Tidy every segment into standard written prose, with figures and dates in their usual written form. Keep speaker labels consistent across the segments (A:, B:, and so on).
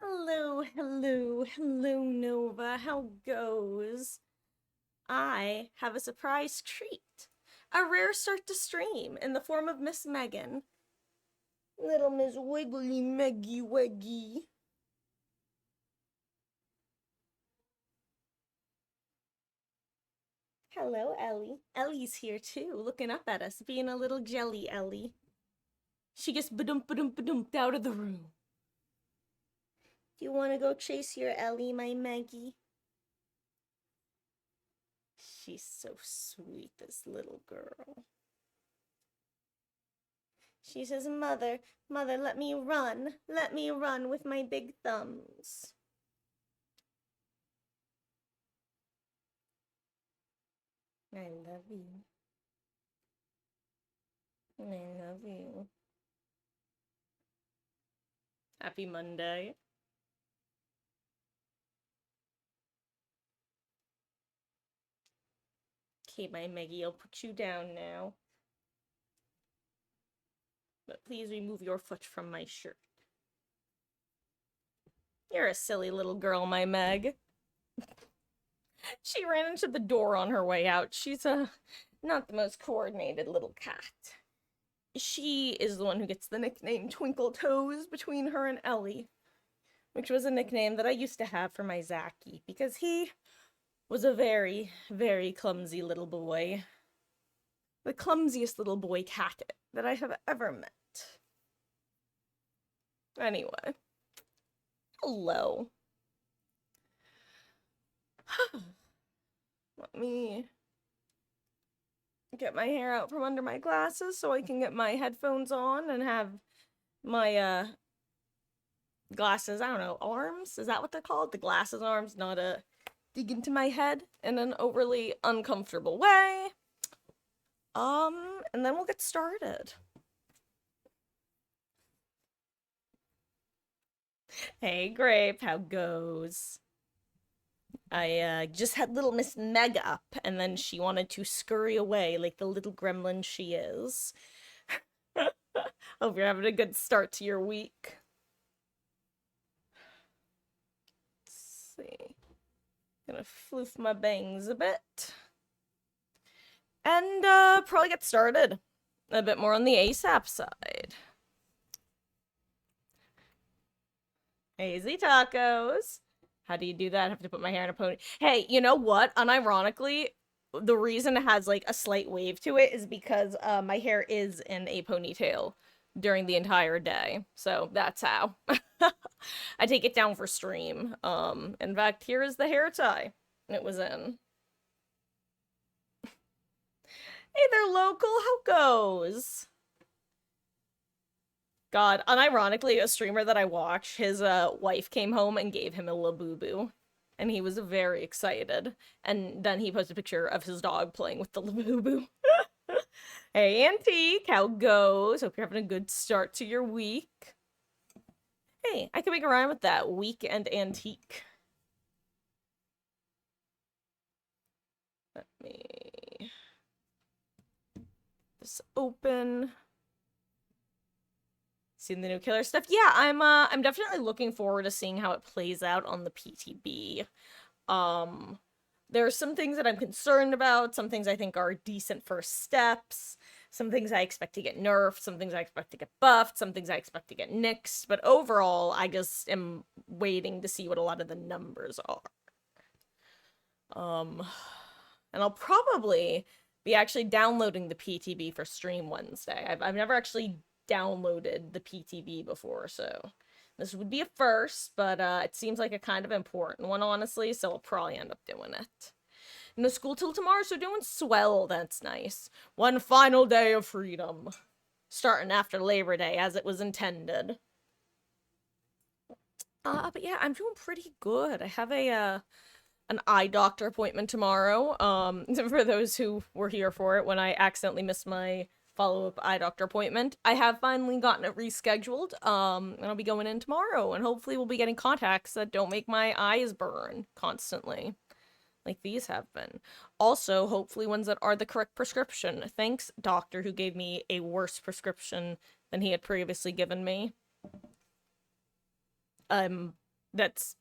A: Hello, Nova. How goes? I have a surprise treat. A rare start to stream in the form of Miss Megan. Little Miss Wiggly Meggy Weggy. Hello, Ellie. Ellie's here too, looking up at us, being a little jelly Ellie. She gets ba-dumped out of the room. Do you want to go chase your Ellie, my Maggie? She's so sweet, this little girl. She says, Mother, let me run. Let me run with my big thumbs. I love you. I love you. Happy Monday. Okay, my Maggie, I'll put you down now. But please remove your foot from my shirt. You're a silly little girl, my Meg. She ran into the door on her way out. She's not the most coordinated little cat. She is the one who gets the nickname Twinkle Toes between her and Ellie, which was a nickname that I used to have for my Zachy because he was a very, very clumsy little boy. The clumsiest little boy cat that I have ever met. Anyway. Hello. Let me get my hair out from under my glasses so I can get my headphones on and have my glasses, I don't know, arms? Is that what they're called? The glasses arms, not dig into my head in an overly uncomfortable way. And then we'll get started. Hey, Grape, how goes? I just had little Miss Meg up, and then she wanted to scurry away like the little gremlin she is. Hope you're having a good start to your week. Let's see. Gonna floof my bangs a bit. And probably get started a bit more on the ASAP side. Hazy tacos. How do you do that? I have to put my hair in a pony. Hey, you know what? Unironically, the reason it has like a slight wave to it is because my hair is in a ponytail during the entire day. So that's how. I take it down for stream. In fact, here is the hair tie it was in. Hey there, local. How goes? God, unironically, a streamer that I watch, his wife came home and gave him a Labubu. And he was very excited. And then he posted a picture of his dog playing with the Labubu. Hey, Antique, how goes? Hope you're having a good start to your week. Hey, I can make a rhyme with that. Week and antique. Let me just open. Seeing the new killer stuff. Yeah, I'm definitely looking forward to seeing how it plays out on the PTB. There are some things that I'm concerned about, some things I think are decent first steps, some things I expect to get nerfed, some things I expect to get buffed, some things I expect to get nixed, but overall, I just am waiting to see what a lot of the numbers are. And I'll probably be actually downloading the PTB for Stream Wednesday. I've never actually downloaded the PTB before, so this would be a first, but it seems like a kind of important one, honestly, so I'll probably end up doing it. No school till tomorrow, so doing swell, that's nice. One final day of freedom. Starting after Labor Day, as it was intended. But yeah, I'm doing pretty good. I have an eye doctor appointment tomorrow. For those who were here for it when I accidentally missed my follow-up eye doctor appointment, I have finally gotten it rescheduled. And I'll be going in tomorrow, and hopefully we'll be getting contacts that don't make my eyes burn constantly, like these have been. Also, hopefully ones that are the correct prescription. Thanks, doctor, who gave me a worse prescription than he had previously given me. I'm that's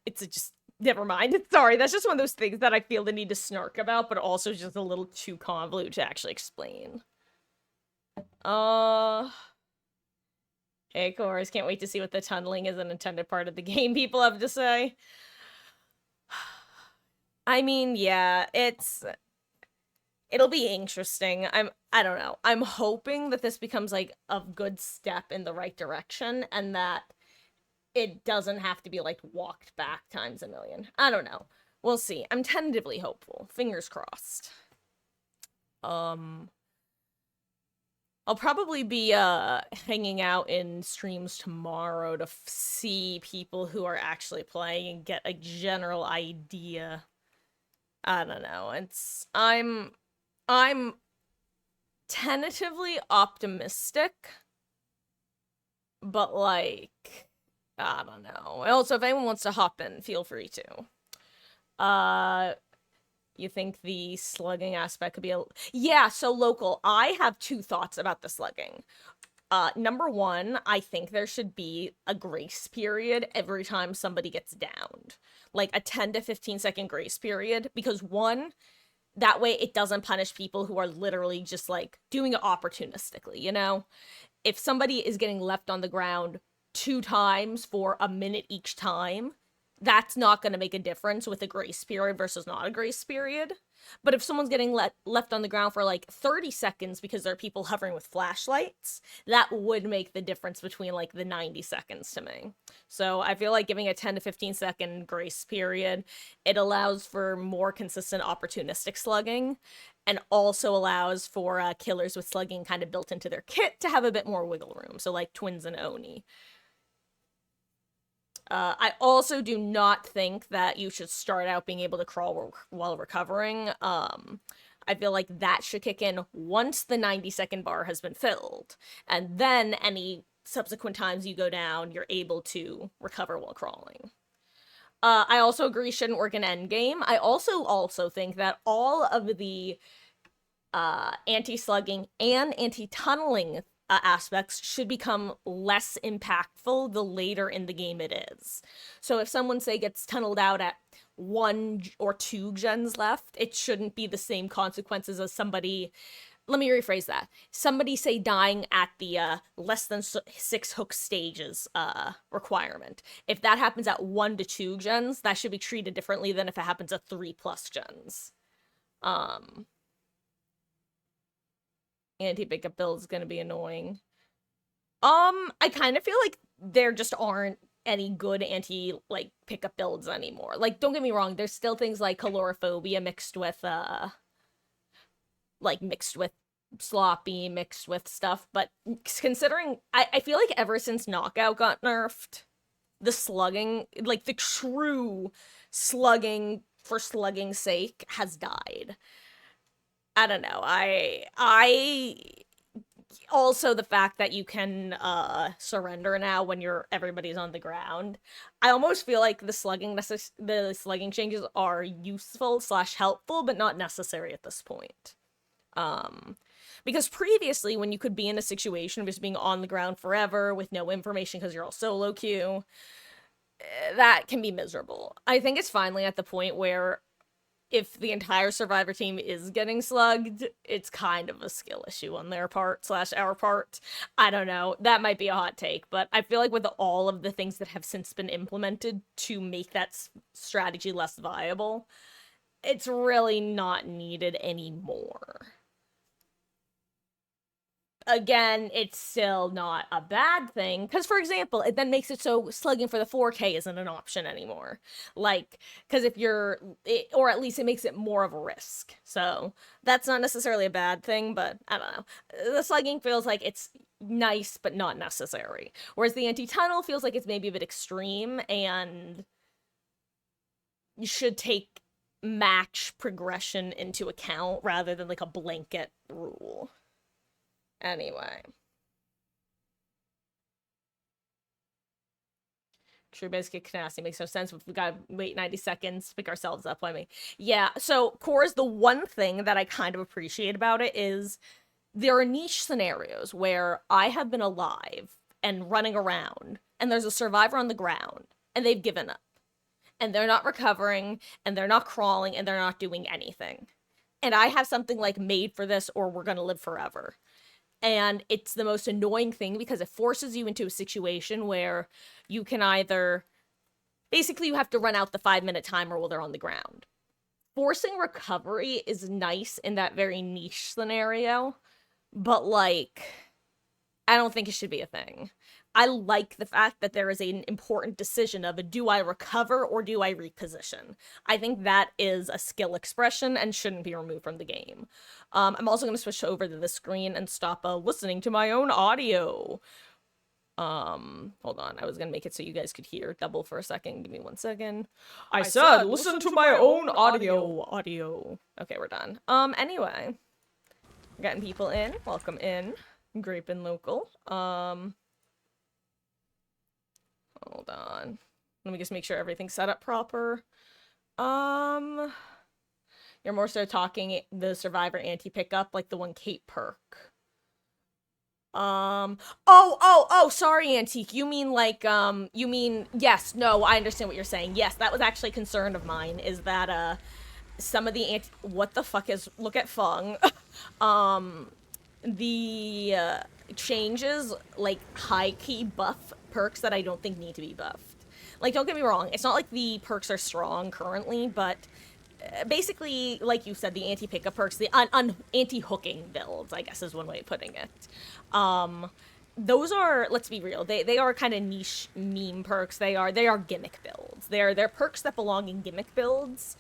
A: it's a just never mind. Sorry, that's just one of those things that I feel the need to snark about, but also just a little too convoluted to actually explain. Uh Hey, of course, can't wait to see what the tunneling is an intended part of the game people have to say. I mean, yeah, it'll be interesting. I don't know. I'm hoping that this becomes like a good step in the right direction and that it doesn't have to be like walked back times a million. I don't know. We'll see. I'm tentatively hopeful. Fingers crossed. Um I'll probably be hanging out in streams tomorrow to see people who are actually playing and get a general idea. I don't know. I'm tentatively optimistic, but like I don't know. Also, if anyone wants to hop in, feel free to. You think the slugging aspect could be yeah, so local. I have two thoughts about the slugging. Number one, I think there should be a grace period every time somebody gets downed. Like a 10 to 15-second grace period. Because one, that way it doesn't punish people who are literally just like doing it opportunistically, you know? If somebody is getting left on the ground 2 times for a minute each time, that's not going to make a difference with a grace period versus not a grace period. But if someone's getting left on the ground for like 30 seconds because there are people hovering with flashlights, that would make the difference between like the 90 seconds to me. So I feel like giving a 10 to 15-second grace period, it allows for more consistent opportunistic slugging and also allows for killers with slugging kind of built into their kit to have a bit more wiggle room. So like Twins and Oni. I also do not think that you should start out being able to crawl while recovering. I feel like that should kick in once the 90-second bar has been filled. And then any subsequent times you go down, you're able to recover while crawling. I also agree shouldn't work in endgame. I also think that all of the anti-slugging and anti-tunneling aspects should become less impactful the later in the game it is. So if someone, say, gets tunneled out at 1 or 2 gens left, it shouldn't be the same consequences as somebody. Let me rephrase that. Somebody, say, dying at the less than 6 hook stages requirement. If that happens at 1 to 2 gens, that should be treated differently than if it happens at 3+ gens. Anti-pickup build is gonna be annoying. I kind of feel like there just aren't any good like pickup builds anymore. Like, don't get me wrong, there's still things like calorophobia mixed with sloppy, mixed with stuff, but considering I feel like ever since knockout got nerfed, the slugging, like the true slugging for slugging's sake, has died. I don't know. I also the fact that you can surrender now when everybody's on the ground. I almost feel like the slugging changes are useful / helpful, but not necessary at this point. Because previously, when you could be in a situation of just being on the ground forever with no information because you're all solo queue, that can be miserable. I think it's finally at the point where if the entire Survivor team is getting slugged, it's kind of a skill issue on their part / our part. I don't know. That might be a hot take, but I feel like with all of the things that have since been implemented to make that strategy less viable, it's really not needed anymore. Again, it's still not a bad thing, because, for example, it then makes it so slugging for the 4K isn't an option anymore. Like, because or at least it makes it more of a risk. So, that's not necessarily a bad thing, but I don't know. The slugging feels like it's nice, but not necessary. Whereas the anti-tunnel feels like it's maybe a bit extreme, and you should take match progression into account rather than like a blanket rule. Anyway. True basic capacity makes no sense. We gotta wait 90 seconds to pick ourselves up. I mean, yeah. So, Cores, the one thing that I kind of appreciate about it is there are niche scenarios where I have been alive and running around, and there's a survivor on the ground, and they've given up. And they're not recovering, and they're not crawling, and they're not doing anything. And I have something like made for this, or we're gonna live forever. And it's the most annoying thing because it forces you into a situation where you can either, basically you have to run out the 5-minute timer while they're on the ground. Forcing recovery is nice in that very niche scenario, but like, I don't think it should be a thing. I like the fact that there is an important decision of, do I recover or do I reposition? I think that is a skill expression and shouldn't be removed from the game. I'm also going to switch over to the screen and stop listening to my own audio. Hold on, I was going to make it so you guys could hear double for a second. Give me 1 second. I said, listen to my own audio. Okay, we're done. Anyway. Getting people in. Welcome in. Grape and local. Hold on. Let me just make sure everything's set up proper. You're more so talking the survivor anti-pickup, like the one Kate perk. Sorry, Antique. You mean like, yes, no, I understand what you're saying. Yes, that was actually a concern of mine, is that, some of the what the fuck is, look at Fung. The, changes, like, high-key buff perks that I don't think need to be buffed. Like, don't get me wrong, it's not like the perks are strong currently, but basically, like you said, the anti-pickup perks, the anti-hooking builds, I guess is one way of putting it. Those are, let's be real, they are kind of niche meme perks. They are gimmick builds. They're perks that belong in gimmick builds.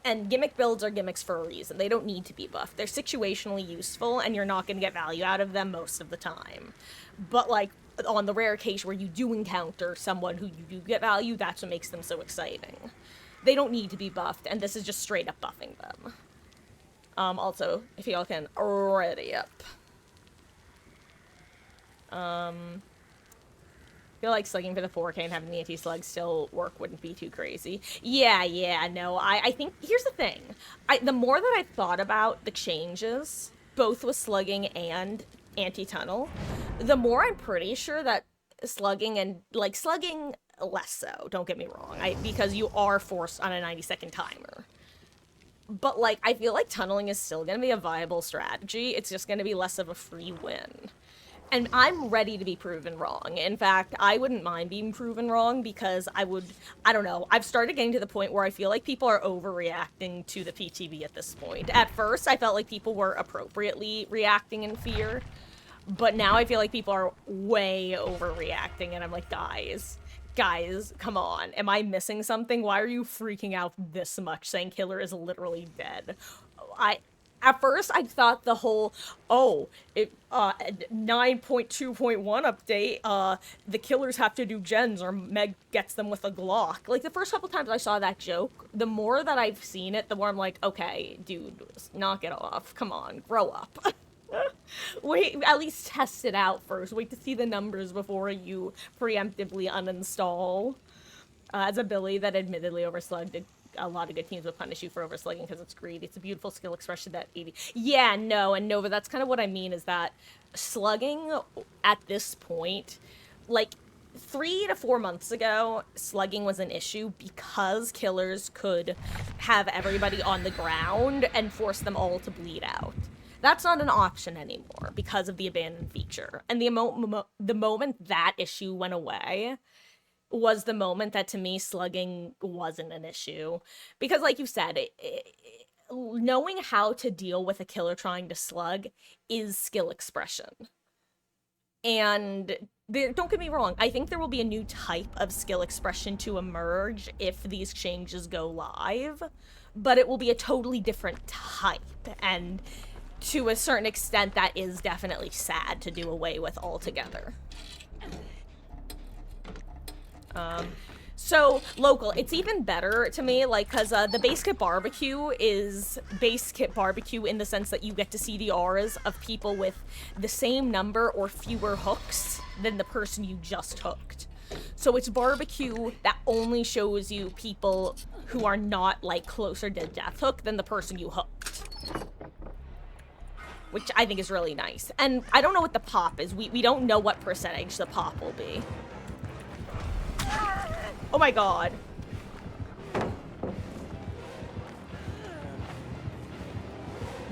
A: And gimmick builds are gimmicks for a reason. They don't need to be buffed. They're situationally useful, and you're not going to get value out of them most of the time. But, like, on the rare occasion where you do encounter someone who you do get value, that's what makes them so exciting. They don't need to be buffed, and this is just straight up buffing them. Also, if y'all can ready up. I feel like slugging for the 4K and having the anti-slug still work wouldn't be too crazy. Yeah, no, I think, here's the thing. The more that I thought about the changes, both with slugging and anti-tunnel, the more I'm pretty sure that slugging less so, don't get me wrong, because you are forced on a 90-second timer. But, like, I feel like tunneling is still gonna be a viable strategy, it's just gonna be less of a free win. And I'm ready to be proven wrong. In fact, I wouldn't mind being proven wrong because I don't know, I've started getting to the point where I feel like people are overreacting to the PTB at this point. At first, I felt like people were appropriately reacting in fear, but now I feel like people are way overreacting, and I'm like, guys, come on. Am I missing something? Why are you freaking out this much, saying Killer is literally dead? At first, I thought the whole, 9.2.1 update, the killers have to do gens or Meg gets them with a Glock. Like, the first couple times I saw that joke, the more that I've seen it, the more I'm like, okay, dude, knock it off. Come on, grow up. Wait, at least test it out first. Wait to see the numbers before you preemptively uninstall. As a Billy that admittedly overslugged a lot of good teams will punish you for overslugging because it's greed. It's a beautiful skill expression that 80. Yeah, no, and Nova, that's kind of what I mean is that slugging at this point, like 3 to 4 months ago, slugging was an issue because killers could have everybody on the ground and force them all to bleed out. That's not an option anymore because of the abandoned feature. And the moment that issue went away was the moment that, to me, slugging wasn't an issue. Because, like you said, knowing how to deal with a killer trying to slug is skill expression. And don't get me wrong, I think there will be a new type of skill expression to emerge if these changes go live, but it will be a totally different type, and to a certain extent, that is definitely sad to do away with altogether. So, local, it's even better to me, like, because the base kit barbecue is base kit barbecue in the sense that you get to see the auras of people with the same number or fewer hooks than the person you just hooked. So it's barbecue that only shows you people who are not, like, closer to death hook than the person you hooked. Which I think is really nice. And I don't know what the pop is. We don't know what percentage the pop will be. Oh my god.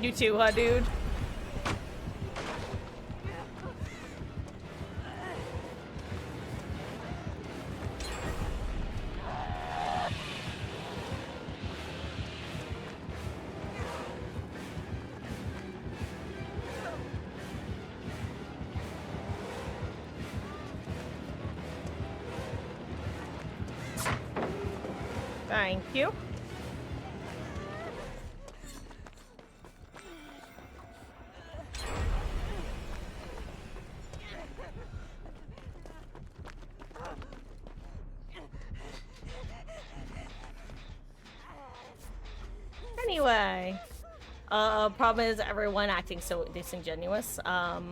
A: You too, huh, dude? Thank you. Anyway, problem is everyone acting so disingenuous. To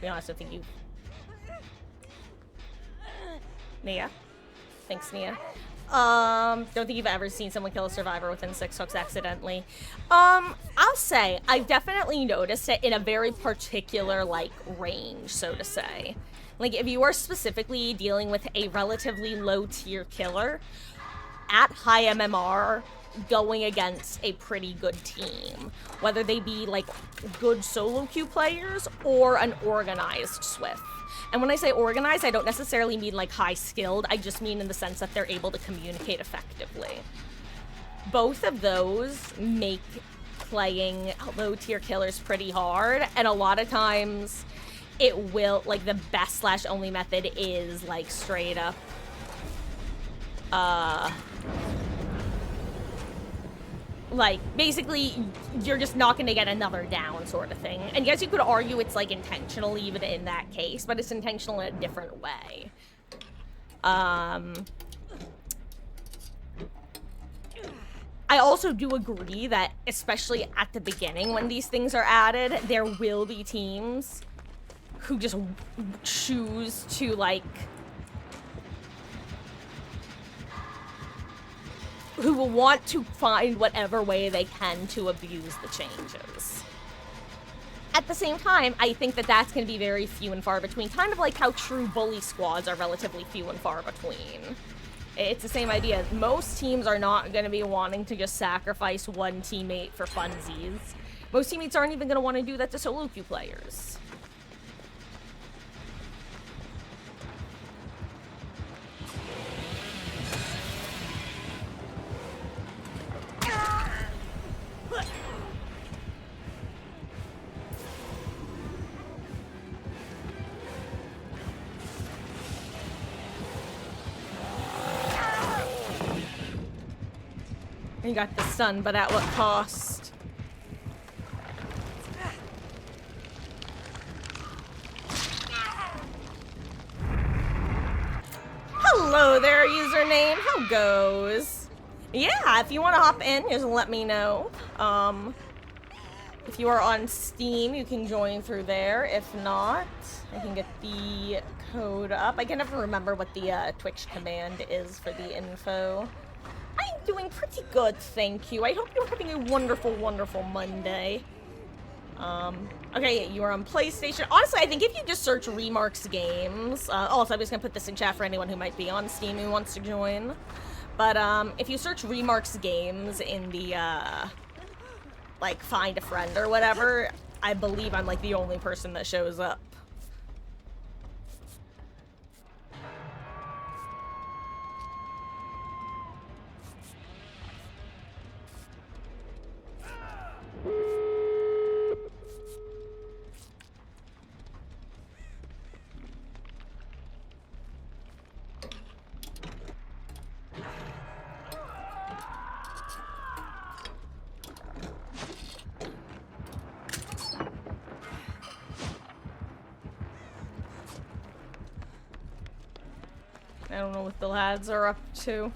A: be honest, I think you... Nia? Thanks, Nia. Don't think you've ever seen someone kill a survivor within 6 hooks accidentally. I'll say, I've definitely noticed it in a very particular, like, range, so to say. Like, if you are specifically dealing with a relatively low-tier killer, at high MMR, going against a pretty good team. Whether they be, like, good solo queue players or an organized Swift. And when I say organized, I don't necessarily mean, like, high-skilled. I just mean in the sense that they're able to communicate effectively. Both of those make playing low-tier killers pretty hard, and a lot of times it will, like, the best/only method is, like, straight up, like, basically, you're just not gonna get another down sort of thing. And yes, you could argue it's, like, intentional even in that case, but it's intentional in a different way. I also do agree that, especially at the beginning when these things are added, there will be teams who just choose to, like, who will want to find whatever way they can to abuse the changes. At the same time, I think that that's going to be very few and far between, kind of like how true bully squads are relatively few and far between. It's the same idea. Most teams are not going to be wanting to just sacrifice one teammate for funsies. Most teammates aren't even going to want to do that to solo queue players. You got the stun, but at what cost? Hello there, username. How goes? Yeah, if you want to hop in, just let me know. If you are on Steam, you can join through there. If not, I can get the code up. I can never remember what the Twitch command is for the info. I'm doing pretty good, thank you. I hope you're having a wonderful, wonderful Monday. Okay, you are on PlayStation. Honestly, I think if you just search Remarks Games, also I'm just gonna put this in chat for anyone who might be on Steam who wants to join. But, if you search Remarks Games in the, like, find a friend or whatever, I believe I'm, like, the only person that shows up. I don't know what the lads are up to.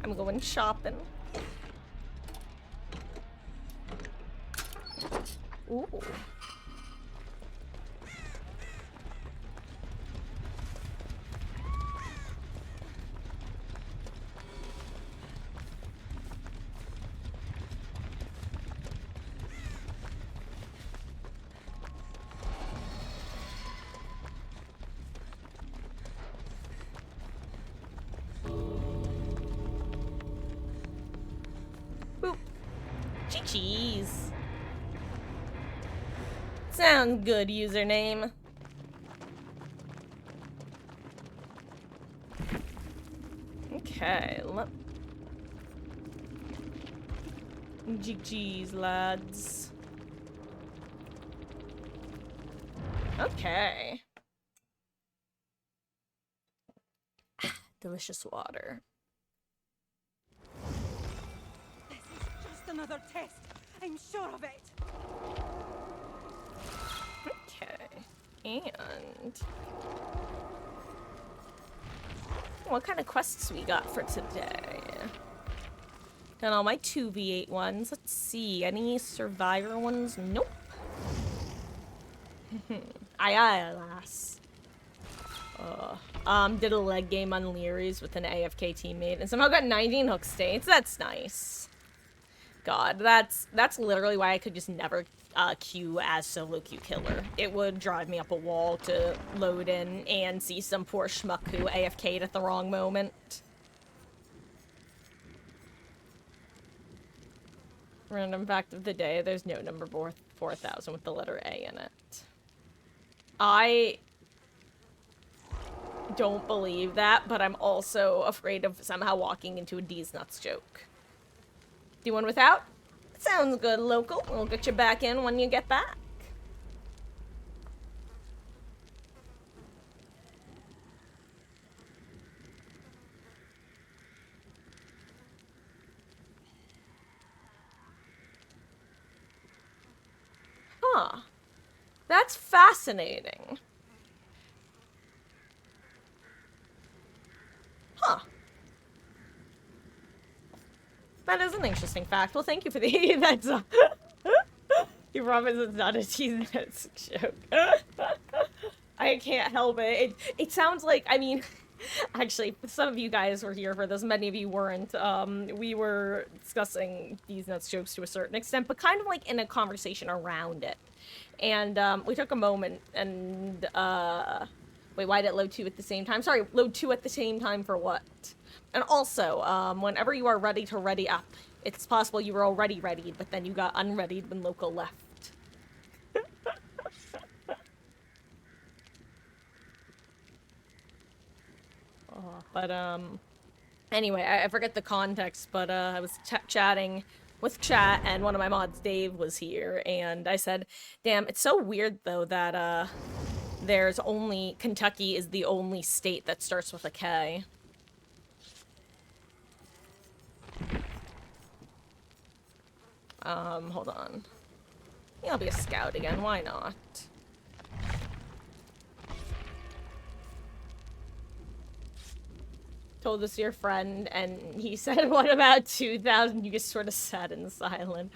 A: I'm going shopping. Ooh. Cheese. Sounds good, username. Okay, GG's, lads. Okay. Delicious water.
B: This is just another test. I'm sure of it.
A: Okay. And what kind of quests we got for today? Done all my 2v8 ones. Let's see. Any survivor ones? Nope. Aye, lass. Did a leg game on Leary's with an AFK teammate and somehow got 19 hook states. That's nice. God, that's literally why I could just never queue as solo queue killer. It would drive me up a wall to load in and see some poor schmuck who AFK'd at the wrong moment. Random fact of the day, there's no number 4,000 with the letter A in it. I don't believe that, but I'm also afraid of somehow walking into a D's nuts joke. Do one without? Sounds good, local. We'll get you back in when you get back. Huh. That's fascinating. Huh. That is an interesting fact. Well, thank you for the that's you promise it's not a tease joke. I can't help it. It sounds like, I mean, actually, some of you guys were here for this, many of you weren't. We were discussing these nuts jokes to a certain extent, but kind of like in a conversation around it. And we took a moment and wait, why did it load 2 at the same time? Sorry, load 2 at the same time for what? And also, whenever you are ready to ready up, it's possible you were already readied, but then you got unreadied when local left. But, anyway, I forget the context, but, I was chatting with chat, and one of my mods, Dave, was here, and I said, damn, it's so weird, though, that, there's only, Kentucky is the only state that starts with a K. Hold on. Yeah, I'll be a scout again, why not? Told this to your friend, and he said, what about 2,000? You just sort of sat in silence.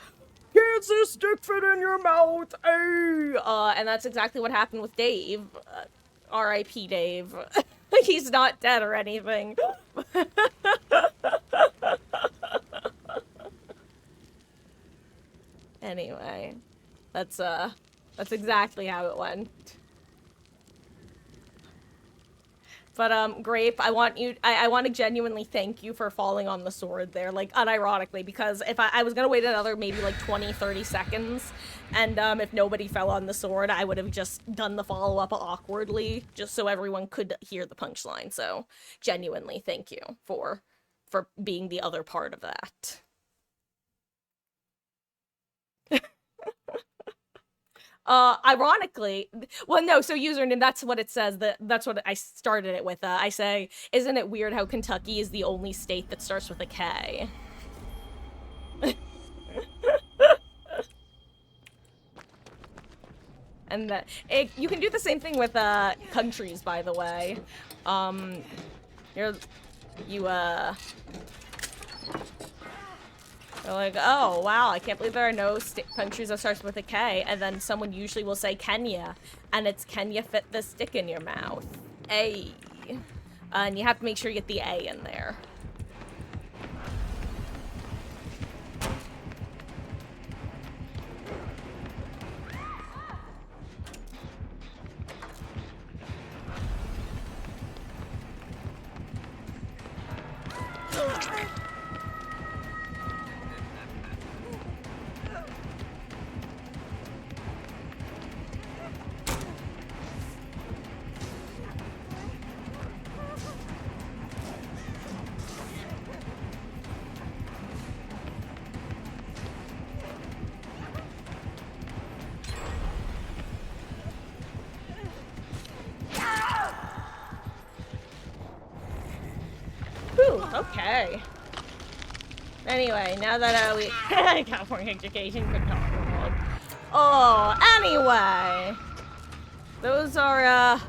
A: Can't this stick fit in your mouth? Ay! And that's exactly what happened with Dave. R.I.P. Dave. He's not dead or anything. Anyway, that's exactly how it went. But, Grape, I want to genuinely thank you for falling on the sword there, like, unironically, because if I was gonna wait another maybe, like, 20, 30 seconds, and, if nobody fell on the sword, I would have just done the follow-up awkwardly, just so everyone could hear the punchline, so, genuinely, thank you for being the other part of that. Ironically, well, no, so username, that's what it says, that's what I started it with, I say, isn't it weird how Kentucky is the only state that starts with a K? And that, you can do the same thing with, countries, by the way. They're like, oh, wow, I can't believe there are no countries that starts with a K, and then someone usually will say Kenya, and it's can you fit the stick in your mouth? A. And you have to make sure you get the A in there. Okay. Anyway, now that we California education could talk about. Oh, anyway, those are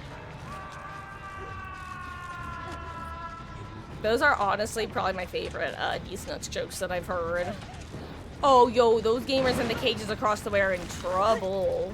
A: honestly probably my favorite These Nuts jokes that I've heard. Oh, yo, those gamers in the cages across the way are in trouble.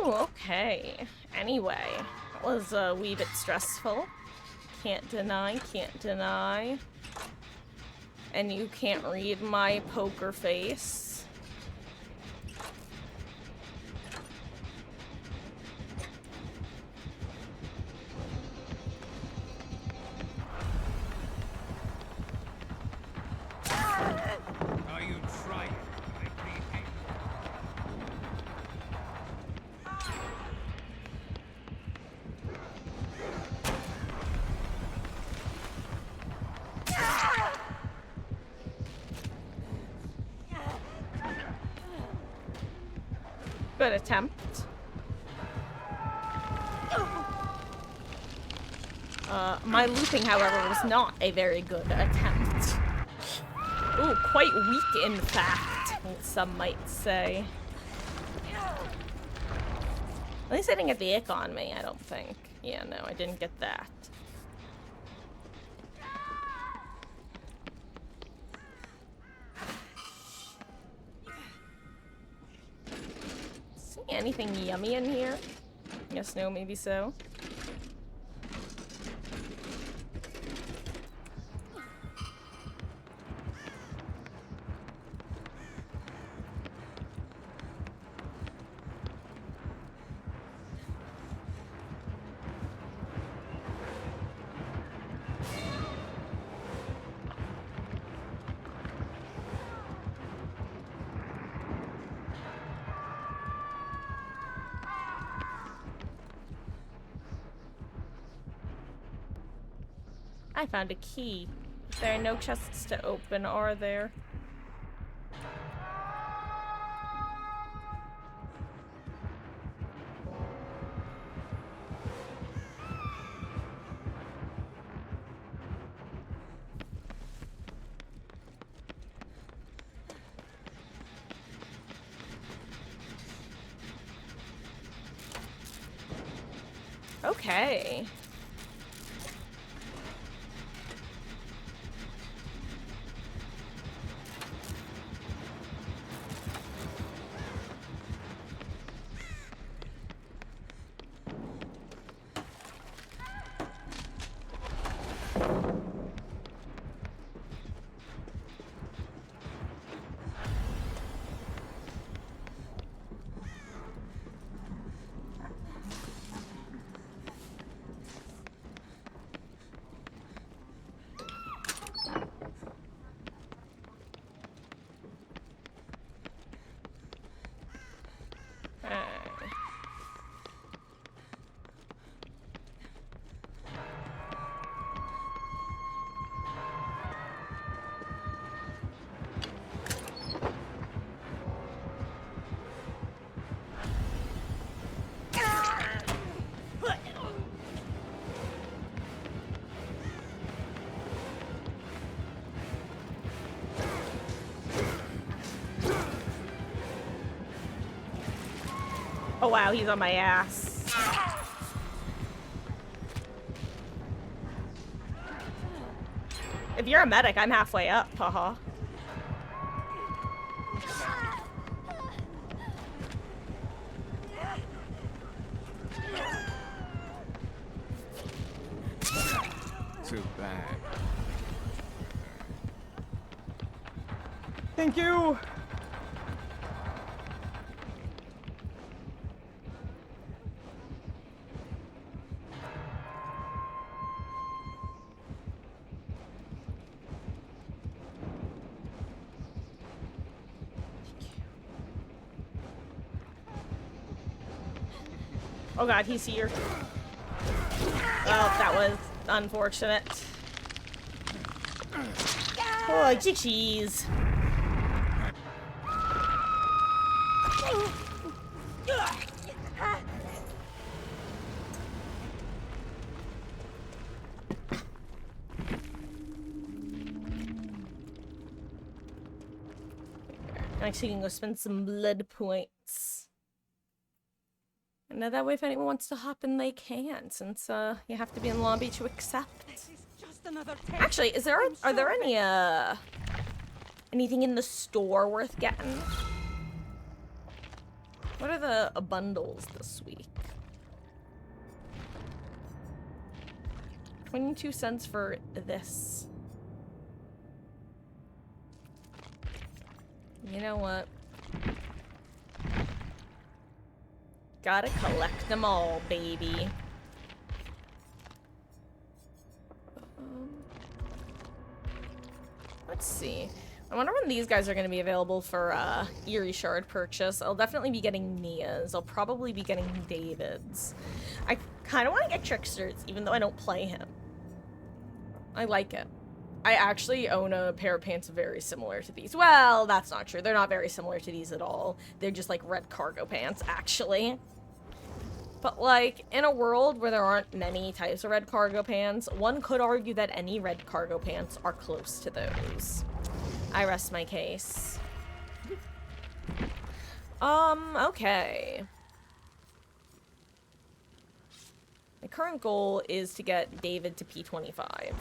A: Ooh, okay. Anyway, that was a wee bit stressful. Can't deny, can't deny. And you can't read my poker face.
C: Are you trying?
A: Good attempt. My looping, however, was not a very good attempt. Ooh, quite weak, in fact, some might say. At least I didn't get the ick on me, I don't think. Yeah, no, I didn't get that. See anything yummy in here? Yes, no, maybe so. I found a key. There are no chests to open, are there? Okay. Oh wow, he's on my ass. If you're a medic, I'm halfway up, haha.
C: Too bad.
A: Thank you. Oh god, he's here. Well, that was unfortunate. Oh, cheese. I'm actually gonna go spend some blood points. And that way if anyone wants to hop in, they can, since you have to be in lobby to accept.
B: This is just another test.
A: Actually, are there any anything in the store worth getting? What are the bundles this week? 22 cents for this. You know what? Gotta collect them all, baby. Let's see. I wonder when these guys are going to be available for Eerie Shard purchase. I'll definitely be getting Mia's. I'll probably be getting David's. I kind of want to get Trickster's, even though I don't play him. I like it. I actually own a pair of pants very similar to these. Well, that's not true. They're not very similar to these at all. They're just like red cargo pants, actually. But like, in a world where there aren't many types of red cargo pants, one could argue that any red cargo pants are close to those. I rest my case. Okay. My current goal is to get David to P25.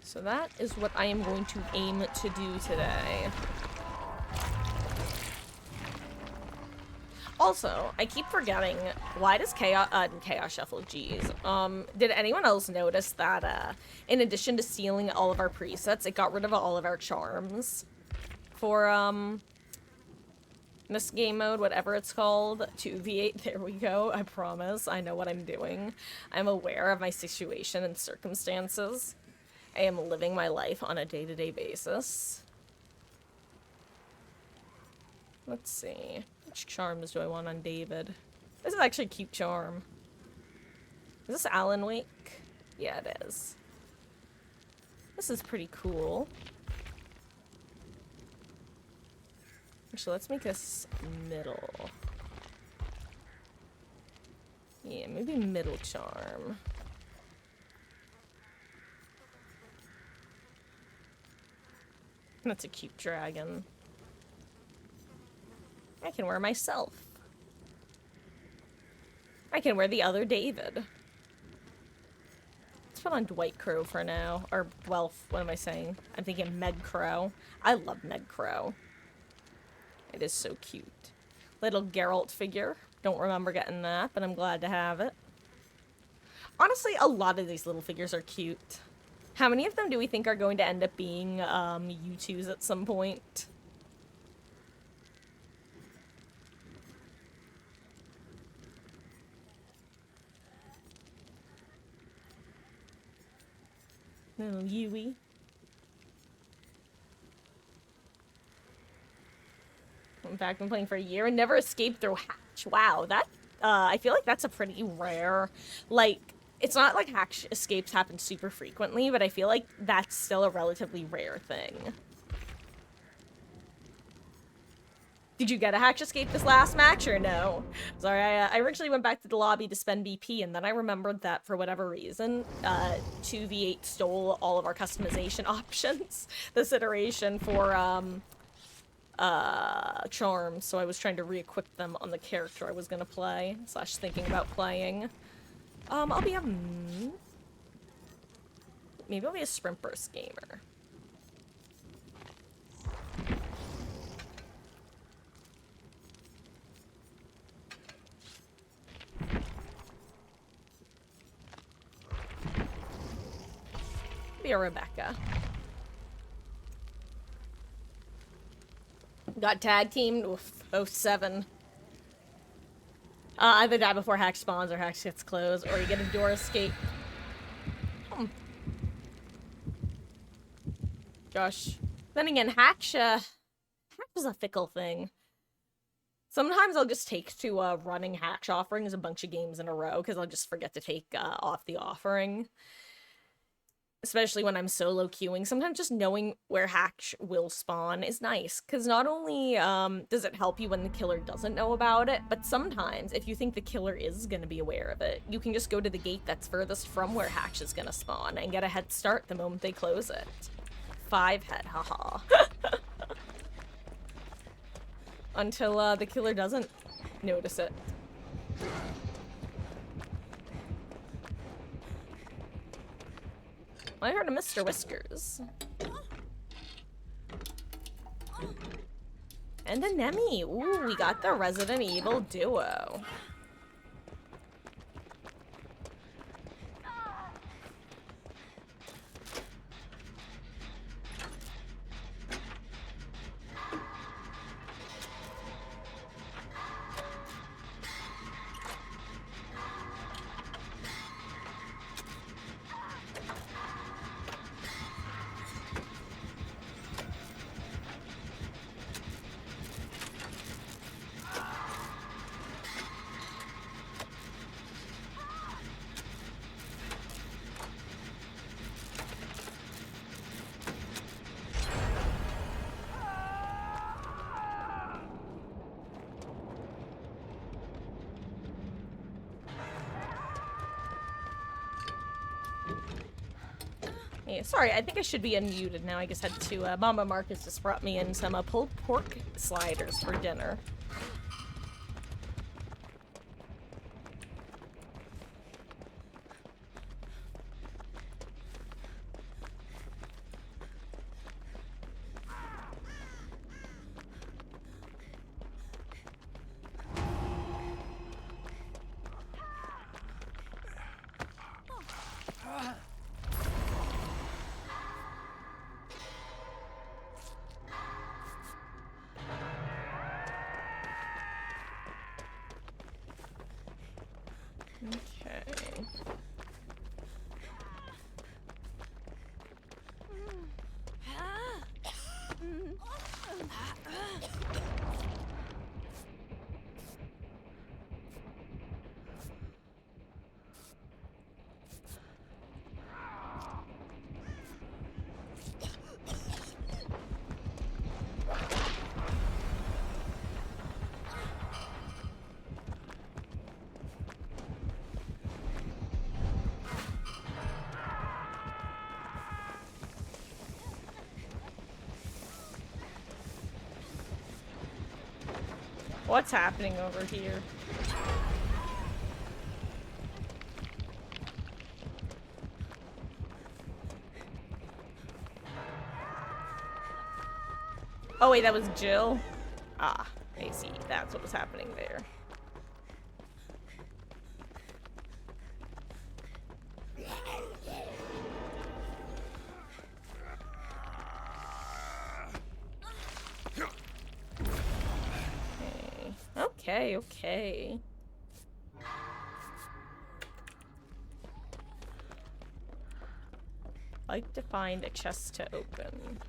A: So that is what I am going to aim to do today. Also, I keep forgetting, why does Chaos Shuffle, geez. Did anyone else notice that, in addition to stealing all of our presets, it got rid of all of our charms for, this game mode, whatever it's called, 2v8, there we go, I promise, I know what I'm doing. I'm aware of my situation and circumstances. I am living my life on a day-to-day basis. Let's see. Which charms do I want on David? This is actually a cute charm. Is this Alan Wake? Yeah, it is. This is pretty cool. Actually, let's make this middle. Yeah, maybe middle charm. That's a cute dragon. I can wear myself. I can wear the other David. Let's put on Dwight Crow for now. Or, well, what am I saying? I'm thinking Meg Crow. I love Meg Crow. It is so cute. Little Geralt figure. Don't remember getting that, but I'm glad to have it. Honestly, a lot of these little figures are cute. How many of them do we think are going to end up being U2s at some point? Little Yui. In fact, I'm playing for a year and never escaped through Hatch. Wow, that, I feel like that's a pretty rare, like, it's not like Hatch escapes happen super frequently, but I feel like that's still a relatively rare thing. Did you get a hatch escape this last match or no? Sorry, I originally went back to the lobby to spend BP, and then I remembered that for whatever reason, 2v8 stole all of our customization options this iteration for, charms, so I was trying to re-equip them on the character I was gonna play, slash thinking about playing. I'll be a... Maybe I'll be a sprint burst gamer. Be a Rebecca. Got tag teamed. Oof, 07. Either die before hatch spawns or hatch gets closed, or you get a door escape. Gosh. Then again, hatch is a fickle thing. Sometimes I'll just take to running hatch offerings a bunch of games in a row, because I'll just forget to take off the offering. Especially when I'm solo queuing. Sometimes just knowing where hatch will spawn is nice, because not only does it help you when the killer doesn't know about it, but sometimes if you think the killer is going to be aware of it, you can just go to the gate that's furthest from where hatch is going to spawn and get a head start the moment they close it. 5 head, haha. Until the killer doesn't notice it. I heard a Mr. Whiskers. And a Nemi. Ooh, we got the Resident Evil duo. Yeah, sorry, I think I should be unmuted now. I just had to, Mama Marcus just brought me in some pulled pork sliders for dinner. What's happening over here? Oh wait, that was Jill? Ah, I see. That's what was happening there. Okay, okay. Like to find a chest to open.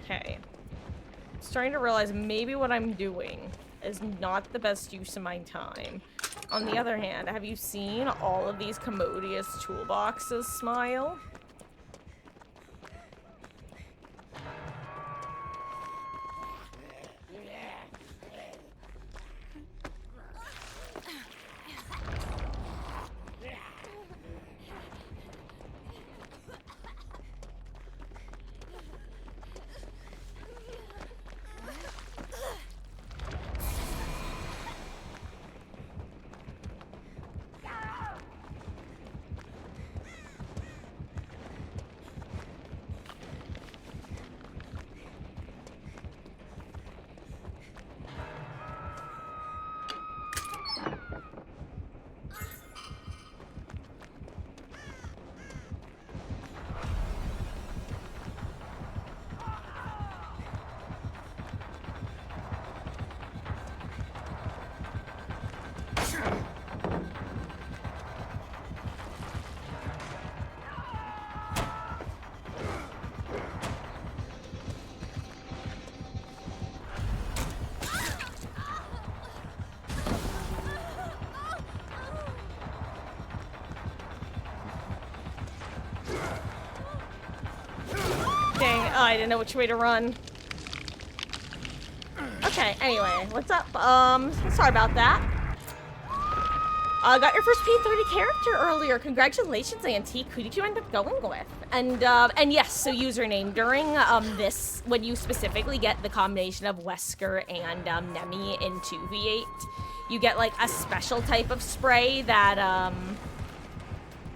A: Okay. Starting to realize maybe what I'm doing is not the best use of my time. On the other hand, have you seen all of these commodious toolboxes, Smile? Dang, oh, I didn't know which way to run. Okay, anyway, what's up? Sorry about that. Got your first P30 character earlier. Congratulations, Antique. Who did you end up going with? And yes, so username, during, this, when you specifically get the combination of Wesker and, Nemi in 2v8, you get, like, a special type of spray that,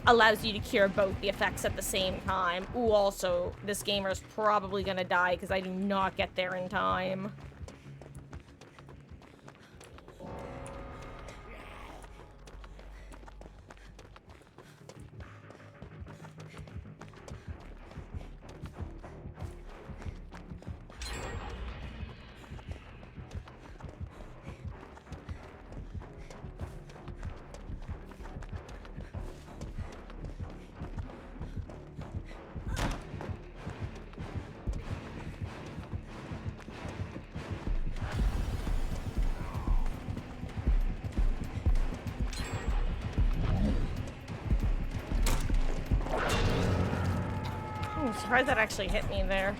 A: allows you to cure both the effects at the same time. Ooh, also, this gamer's probably gonna die because I do not get there in time. I'm surprised that actually hit me there.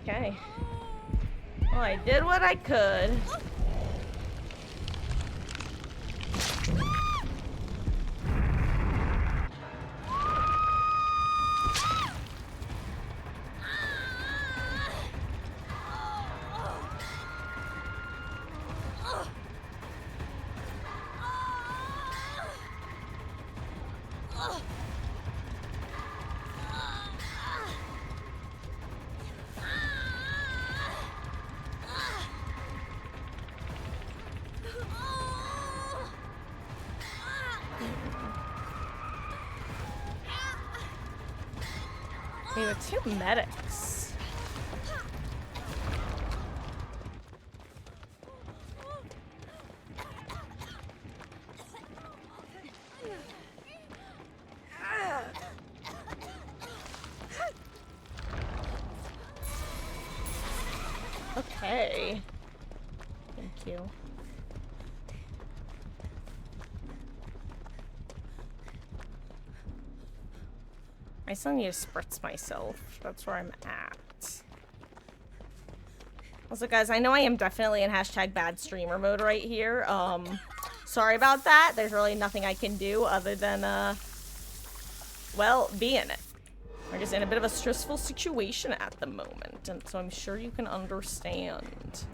A: Okay. Well, I did what I could. We have two medics. Okay. Thank you. I still need to spritz myself. That's where I'm at. Also, guys, I know I am definitely in hashtag bad streamer mode right here. Sorry about that. There's really nothing I can do other than, well, be in it. We're just in a bit of a stressful situation at the moment, and so I'm sure you can understand.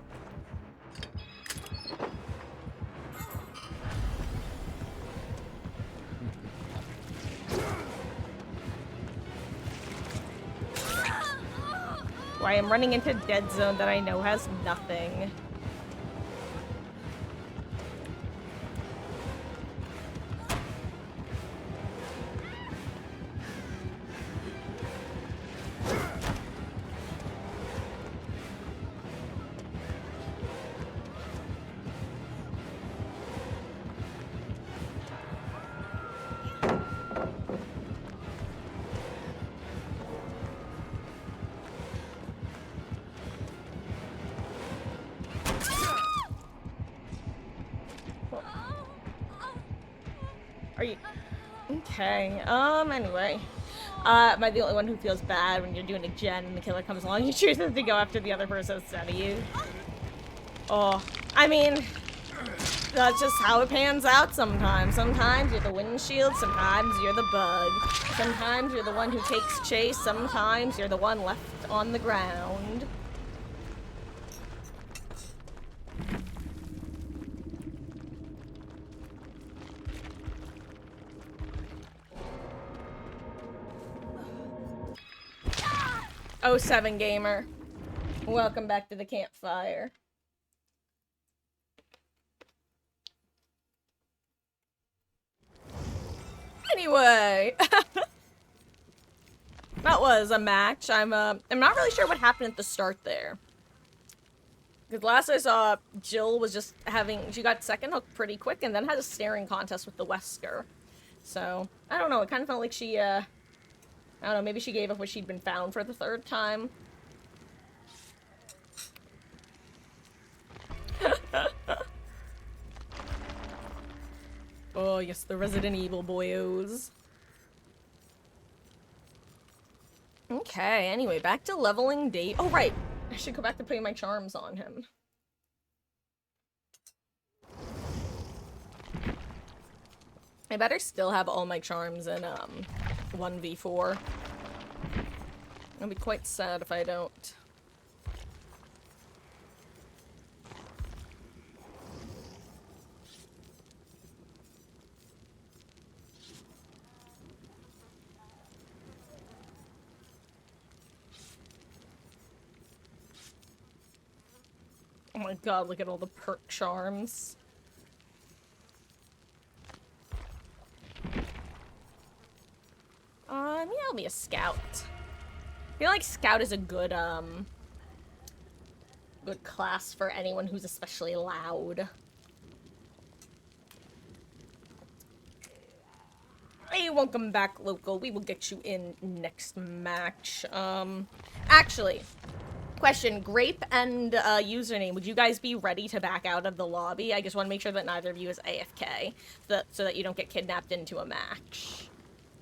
A: I am running into dead zone that I know has nothing. Are you... Okay, anyway. Am I the only one who feels bad when you're doing a gen and the killer comes along? You choose to go after the other person instead of you? Oh, I mean, that's just how it pans out sometimes. Sometimes you're the windshield, sometimes you're the bug. Sometimes you're the one who takes chase, sometimes you're the one left on the ground. Oh, 7 gamer. Welcome back to the campfire. Anyway, that was a match. I'm not really sure what happened at the start there. Because last I saw, Jill was just she got second hook pretty quick and then had a staring contest with the Wesker. So, I don't know, it kind of felt like she, I don't know, maybe she gave up what she'd been found for the 3rd time. Oh, yes, the Resident Evil boyos. Okay, anyway, back to leveling date. Oh, right. I should go back to putting my charms on him. I better still have all my charms in, 1v4. I'll be quite sad if I don't. Oh my god, look at all the perk charms. Yeah, I'll be a scout. I feel like scout is a good, good class for anyone who's especially loud. Hey, welcome back, local. We will get you in next match. Actually, question, Grape and, username, would you guys be ready to back out of the lobby? I just want to make sure that neither of you is AFK, so that you don't get kidnapped into a match.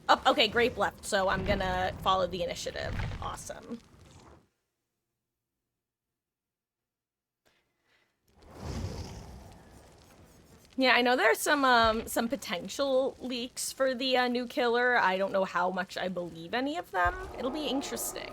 A: Oh, okay, Grape left, so I'm gonna follow the initiative. Awesome. Yeah, I know there's some potential leaks for the, new killer. I don't know how much I believe any of them. It'll be interesting.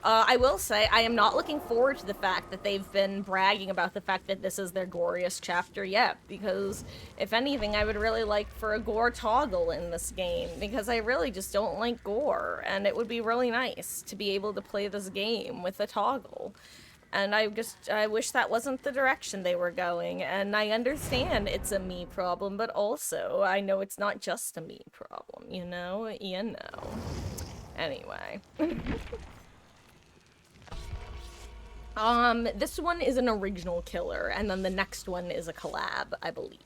A: I will say, I am not looking forward to the fact that they've been bragging about the fact that this is their goriest chapter yet, because, if anything, I would really like for a gore toggle in this game, because I really just don't like gore, and it would be really nice to be able to play this game with a toggle. And I wish that wasn't the direction they were going, and I understand it's a me problem, but also, I know it's not just a me problem, you know? You know. Anyway. This one is an original killer, and then the next one is a collab, I believe.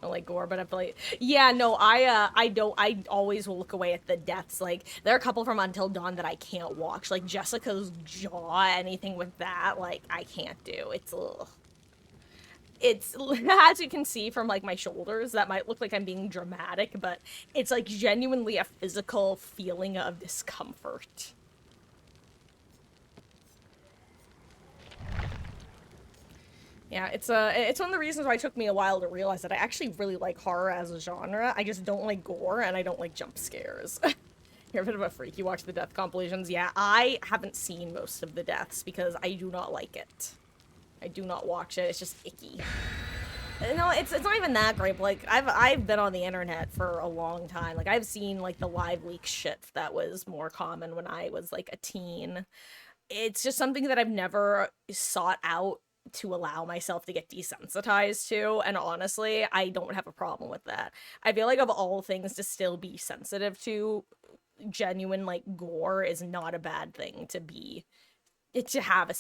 A: I like gore, but I feel like... Yeah, no, I always will look away at the deaths. Like, there are a couple from Until Dawn that I can't watch. Like, Jessica's jaw, anything with that, like, I can't do. It's, ugh. It's, as you can see from, like, my shoulders, that might look like I'm being dramatic, but it's, like, genuinely a physical feeling of discomfort. Yeah, it's one of the reasons why it took me a while to realize that I actually really like horror as a genre. I just don't like gore, and I don't like jump scares. You're a bit of a freak. You watch the death compilations? Yeah, I haven't seen most of the deaths because I do not like it. I do not watch it. It's just icky. No, it's not even that great. But, like I've been on the internet for a long time. Like I've seen like the live leak shit that was more common when I was like a teen. It's just something that I've never sought out to allow myself to get desensitized to, and honestly, I don't have a problem with that. I feel like of all things to still be sensitive to, genuine like gore is not a bad thing to be to have a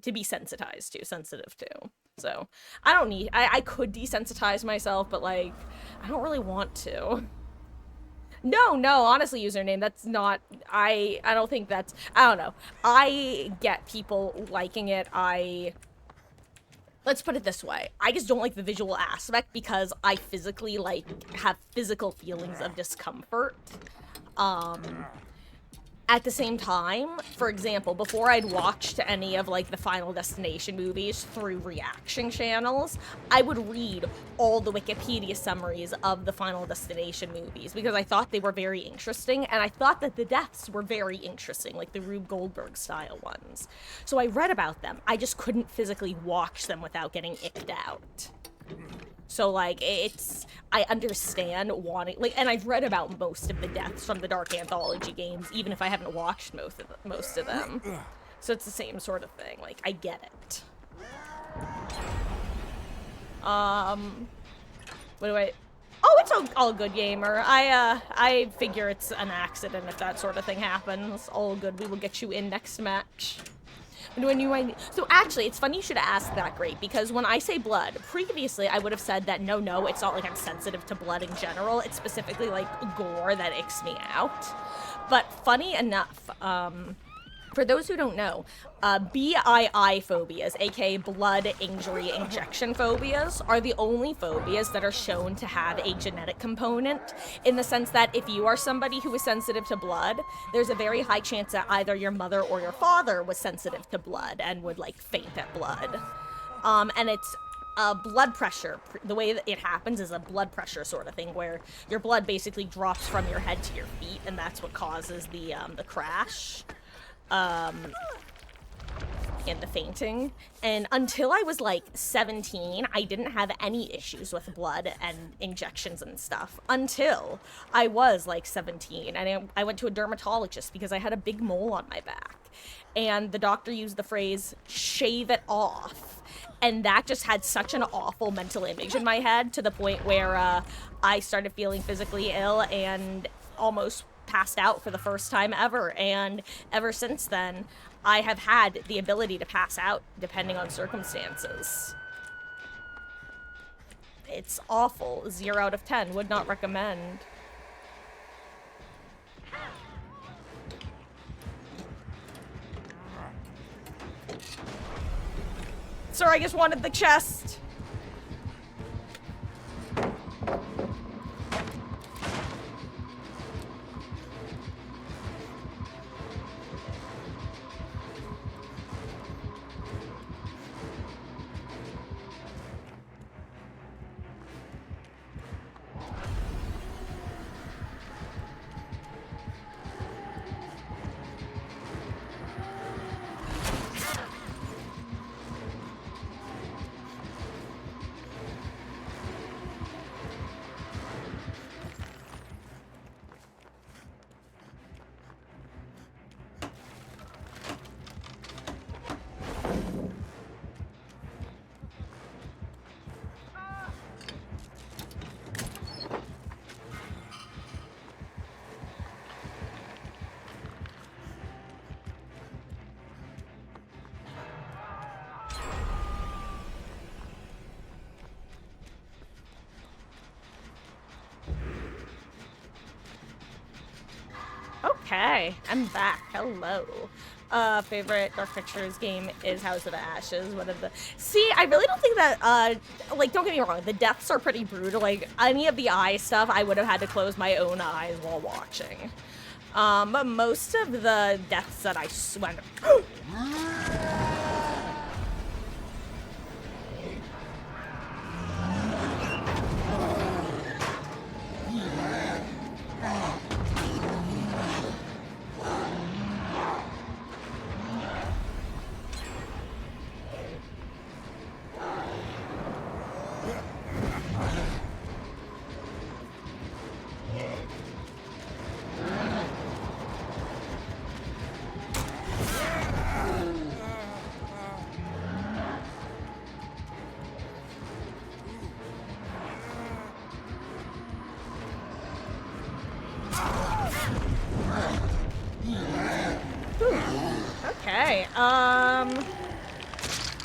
A: to be sensitized to, sensitive to. So I don't need I could desensitize myself, but like I don't really want to. No, honestly, username, that's not I don't think that's I don't know. I get people liking it. Let's put it this way. I just don't like the visual aspect because I physically like have physical feelings of discomfort. Um at the same time, for example, before I'd watched any of like the Final Destination movies through reaction channels, I would read all the Wikipedia summaries of the Final Destination movies because I thought they were very interesting, and I thought that the deaths were very interesting, like the Rube Goldberg style ones. So I read about them. I just couldn't physically watch them without getting icked out. So, like, I understand wanting, like, and I've read about most of the deaths from the Dark Anthology games, even if I haven't watched most of them. So it's the same sort of thing. Like, I get it. What do I... Oh, it's all good, gamer. I figure it's an accident if that sort of thing happens. All good. We will get you in next match. So actually, it's funny you should ask that, Great, because when I say blood, previously I would have said that no, it's not like I'm sensitive to blood in general. It's specifically like gore that icks me out. But funny enough, for those who don't know, BII phobias, aka blood injury injection phobias, are the only phobias that are shown to have a genetic component, in the sense that if you are somebody who is sensitive to blood, there's a very high chance that either your mother or your father was sensitive to blood and would like faint at blood. And it's blood pressure. The way that it happens is a blood pressure sort of thing, where your blood basically drops from your head to your feet, and that's what causes the crash. And the fainting. And until I was like 17, I didn't have any issues with blood and injections and stuff until I was like 17, and I went to a dermatologist because I had a big mole on my back, and the doctor used the phrase shave it off, and that just had such an awful mental image in my head to the point where I started feeling physically ill and almost passed out for the first time ever. And ever since then, I have had the ability to pass out depending on circumstances. It's awful. 0 out of 10. Would not recommend. Sir, I just wanted the chest. Okay, I'm back. Hello. Favorite Dark Pictures game is House of the Ashes. One of the... See, I really don't think that, like, don't get me wrong, the deaths are pretty brutal. Like, any of the eye stuff, I would have had to close my own eyes while watching. But most of the deaths that I went... Okay,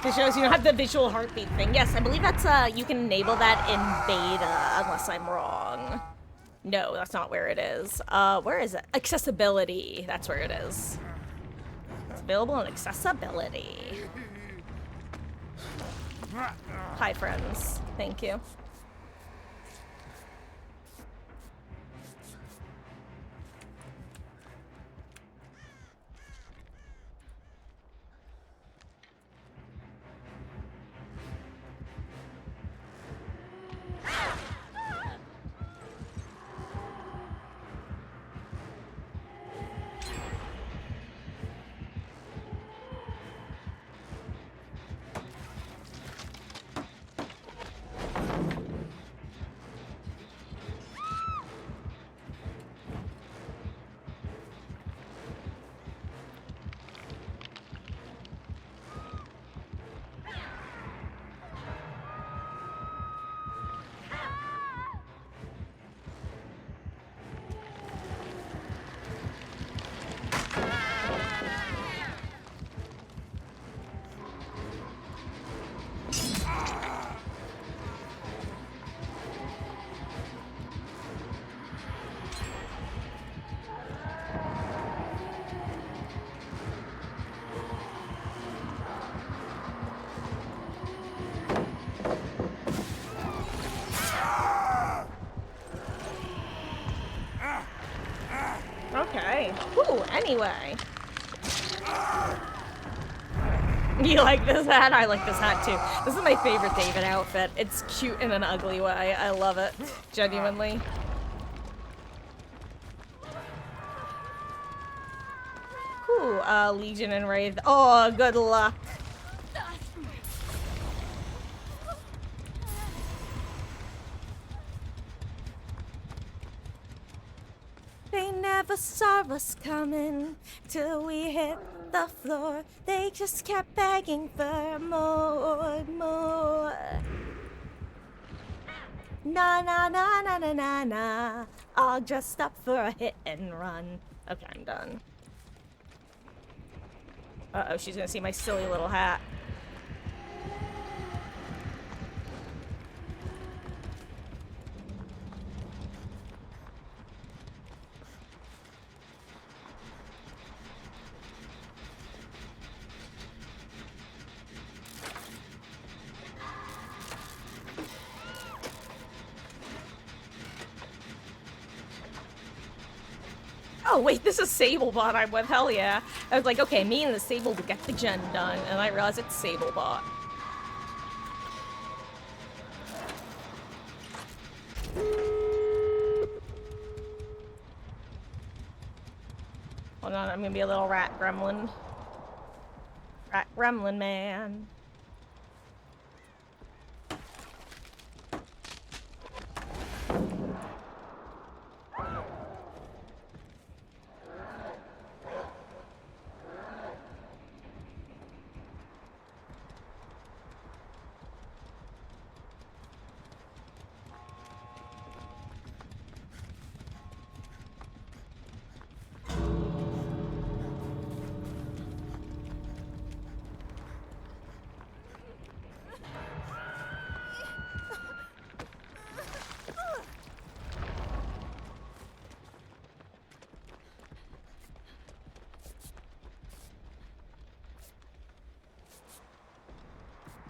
A: it shows you don't have the visual heartbeat thing. Yes, I believe that's, you can enable that in beta, unless I'm wrong. No, that's not where it is. Where is it? Accessibility. That's where it is. It's available in accessibility. Hi, friends. Thank you. Okay. Ooh, anyway. You like this hat? I like this hat too. This is my favorite David outfit. It's cute in an ugly way. I love it. Genuinely. Ooh, Legion and Wraith. Oh, good luck. They never saw us coming till we hit the floor. They just kept begging for more, more. Na na na na na na na. All dressed up for a hit and run. Okay, I'm done. Uh-oh, she's gonna see my silly little hat. Oh wait, this is Sablebot I'm with, hell yeah. I was like, okay, me and the Sable will get the gen done, and I realized it's Sablebot. Hold on, I'm gonna be a little rat gremlin. Rat gremlin man.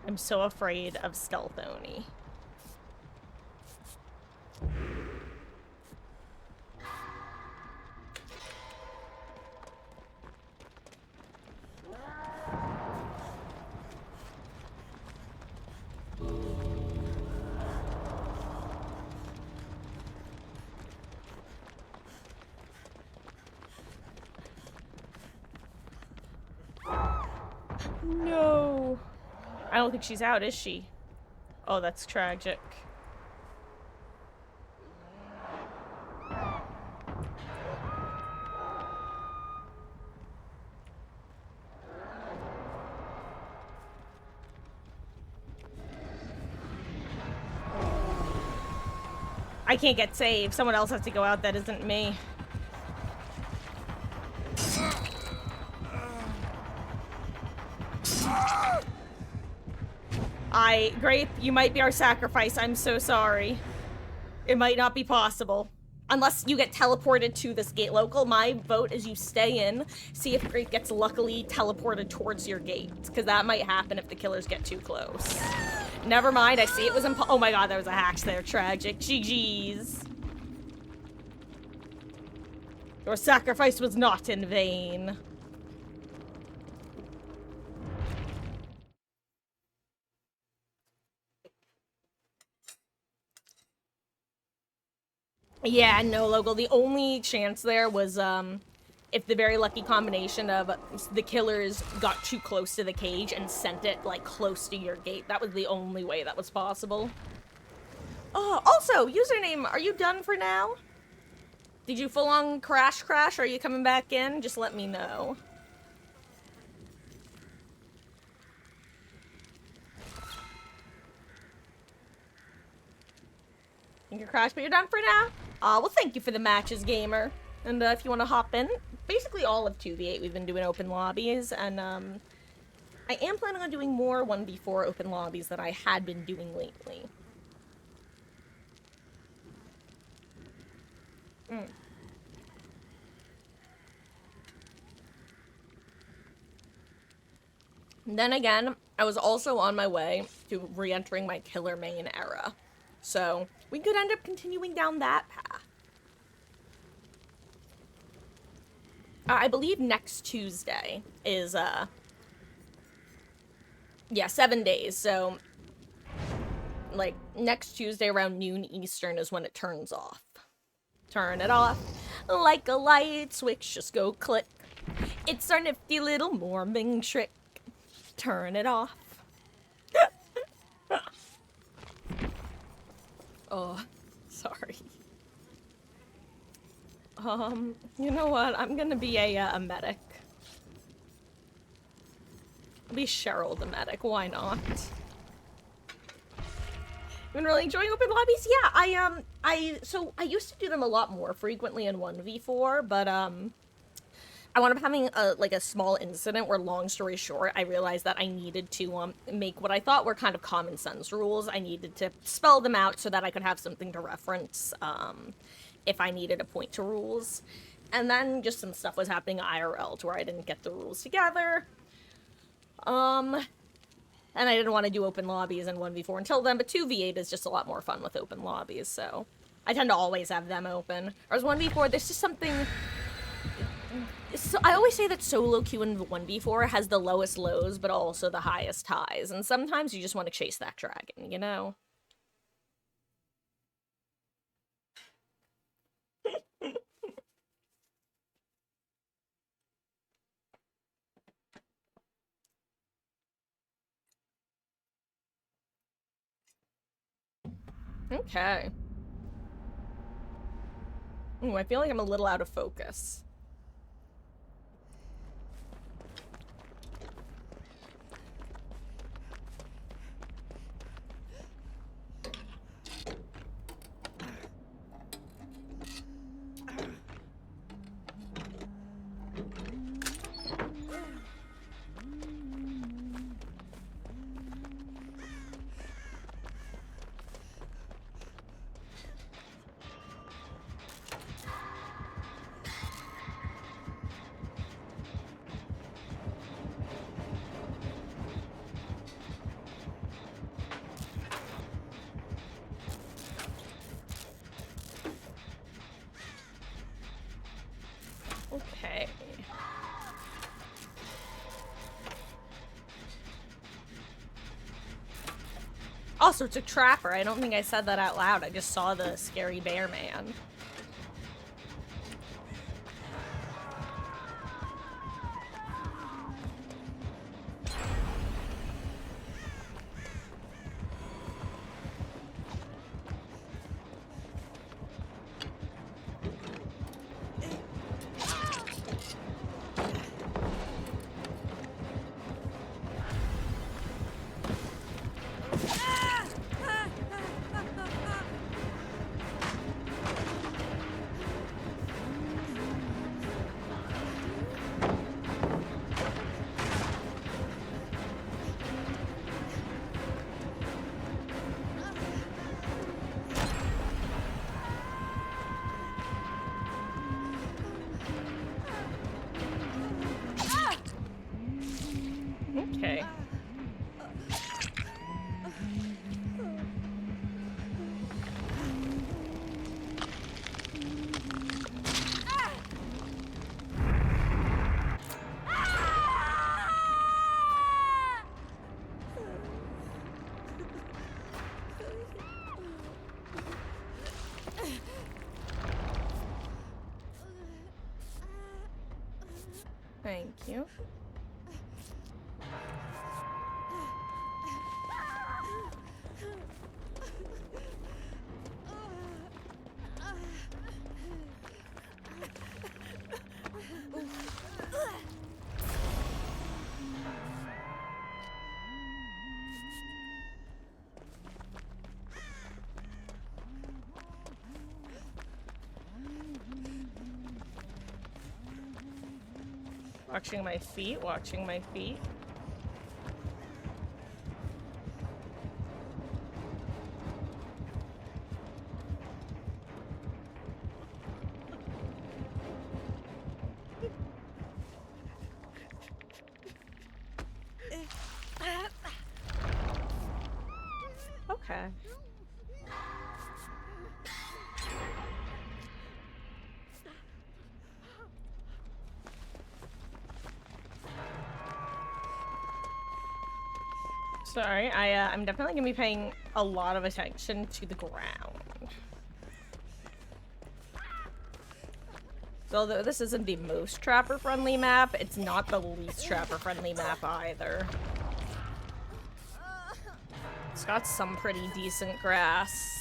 A: I'm so afraid of Stealth Oni. No. I don't think she's out, is she? Oh, that's tragic. I can't get saved. Someone else has to go out that isn't me. Grape, you might be our sacrifice. I'm so sorry. It might not be possible. Unless you get teleported to this gate local, my vote is you stay in, see if Grape gets luckily teleported towards your gate. Because that might happen if the killers get too close. Never mind, I see it was oh my god, there was a hatch there. Tragic. GG's. Your sacrifice was not in vain. Yeah, no, local. The only chance there was, if the very lucky combination of the killers got too close to the cage and sent it, like, close to your gate. That was the only way that was possible. Oh, also, username, are you done for now? Did you full-on crash? Are you coming back in? Just let me know. Think you're crashed, but you're done for now? Well, thank you for the matches, gamer. And if you want to hop in, basically all of 2v8 we've been doing open lobbies, and I am planning on doing more 1v4 open lobbies that I had been doing lately. Then again, I was also on my way to re-entering my killer main era. So, we could end up continuing down that path. I believe next Tuesday is, yeah, 7 days, so, like, next Tuesday around noon Eastern is when it turns off. Turn it off, like a light switch, just go click. It's our nifty little mormon trick. Turn it off. Oh, sorry. You know what? I'm gonna be a medic. I'll be Cheryl the medic, why not? Been really enjoying open lobbies? Yeah, so I used to do them a lot more frequently in 1v4, but, I wound up having a small incident where, long story short, I realized that I needed to, make what I thought were kind of common sense rules. I needed to spell them out so that I could have something to reference, if I needed to point to rules. And then just some stuff was happening IRL to where I didn't get the rules together. And I didn't want to do open lobbies in 1v4 until then, but 2v8 is just a lot more fun with open lobbies, so I tend to always have them open. Whereas 1v4, there's just something... So I always say that solo queue in 1v4 has the lowest lows, but also the highest highs, and sometimes you just want to chase that dragon, you know? Okay. Ooh, I feel like I'm a little out of focus. Okay. Also, it's a trapper. I don't think I said that out loud. I just saw the scary bear man. Thank you. Watching my feet, watching my feet. Okay. Sorry, I'm definitely gonna be paying a lot of attention to the ground. So although this isn't the most trapper-friendly map, it's not the least trapper-friendly map either. It's got some pretty decent grass.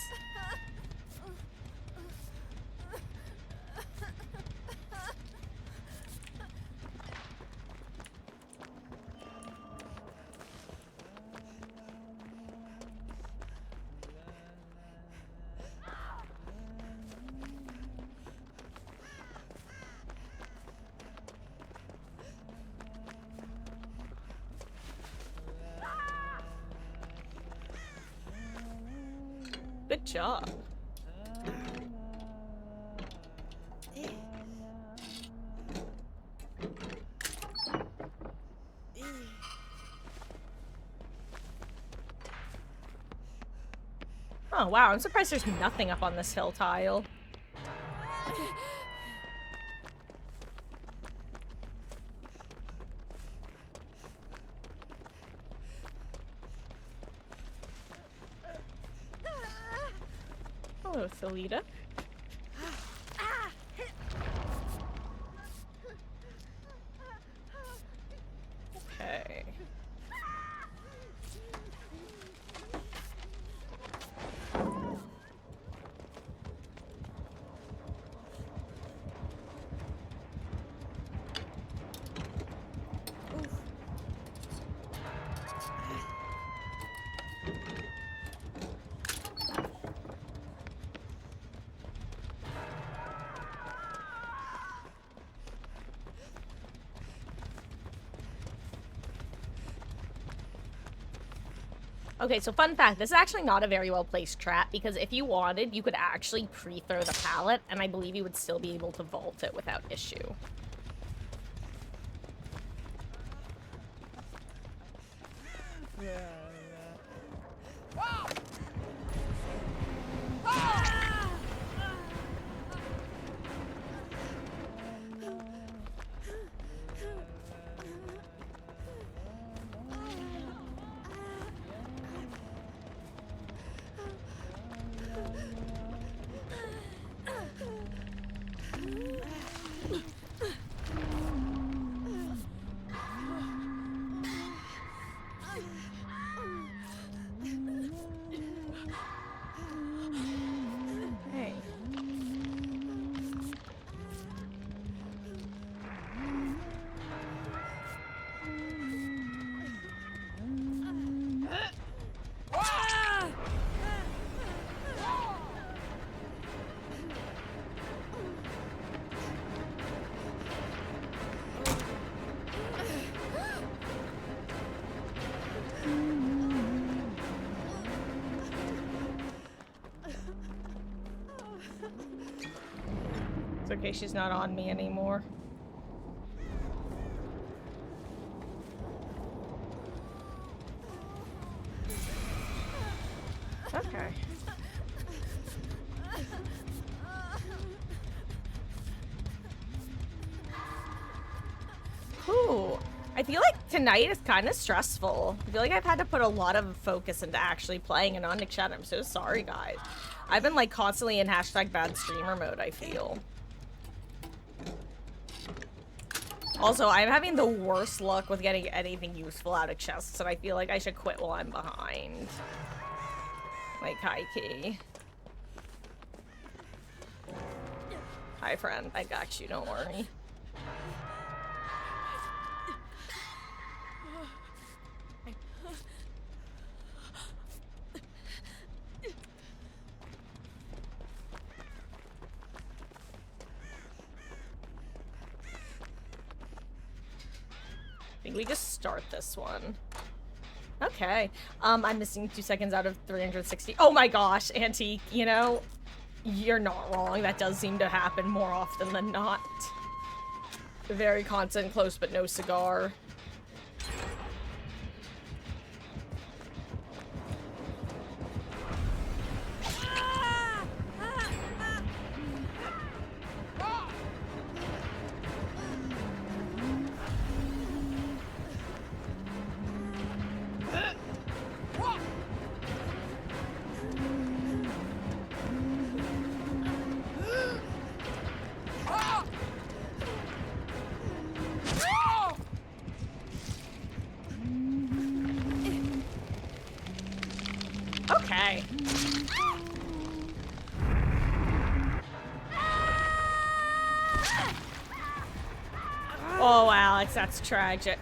A: Good job. Oh wow, I'm surprised there's nothing up on this hill tile. Hello, Thalita. Okay. Okay, so fun fact, this is actually not a very well placed trap because if you wanted, you could actually pre-throw the pallet and I believe you would still be able to vault it without issue. Hey. It's okay, she's not on me anymore. Okay. Ooh. I feel like tonight is kind of stressful. I feel like I've had to put a lot of focus into actually playing an Onyx chat. I'm so sorry, guys. I've been like constantly in hashtag bad streamer mode, I feel. Also, I'm having the worst luck with getting anything useful out of chests, and I feel like I should quit while I'm behind. Like, high key. Hi, friend. I got you. Don't worry. I think we just start this one. Okay. I'm missing 2 seconds out of 360. Oh my gosh, Antique, you know, you're not wrong. That does seem to happen more often than not. Very constant, close but no cigar. Okay. Oh, Alex, that's tragic.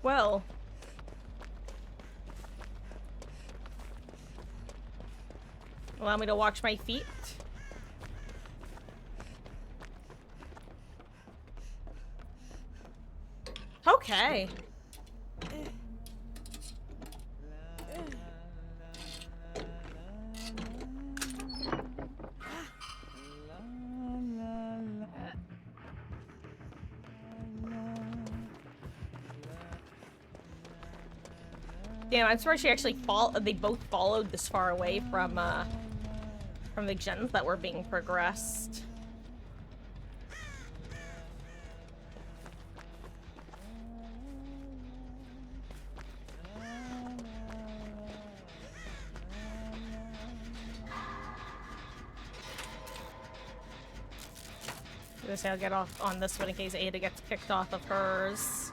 A: Well. Allow me to watch my feet. Okay. Damn, I'm surprised she actually they both followed this far away from the gens that were being progressed. I'm gonna say I'll get off on this one in case Ada gets kicked off of hers.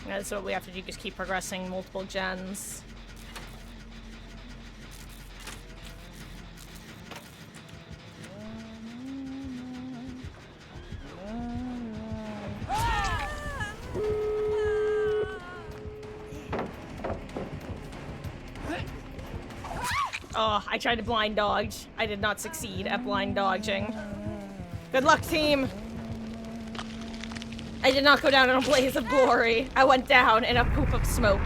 A: Yeah, so what we have to do, just keep progressing multiple gens. Oh, I tried to blind dodge. I did not succeed at blind dodging. Good luck, team! I did not go down in a blaze of glory. I went down in a poop of smoke.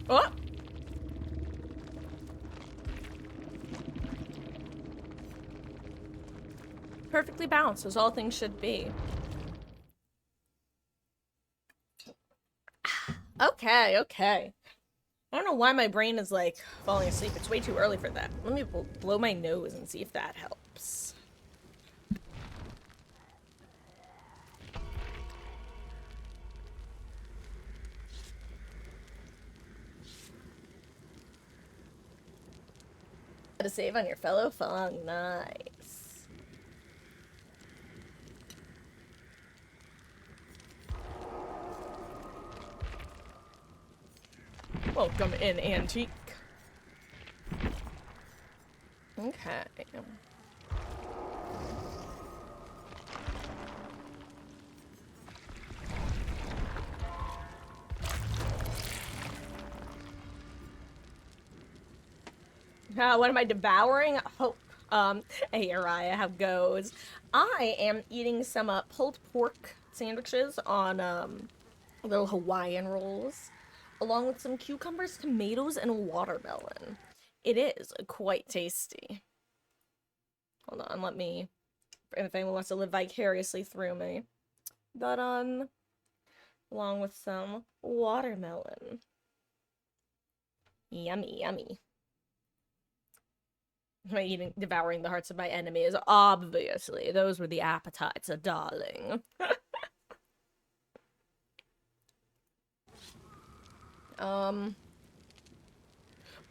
A: Oh! Perfectly balanced, as all things should be. Okay, okay. I don't know why my brain is, like, falling asleep. It's way too early for that. Let me blow my nose and see if that helps. To save on your fellow Fong. Nice. Welcome in, Antique. Okay. What am I devouring? Hope. Hey, Araya, how goes? I am eating some pulled pork sandwiches on little Hawaiian rolls, along with some cucumbers, tomatoes, and watermelon. It is quite tasty. Hold on, let me. If anyone wants to live vicariously through me, but along with some watermelon. Yummy, yummy. Am I eating, devouring the hearts of my enemies? Obviously, those were the appetites, darling.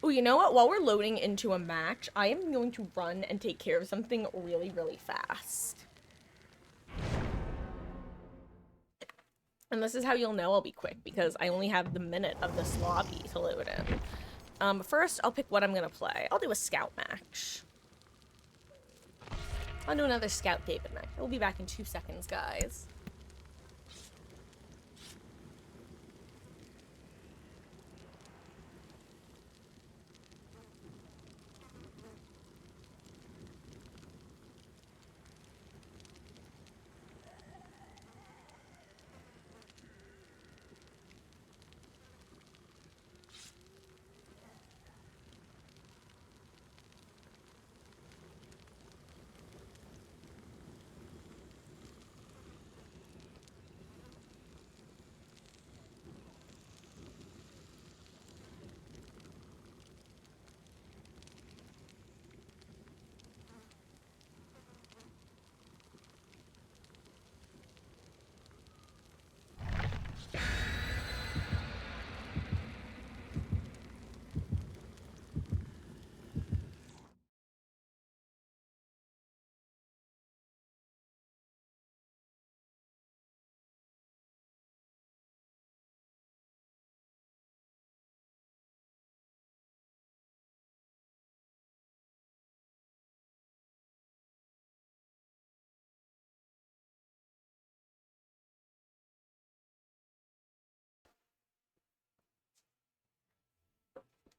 A: Oh, you know what? While we're loading into a match, I am going to run and take care of something really, really fast. And this is how you'll know I'll be quick, because I only have the minute of this lobby to load in. First, I'll pick what I'm gonna play. I'll do a scout match. I'll do another scout David match. We'll be back in 2 seconds, guys.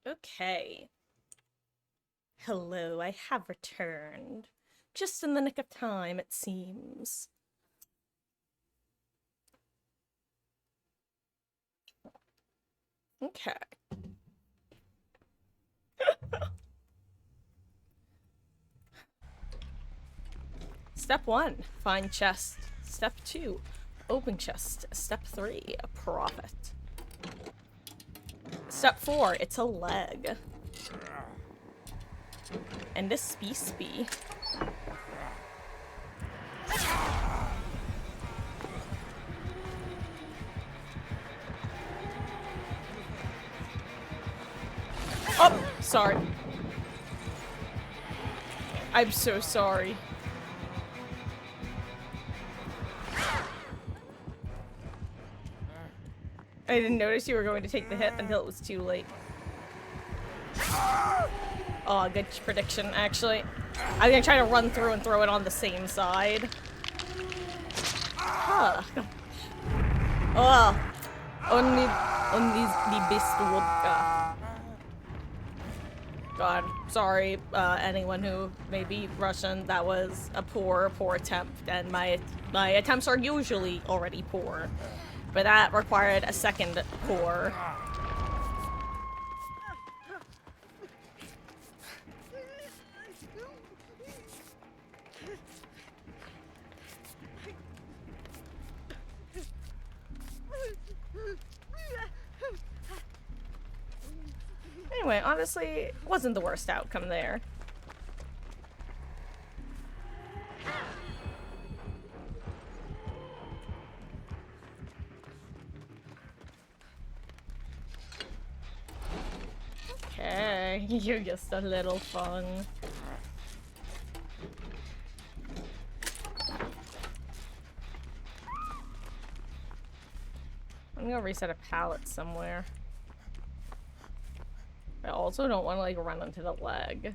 A: Okay. Hello, I have returned. Just in the nick of time, it seems. Okay. Step 1, find chest. Step 2, open chest. Step 3, profit. Step 4, it's a leg. And a spee. Oh, sorry. I'm so sorry. I didn't notice you were going to take the hit until it was too late. Oh, good prediction, actually. I'm gonna try to run through and throw it on the same side. Huh. Oh. Only the best vodka. God, sorry, anyone who may be Russian. That was a poor attempt, and my attempts are usually already poor. But that required a second pour. Anyway, honestly, it wasn't the worst outcome there. Okay, you're just a little fun. I'm gonna reset a pallet somewhere. I also don't want to, like, run into the leg.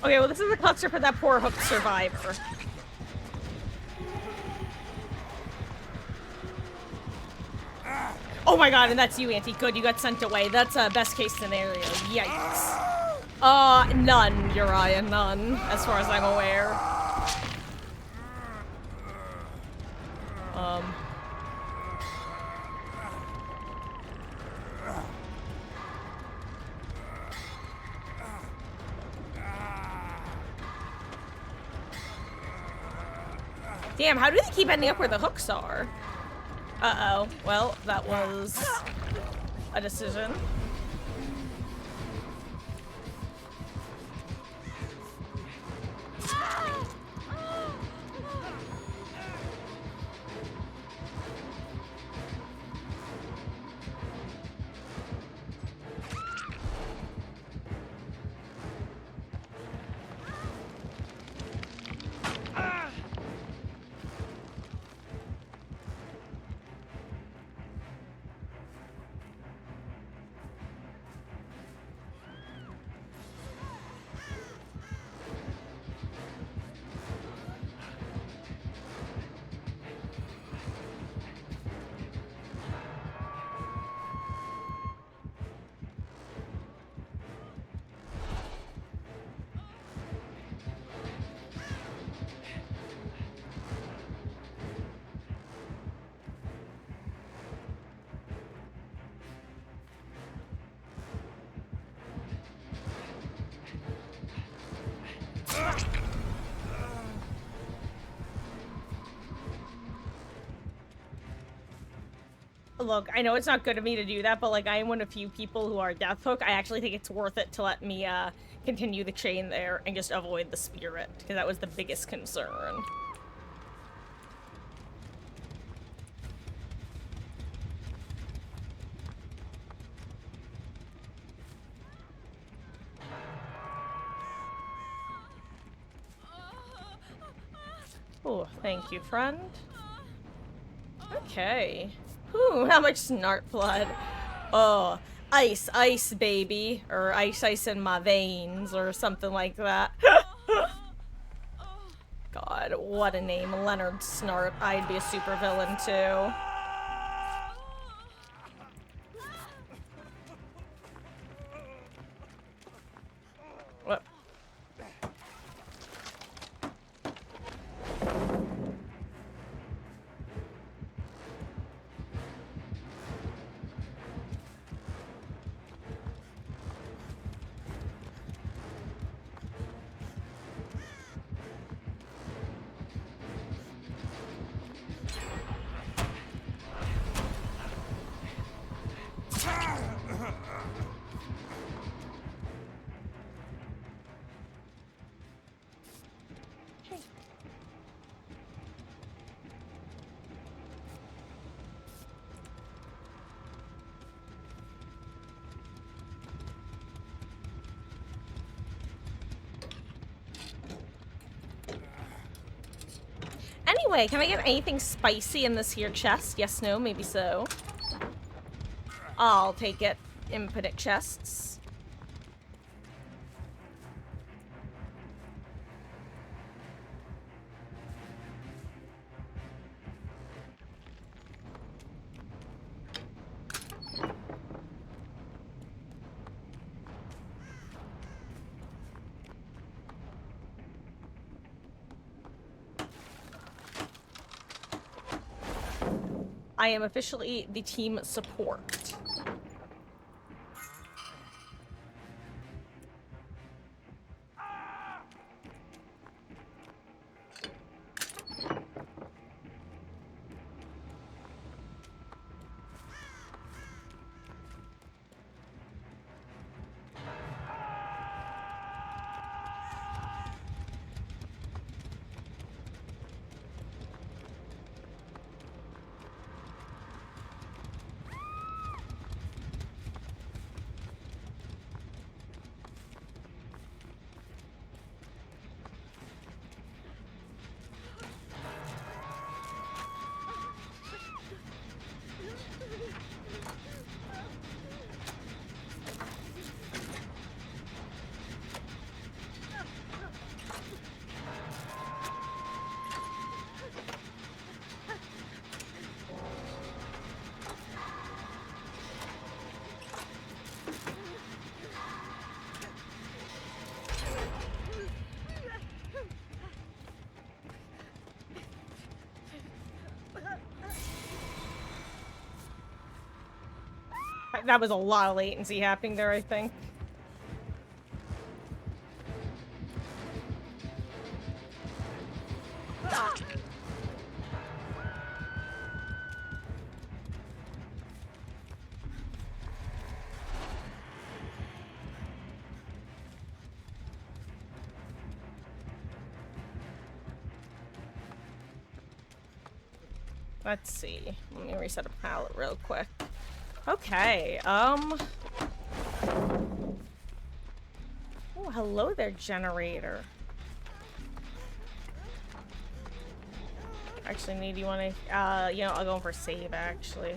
A: Okay, well, this is a cluster for that poor hooked survivor. Oh my god, and that's you, Auntie. Good, you got sent away. That's a best case scenario. Yikes. None, Uriah, none, as far as I'm aware. Damn, how do they keep ending up where the hooks are? Uh-oh. Well, that was a decision. Look, I know it's not good of me to do that, but, like, I am one of few people who are death hook. I actually think it's worth it to let me, continue the chain there and just avoid the spirit, because that was the biggest concern. Oh, thank you, friend. Okay. Ooh, how much snart blood. Oh, ice, ice, baby. Or ice, ice in my veins, or something like that. God, what a name. Leonard Snart. I'd be a supervillain, too. What? Anyway, can I get anything spicy in this here chest? Yes, no, maybe so. I'll take it. Infinite chests. I am officially the team support. That was a lot of latency happening there, I think. Let's see. Let me reset a palette real quick. Okay, oh, hello there, generator. Actually, Nate, do you want to, you know, I'll go for save, actually.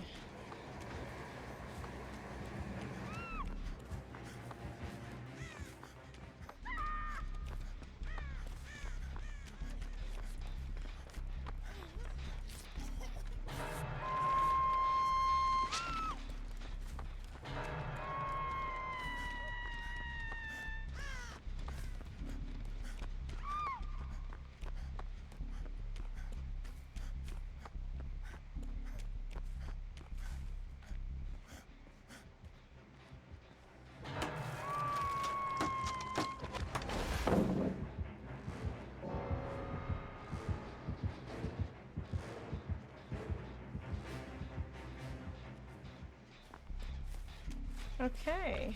A: Okay.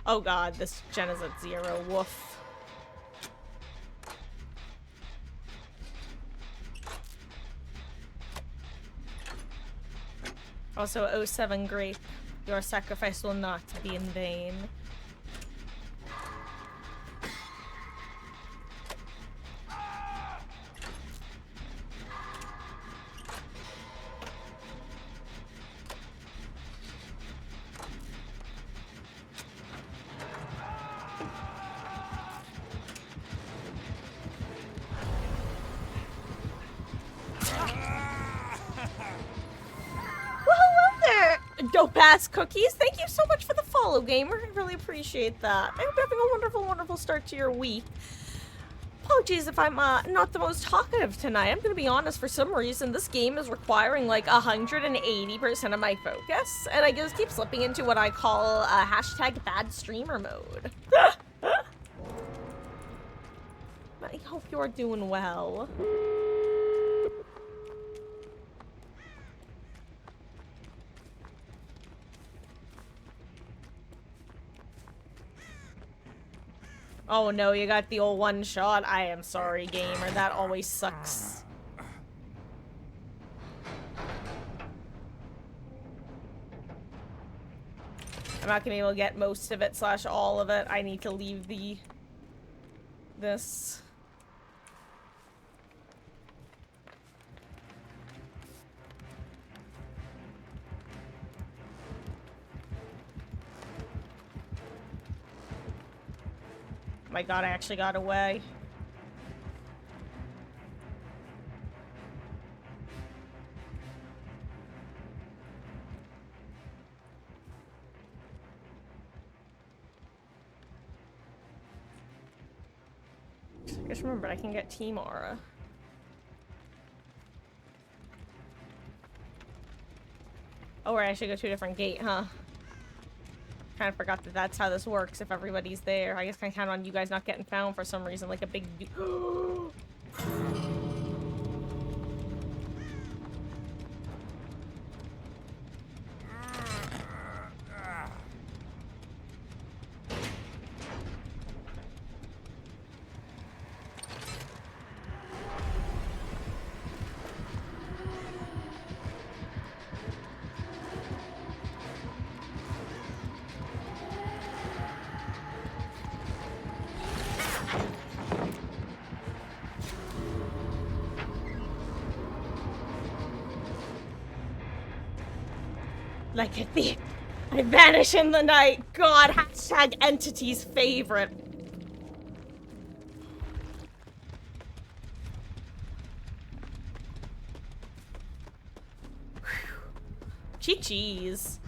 A: Oh god, this gen is at 0. Woof. Also, O7 Grape, your sacrifice will not be in vain. Dope-ass cookies, thank you so much for the follow, gamer. I really appreciate that. I hope you're having a wonderful, wonderful start to your week. Apologies if I'm not the most talkative tonight. I'm gonna be honest, for some reason, this game is requiring like 180% of my focus, and I just keep slipping into what I call hashtag bad streamer mode. I hope you're doing well. Oh no, you got the old one shot. I am sorry, gamer. That always sucks. I'm not gonna be able to get most of it / all of it. I need to leave this. Oh my god, I actually got away. I just remembered I can get Team Aura. Oh, or I should go to a different gate, huh? Kind of forgot that that's how this works if everybody's there. I guess I can count on you guys not getting found for some reason, like a big... Like a thief, I vanish in the night. God, hashtag entity's favorite. Chi-Chi's.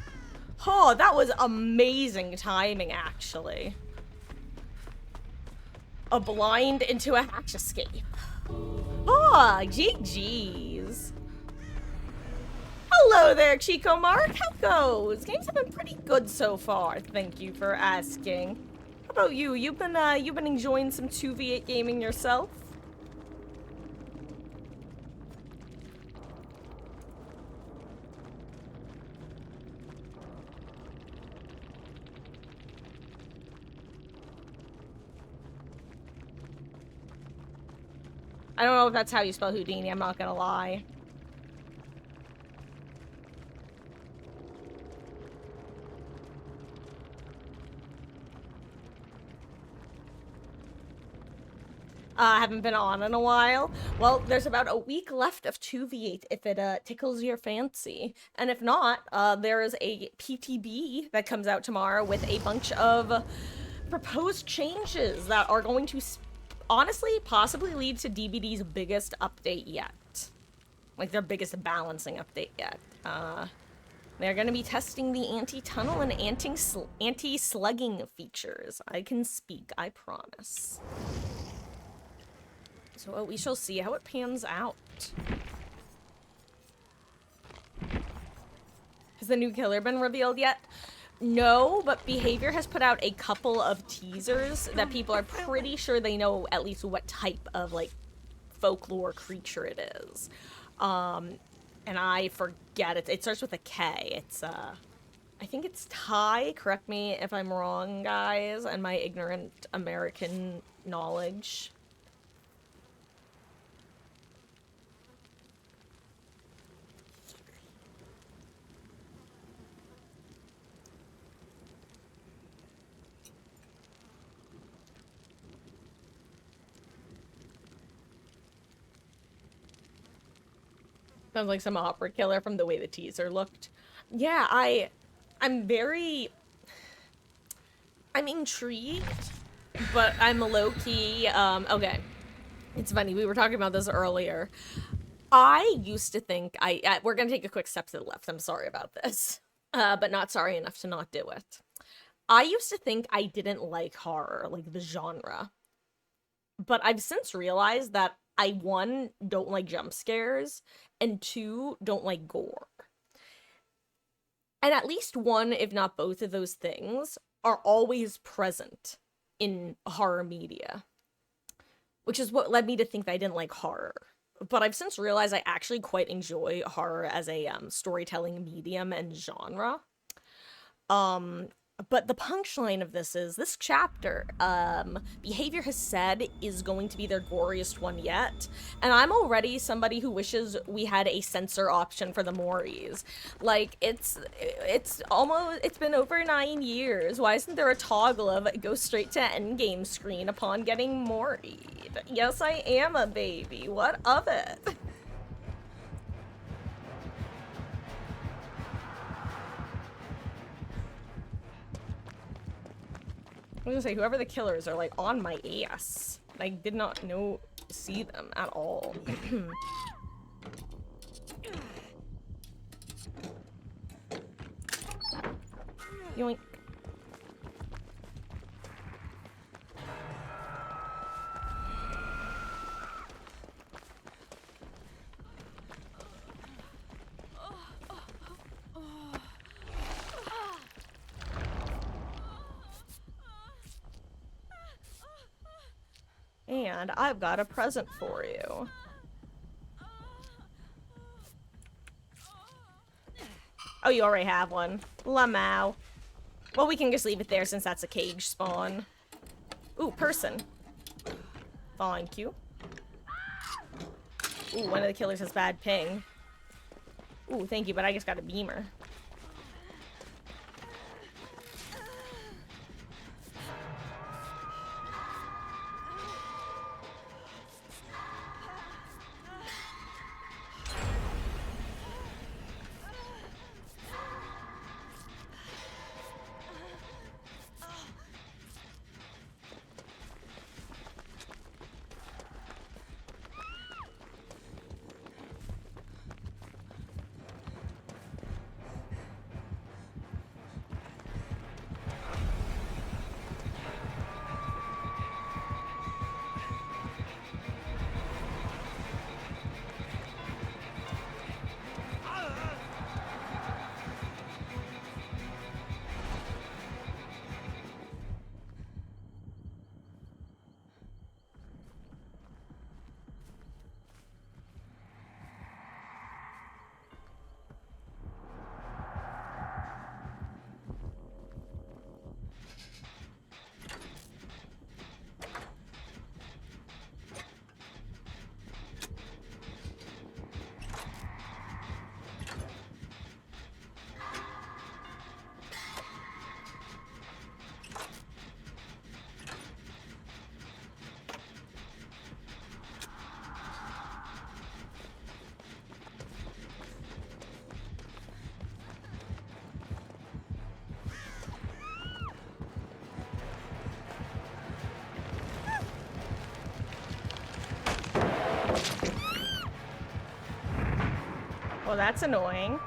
A: Oh, that was amazing timing, actually. A blind into a hatch escape. Oh, GG's. Hello there, Chico Mark. How goes? Games have been pretty good so far. Thank you for asking. How about you? You've been enjoying some 2v8 gaming yourself? I don't know if that's how you spell Houdini, I'm not gonna lie. Haven't been on in a while. Well, there's about a week left of 2v8 if it tickles your fancy. And if not, there is a PTB that comes out tomorrow with a bunch of proposed changes that are going to honestly possibly lead to DBD's biggest update yet. Like their biggest balancing update yet. They're going to be testing the anti-tunnel and anti-slugging features. I can speak, I promise. So we shall see how it pans out. Has the new killer been revealed yet? No, but Behavior has put out a couple of teasers that people are pretty sure they know at least what type of, like, folklore creature it is. And I forget it. It starts with a K. It's, I think it's Thai. Correct me if I'm wrong, guys, and my ignorant American knowledge. Sounds like some opera killer from the way the teaser looked. Yeah, I'm intrigued, but I'm low-key, okay. It's funny, we were talking about this earlier. I used to think we're gonna take a quick step to the left, I'm sorry about this. But not sorry enough to not do it. I used to think I didn't like horror, like the genre. But I've since realized that I, one, don't like jump scares, and two, don't like gore. And at least one, if not both of those things, are always present in horror media. Which is what led me to think that I didn't like horror. But I've since realized I actually quite enjoy horror as a storytelling medium and genre. But the punchline of this is, this chapter, Behavior has said is going to be their goriest one yet, and I'm already somebody who wishes we had a censor option for the Mories. Like, it's been over 9 years, why isn't there a toggle of go straight to endgame screen upon getting Moried? Yes, I am a baby, what of it? I was gonna say, whoever the killers are, like, on my ass. I did not see them at all. Yoink. And I've got a present for you. Oh, you already have one. Lamau. Well, we can just leave it there since that's a cage spawn. Ooh, person. Thank you. Ooh, one of the killers has bad ping. Ooh, thank you, but I just got a beamer. Well, that's annoying.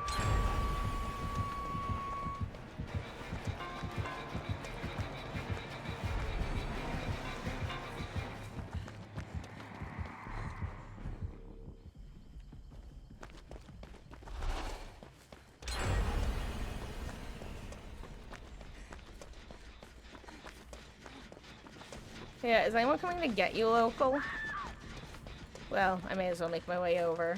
A: Yeah, is anyone coming to get you, local? Well, I may as well make my way over.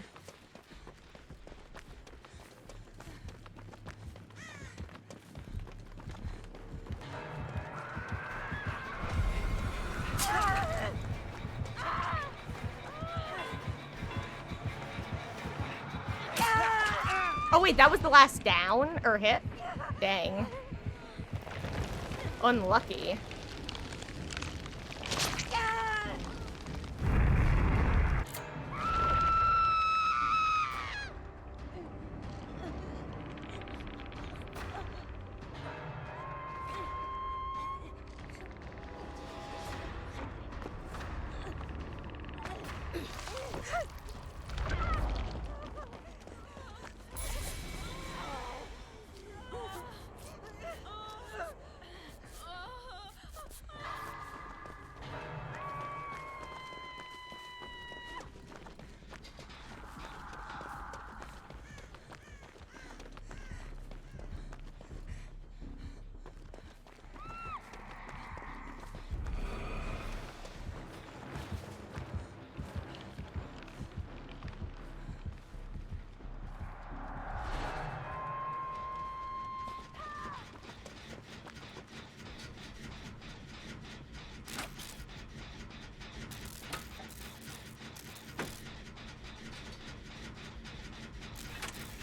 A: Oh wait, that was the last down or hit? Dang. Unlucky.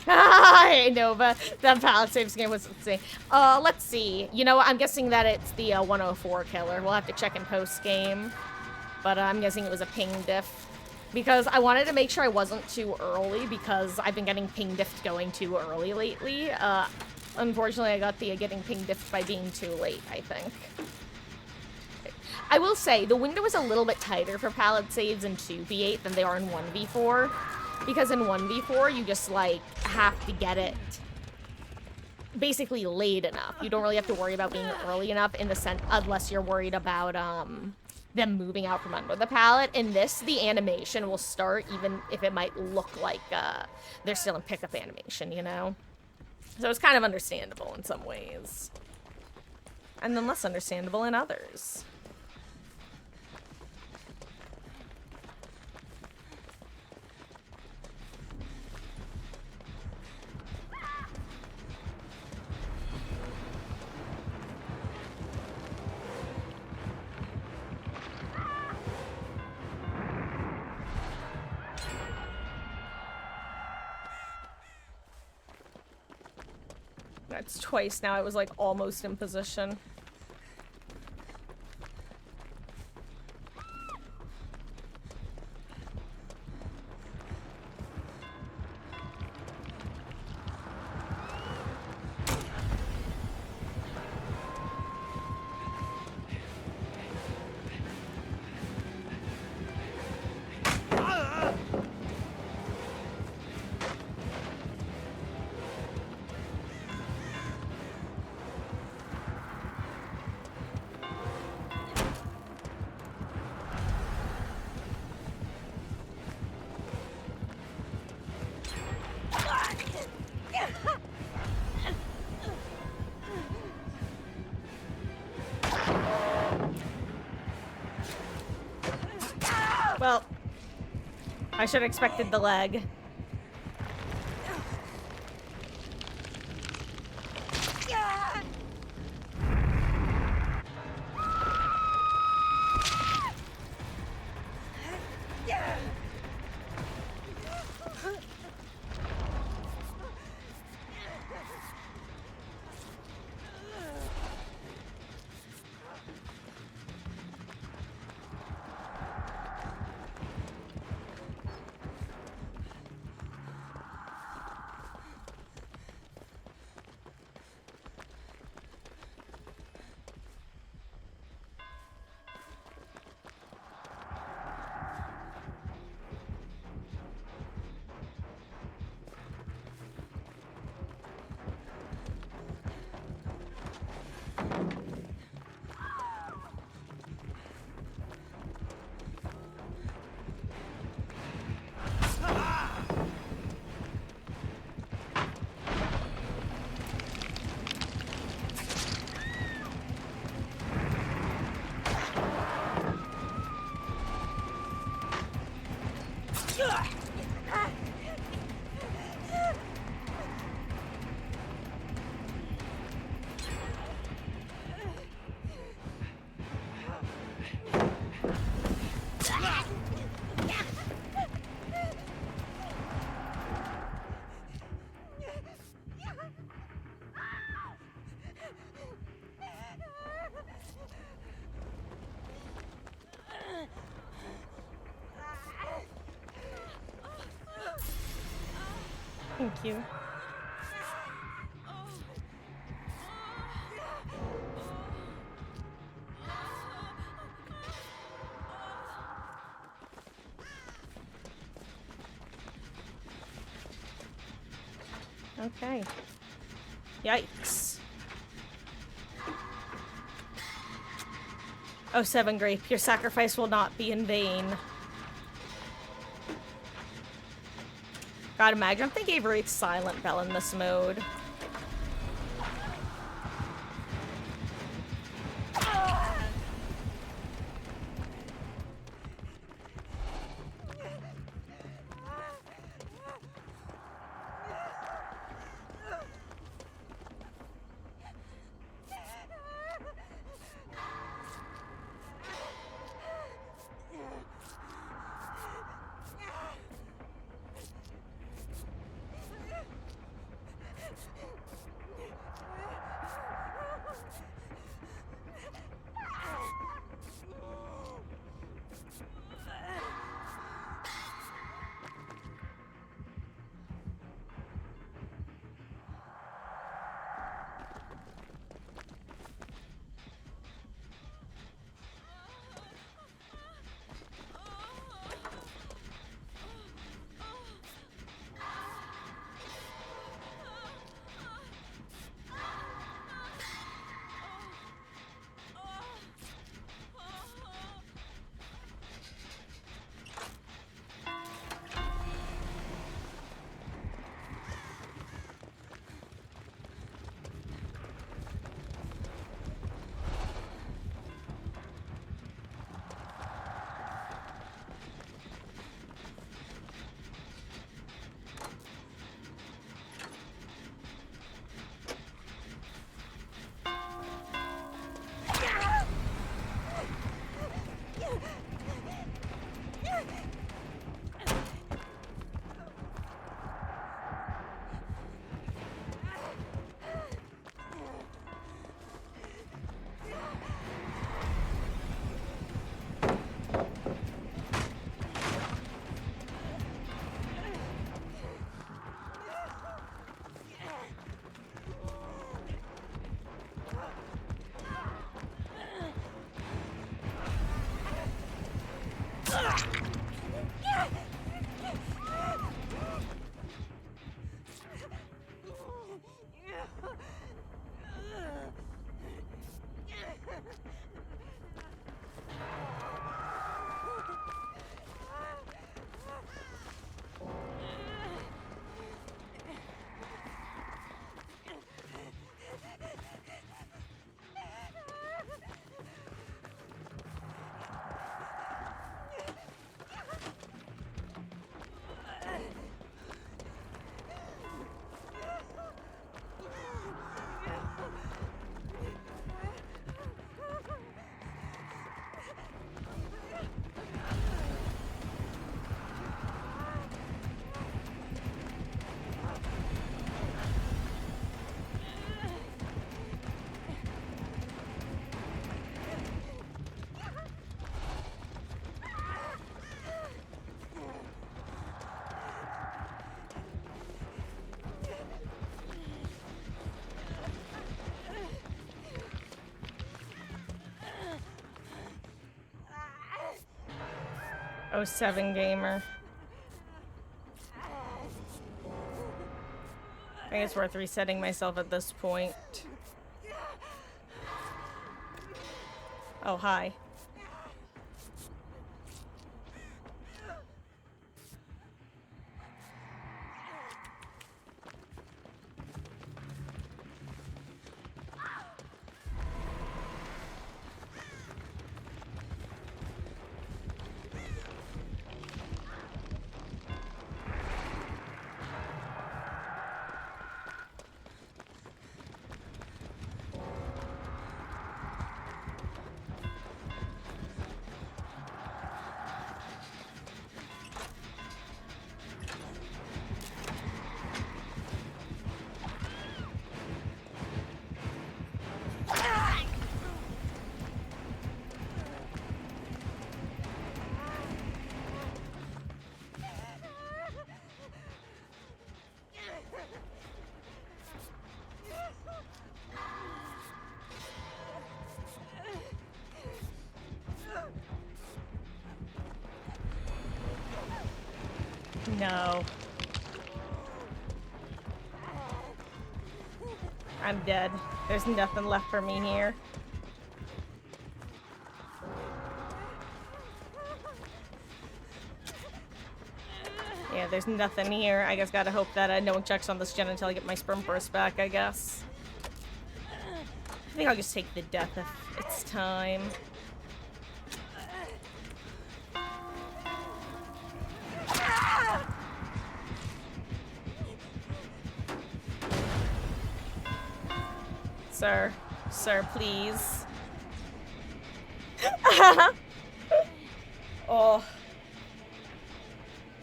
A: Hey, Nova. That pallet saves game was insane. Let's see. You know, I'm guessing that it's the 104 killer. We'll have to check in post-game. But I'm guessing it was a ping diff. Because I wanted to make sure I wasn't too early, because I've been getting ping diffed going too early lately. Unfortunately, I got the getting ping diffed by being too late, I think. I will say, the window is a little bit tighter for pallet saves in 2v8 than they are in 1v4. Because in 1v4, you just, like, have to get it basically late enough. You don't really have to worry about being early enough in the sense, unless you're worried about, them moving out from under the pallet. In this, the animation will start even if it might look like, they're still in pickup animation, you know? So it's kind of understandable in some ways. And then less understandable in others. That's twice now. I was like almost in position. Well, I should have expected the leg. Thank you. Okay. Yikes. Oh, Seven Grape, your sacrifice will not be in vain. God, imagine if they gave Wraith Silent Bell in this mode. 07 gamer. I think it's worth resetting myself at this point. Oh, hi. No. I'm dead. There's nothing left for me here. Yeah, there's nothing here. I just gotta hope that no one checks on this gen until I get my sperm burst back, I guess. I think I'll just take the death if it's time. Sir. Sir, please. Oh.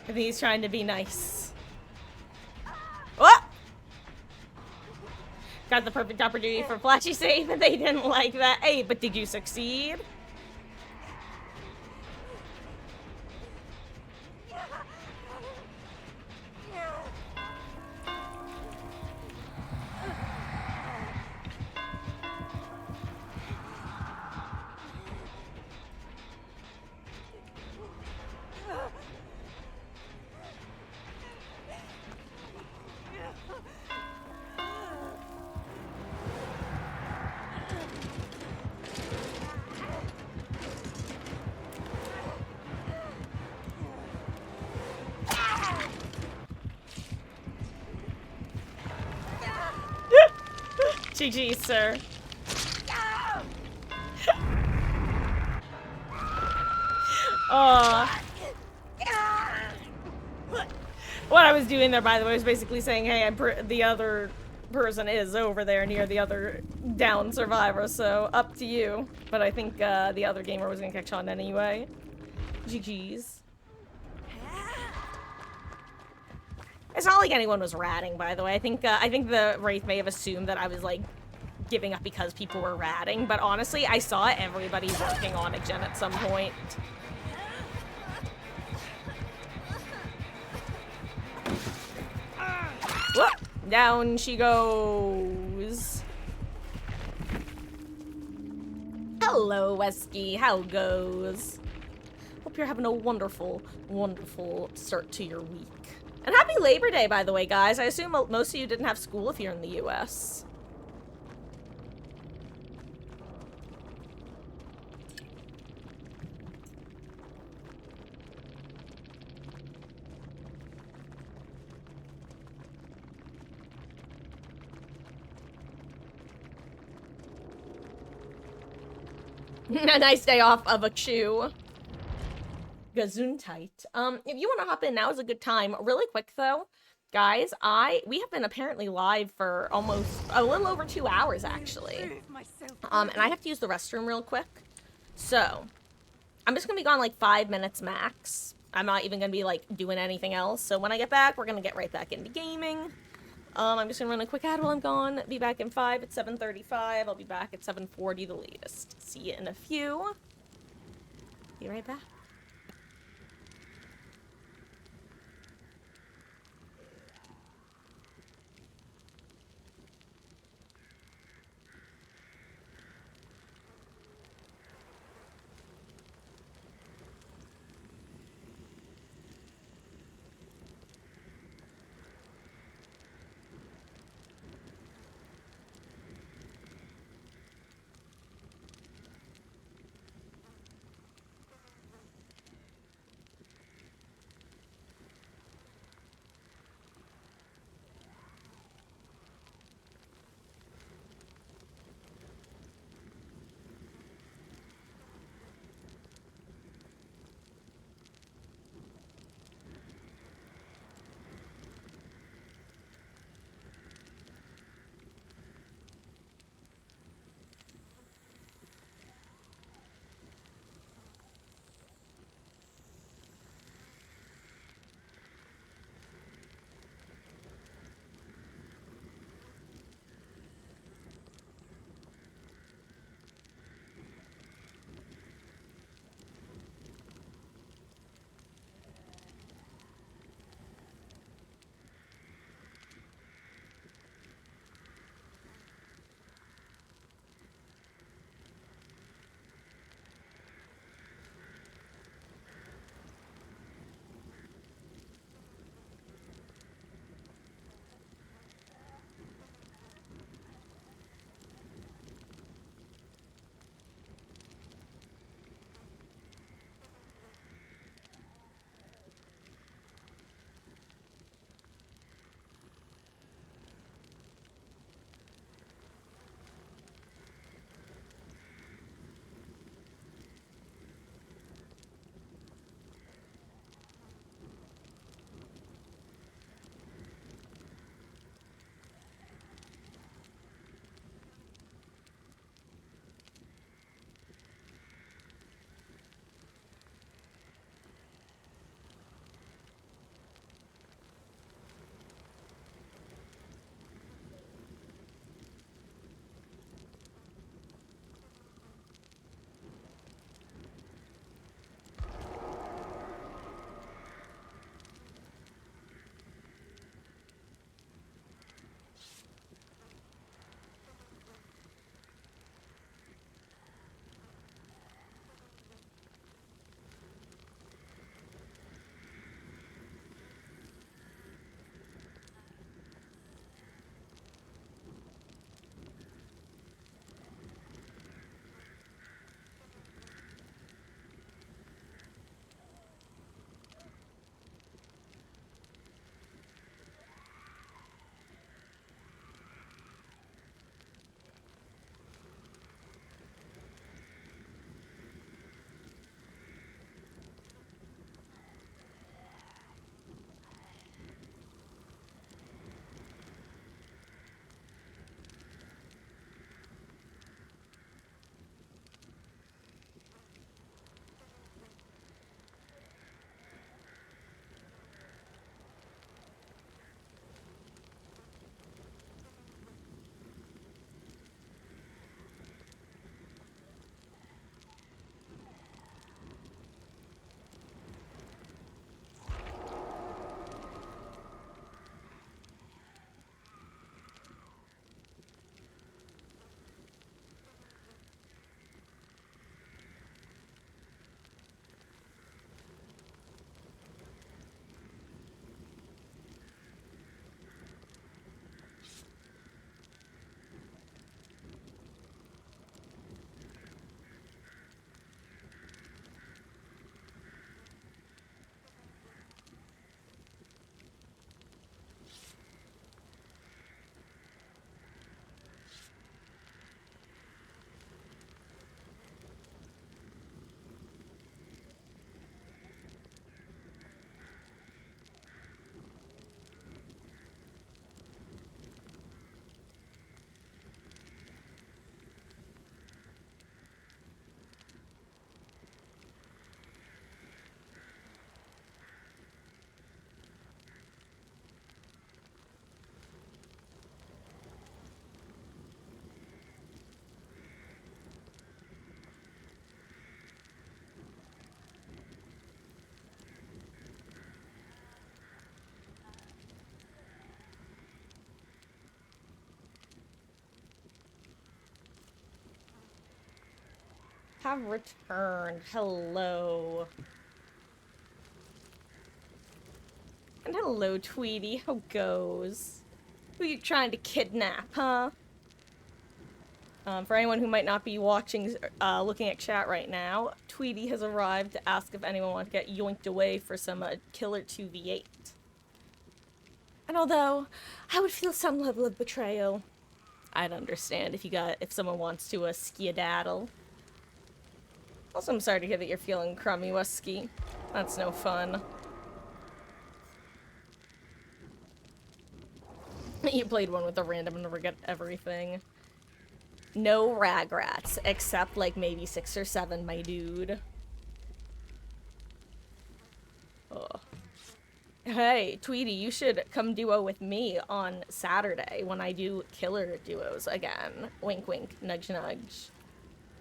A: I think he's trying to be nice. What? Got the perfect opportunity for flashy save and they didn't like that. Hey, but did you succeed? GG, sir. What I was doing there, by the way, was basically saying, hey, the other person is over there near the other down survivor, so up to you. But I think the other gamer was gonna catch on anyway. GG's. It's not like anyone was ratting, by the way. I think the Wraith may have assumed that I was like giving up because people were ratting, but honestly, I saw everybody working on a gen at some point. Whoop! Down she goes. Hello, Wesky. How goes? Hope you're having a wonderful, wonderful start to your week. And happy Labor Day, by the way, guys. I assume most of you didn't have school if you're in the US. A nice day off of a chew. Gesundheit. If you want to hop in, now is a good time. Really quick though, guys, we have been apparently live for almost a little over 2 hours actually. And I have to use the restroom real quick. So, I'm just gonna be gone like 5 minutes max. I'm not even gonna be like doing anything else. So when I get back, we're gonna get right back into gaming. I'm just gonna run a quick ad while I'm gone. Be back in 5 at 7:35. I'll be back at 7:40 the latest. See you in a few. Be right back. have returned. Hello. And hello, Tweety. How goes? Who you trying to kidnap, huh? For anyone who might not be watching, looking at chat right now, Tweety has arrived to ask if anyone wants to get yoinked away for some killer 2v8. And although I would feel some level of betrayal, I'd understand if someone wants to skedaddle. Also, I'm sorry to hear that you're feeling crummy, Wesky. That's no fun. You played one with a random and forget everything. No ragrats, except like maybe 6 or 7, my dude. Ugh. Hey, Tweety, you should come duo with me on Saturday when I do killer duos again. Wink, wink, nudge, nudge.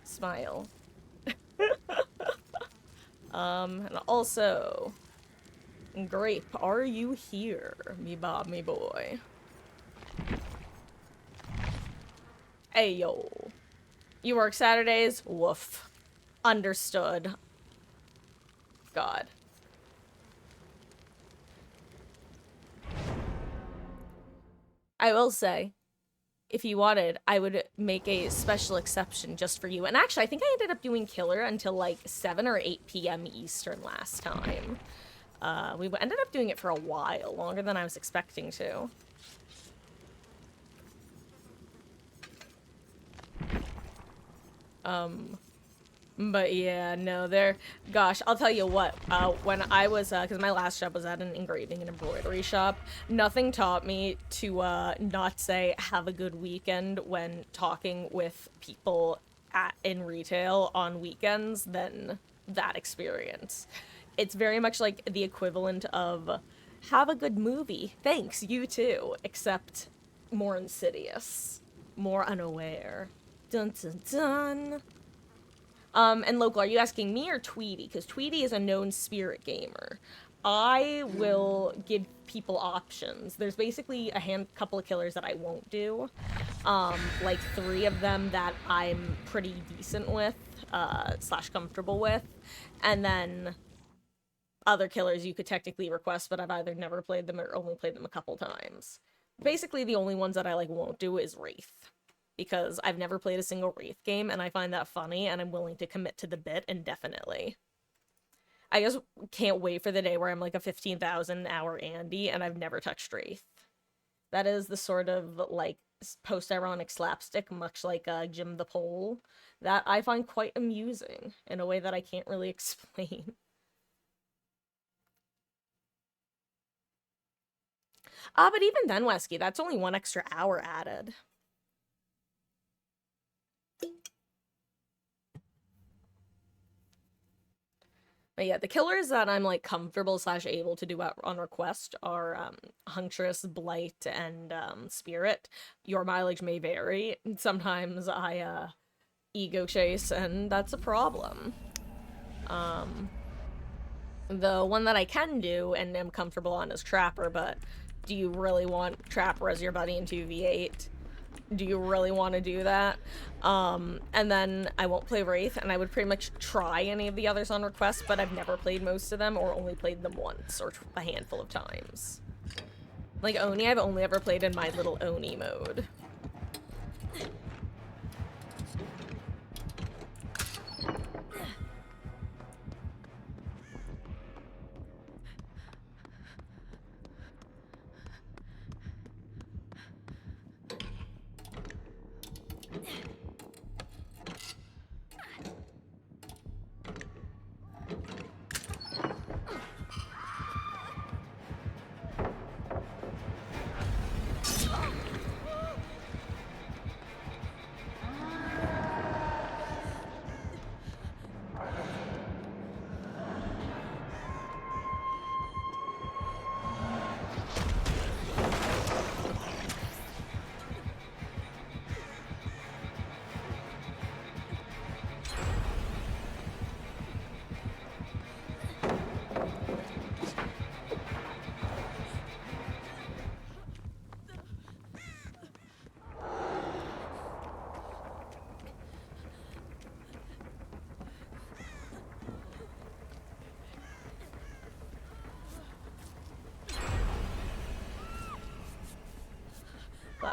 A: Smile. And also, Grape, are you here, me bob, me boy? Hey, yo. You work Saturdays? Woof. Understood. God. I will say, if you wanted, I would make a special exception just for you. And actually, I think I ended up doing killer until like 7 or 8 p.m. Eastern last time. We ended up doing it for a while, longer than I was expecting to. But yeah, no, gosh, I'll tell you what, when I was, because my last job was at an engraving and embroidery shop, nothing taught me to, not say, have a good weekend when talking with people in retail on weekends than that experience. It's very much like the equivalent of, have a good movie, thanks, you too, except more insidious, more unaware. Dun dun dun. And Local, are you asking me or Tweety? Because Tweety is a known spirit gamer. I will give people options. There's basically a couple of killers that I won't do. Like 3 of them that I'm pretty decent with, / comfortable with. And then other killers you could technically request, but I've either never played them or only played them a couple times. Basically, the only ones that I, won't do is Wraith. Because I've never played a single Wraith game, and I find that funny, and I'm willing to commit to the bit indefinitely. I just can't wait for the day where I'm like a 15,000 hour Andy, and I've never touched Wraith. That is the sort of, post-ironic slapstick, much like Jim the Pole, that I find quite amusing, in a way that I can't really explain. But even then, Wesky, that's only 1 extra hour added. But yeah, the killers that I'm, comfortable / able to do on request are, Huntress, Blight, and, Spirit. Your mileage may vary. Sometimes I, ego chase, and that's a problem. The one that I can do and am comfortable on is Trapper, but do you really want Trapper as your buddy in 2v8? Do you really want to do that? And then I won't play Wraith, and I would pretty much try any of the others on request, but I've never played most of them, or only played them once, or a handful of times. Like Oni, I've only ever played in my little Oni mode.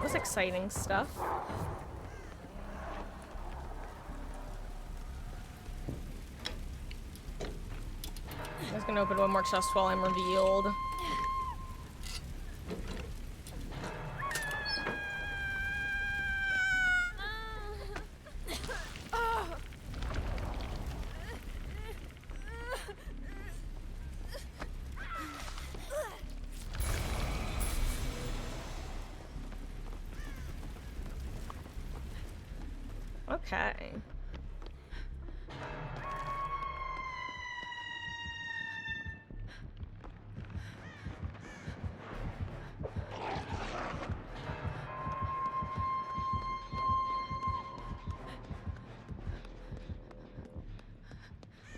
A: was exciting stuff. I'm just gonna open one more chest while I'm revealed. Okay.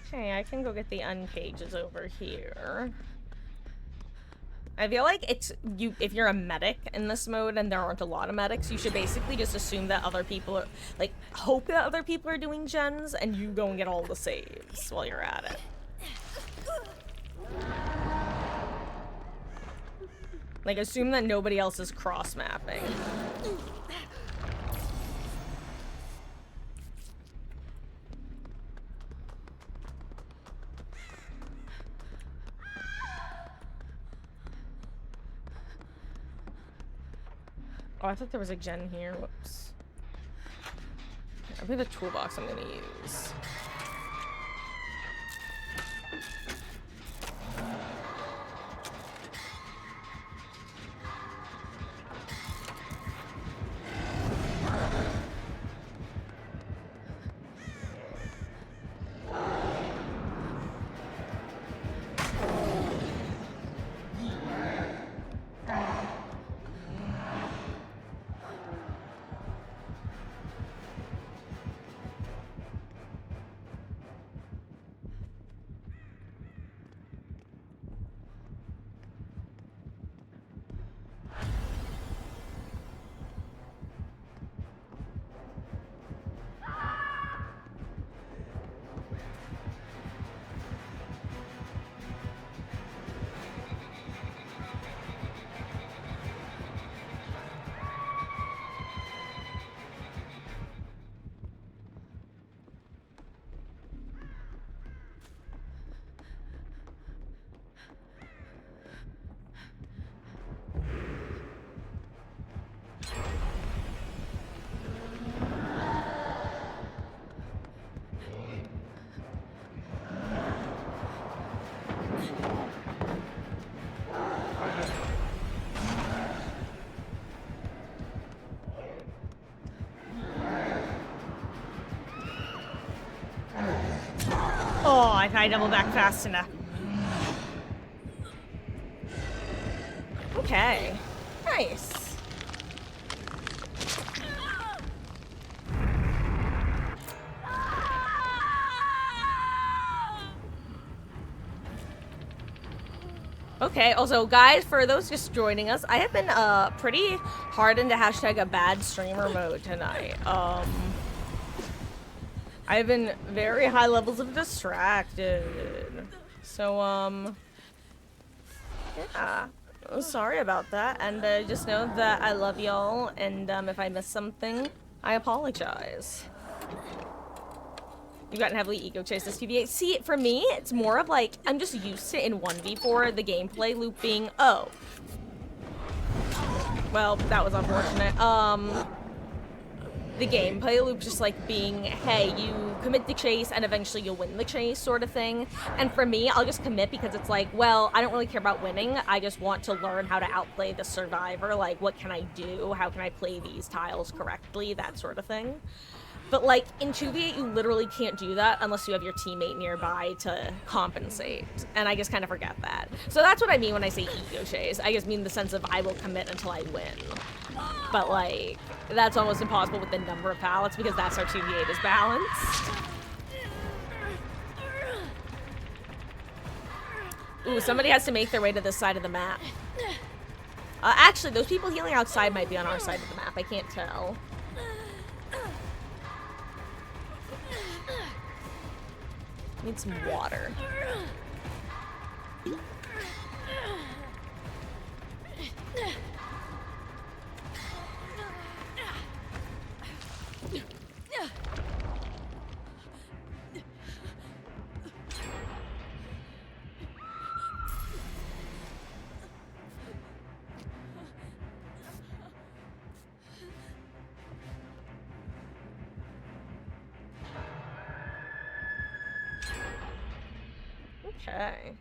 A: Okay, I can go get the uncages over here. I feel like it's you if you're a medic in this mode and there aren't a lot of medics, you should basically just assume that other people are like hope that other people are doing gens and you go and get all the saves while you're at it. Like assume that nobody else is cross-mapping. Oh, I thought there was a gen here. Whoops. I think the toolbox I'm gonna use. Oh, I double back fast enough. Okay. Nice. Okay, also guys, for those just joining us, I have been pretty hard into hashtag a bad streamer mode tonight. I've been very high levels of distracted. So yeah. Sorry about that, and just know that I love y'all, and if I missed something, I apologize. You've gotten heavily ego chased this TVA. See, for me, it's more of like, I'm just used to in 1v4, the gameplay loop being, oh. Well, that was unfortunate. The gameplay loop just like being, hey, you commit the chase and eventually you'll win the chase sort of thing. And for me, I'll just commit because it's like, well, I don't really care about winning. I just want to learn how to outplay the survivor. Like, what can I do? How can I play these tiles correctly? That sort of thing. But like in 2v8, you literally can't do that unless you have your teammate nearby to compensate. And I just kind of forget that. So that's what I mean when I say ego chase. I just mean the sense of I will commit until I win. But like, that's almost impossible with the number of pallets because that's how 2v8 is balanced. Ooh, somebody has to make their way to this side of the map. Actually, those people healing outside might be on our side of the map. I can't tell. Need some water. Okay.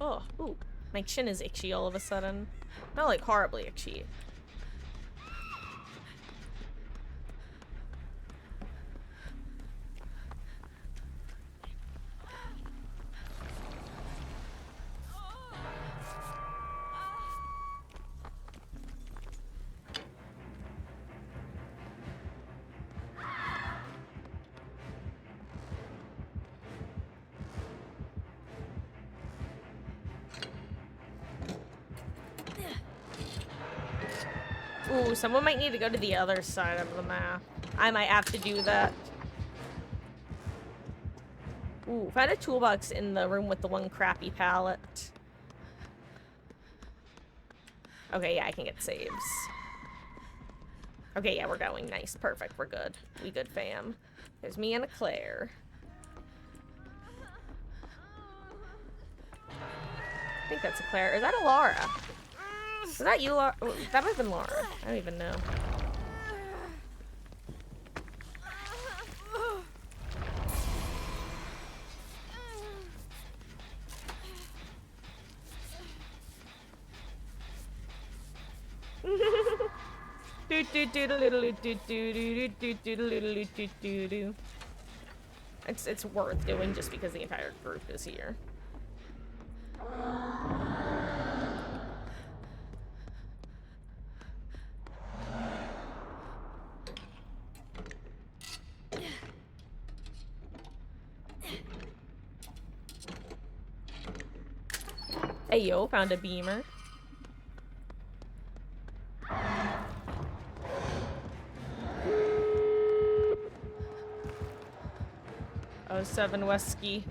A: Oh, ooh. My chin is itchy all of a sudden. Not like horribly itchy. Ooh, someone might need to go to the other side of the map. I might have to do that. Ooh, if I had a toolbox in the room with the one crappy pallet. Okay, yeah, I can get saves. Okay, yeah, we're going. Nice. Perfect. We're good. We good, fam. There's me and a Claire. I think that's a Claire. Is that a Laura? Is that you, Laura? Oh, that might have been Laura. I don't even know. It's worth doing just because the entire group is here. Hey yo, found a beamer. Oh, 7 Wesky.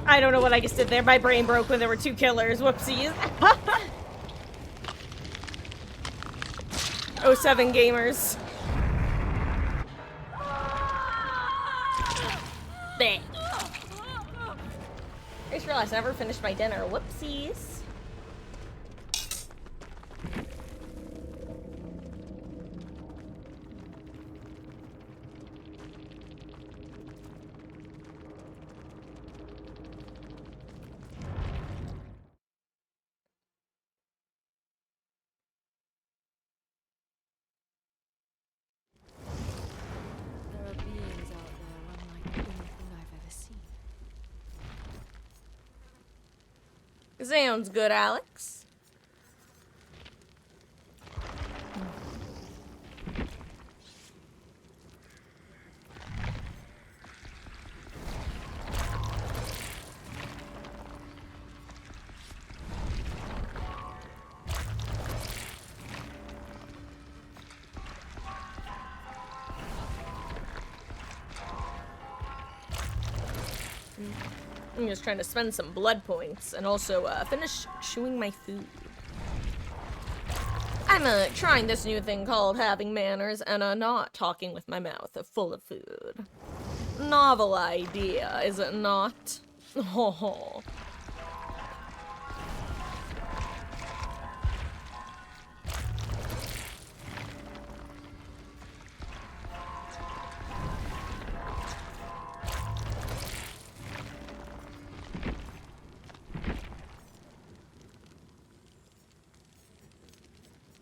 A: I don't know what I just did there. My brain broke when there were 2 killers. Whoopsies. Oh, 7 gamers. Bleh. I just realized I never finished my dinner. Whoopsies.
B: There are beings out there unlike anything I've ever seen.
A: Sounds good, Alex. I'm just trying to spend some blood points and also finish chewing my food. I'm trying this new thing called having manners and not talking with my mouth full of food. Novel idea, is it not? Oh.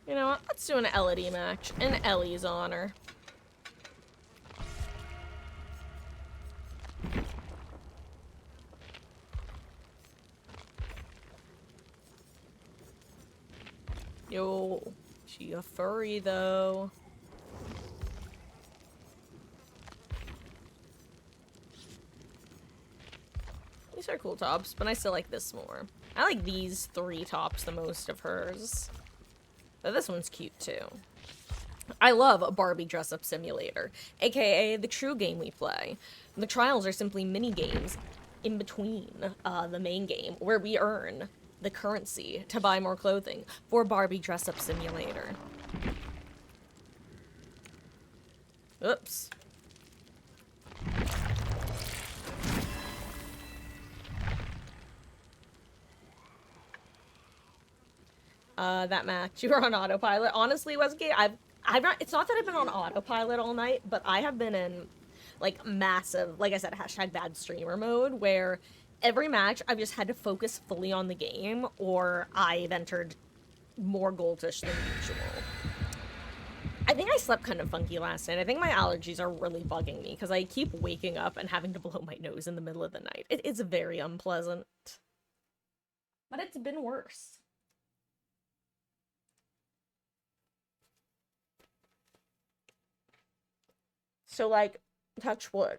A: You know what? Let's do an Elodie match in Ellie's honor. Yo, she a furry though. These are cool tops, but I still like this more. I like these 3 tops the most of hers. But this one's cute too. I love a Barbie dress-up simulator, aka the true game we play. The trials are simply mini-games in between the main game, where we earn the currency to buy more clothing for Barbie dress-up simulator. Oops. That match, you were on autopilot. Honestly, Westgate, I've not, it's not that I've been on autopilot all night, but I have been in, like, massive, like I said, hashtag bad streamer mode, where every match I've just had to focus fully on the game, or I've entered more goldish than usual. I think I slept kind of funky last night. I think my allergies are really bugging me, because I keep waking up and having to blow my nose in the middle of the night. It's very unpleasant. But it's been worse. So, like, touch wood.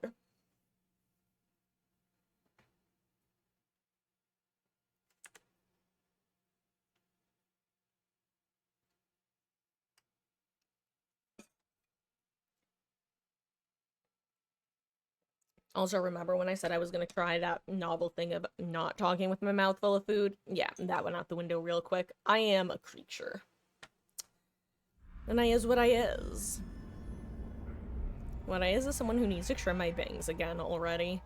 A: Also, remember when I said I was going to try that novel thing of not talking with my mouth full of food? Yeah, that went out the window real quick. I am a creature. And I is what I is. What I is someone who needs to trim my bangs again already.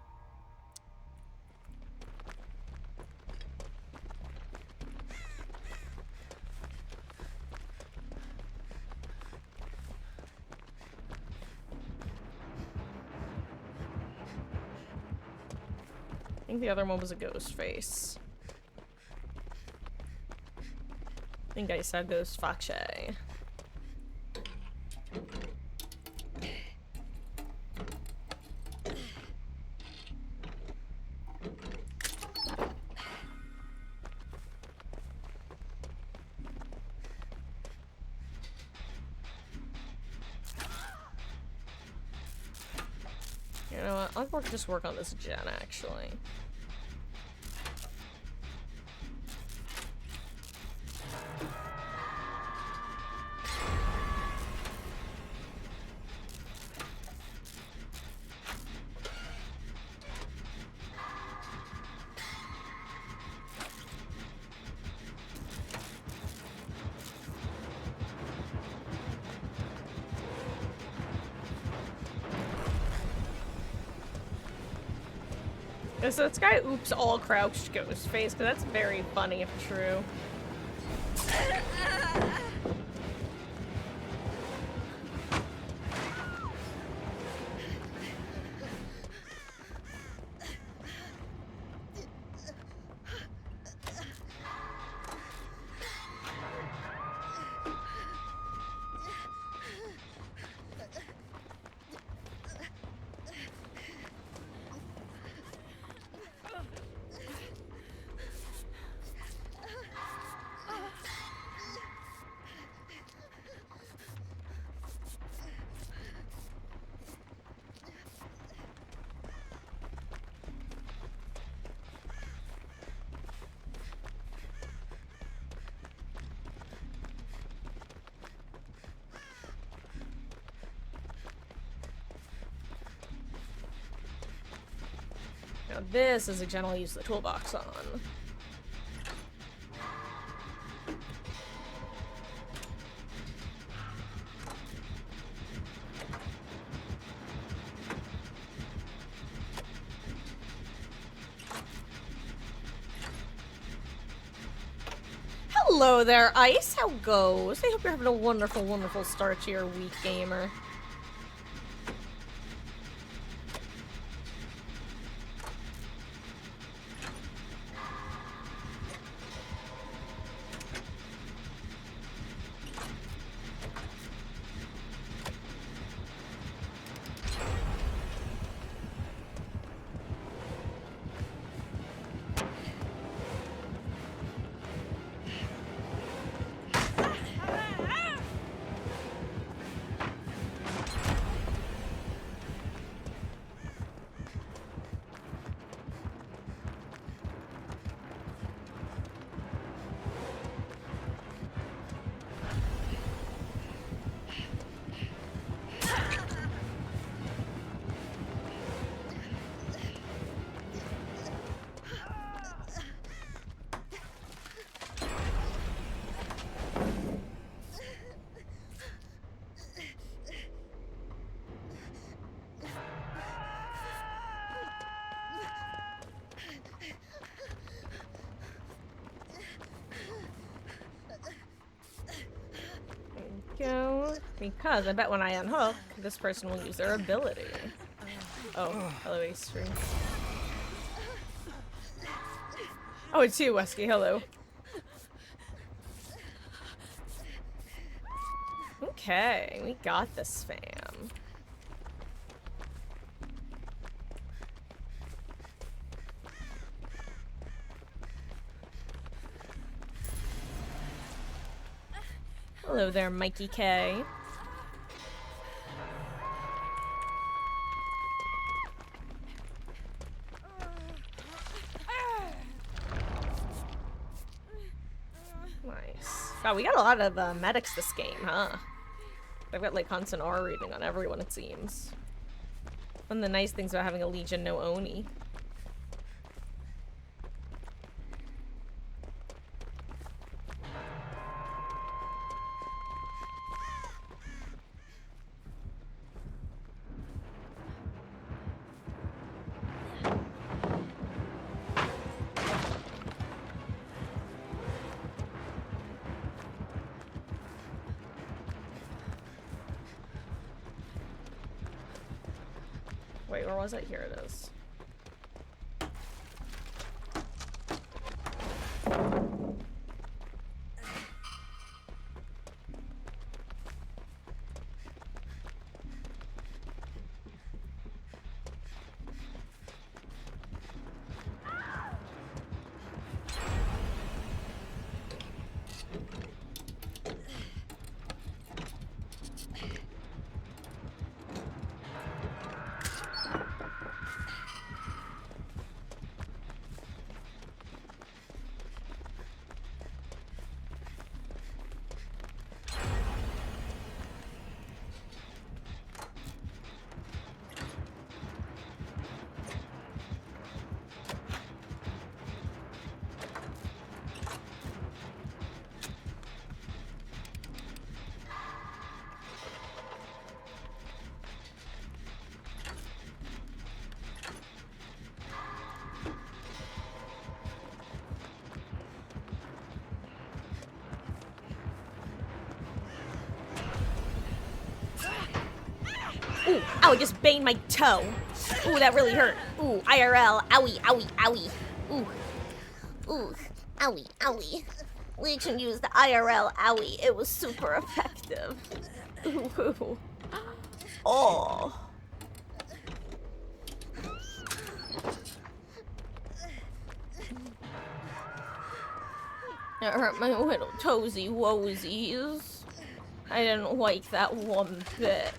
A: I think the other one was a ghost face. I think I said ghost face. You know what? I'll just work on this gen, actually. So this guy oops all crouched ghost face, because that's very funny if true. Now this is a gen I'll use the toolbox on. Hello there, Ice. How goes? I hope you're having a wonderful, wonderful start to your week, gamer. go. Because I bet when I unhook, this person will use their ability. Oh, hello, Ace Stream. Oh, it's you, Wesky. Hello. Okay, we got this, fam. Hello there, Mikey K. Nice. Wow, we got a lot of medics this game, huh? I've got like constant R reading on everyone, it seems. One of the nice things about having a Legion no Oni. Wait, where was it? Here it is. Ooh, ow, I just banged my toe. Ooh, that really hurt. Ooh, IRL, owie, owie, owie. Ooh. Ooh, owie, owie. Legion used the IRL, owie. It was super effective. Ooh. Oh. It hurt my little toesy woesies. I didn't like that one bit.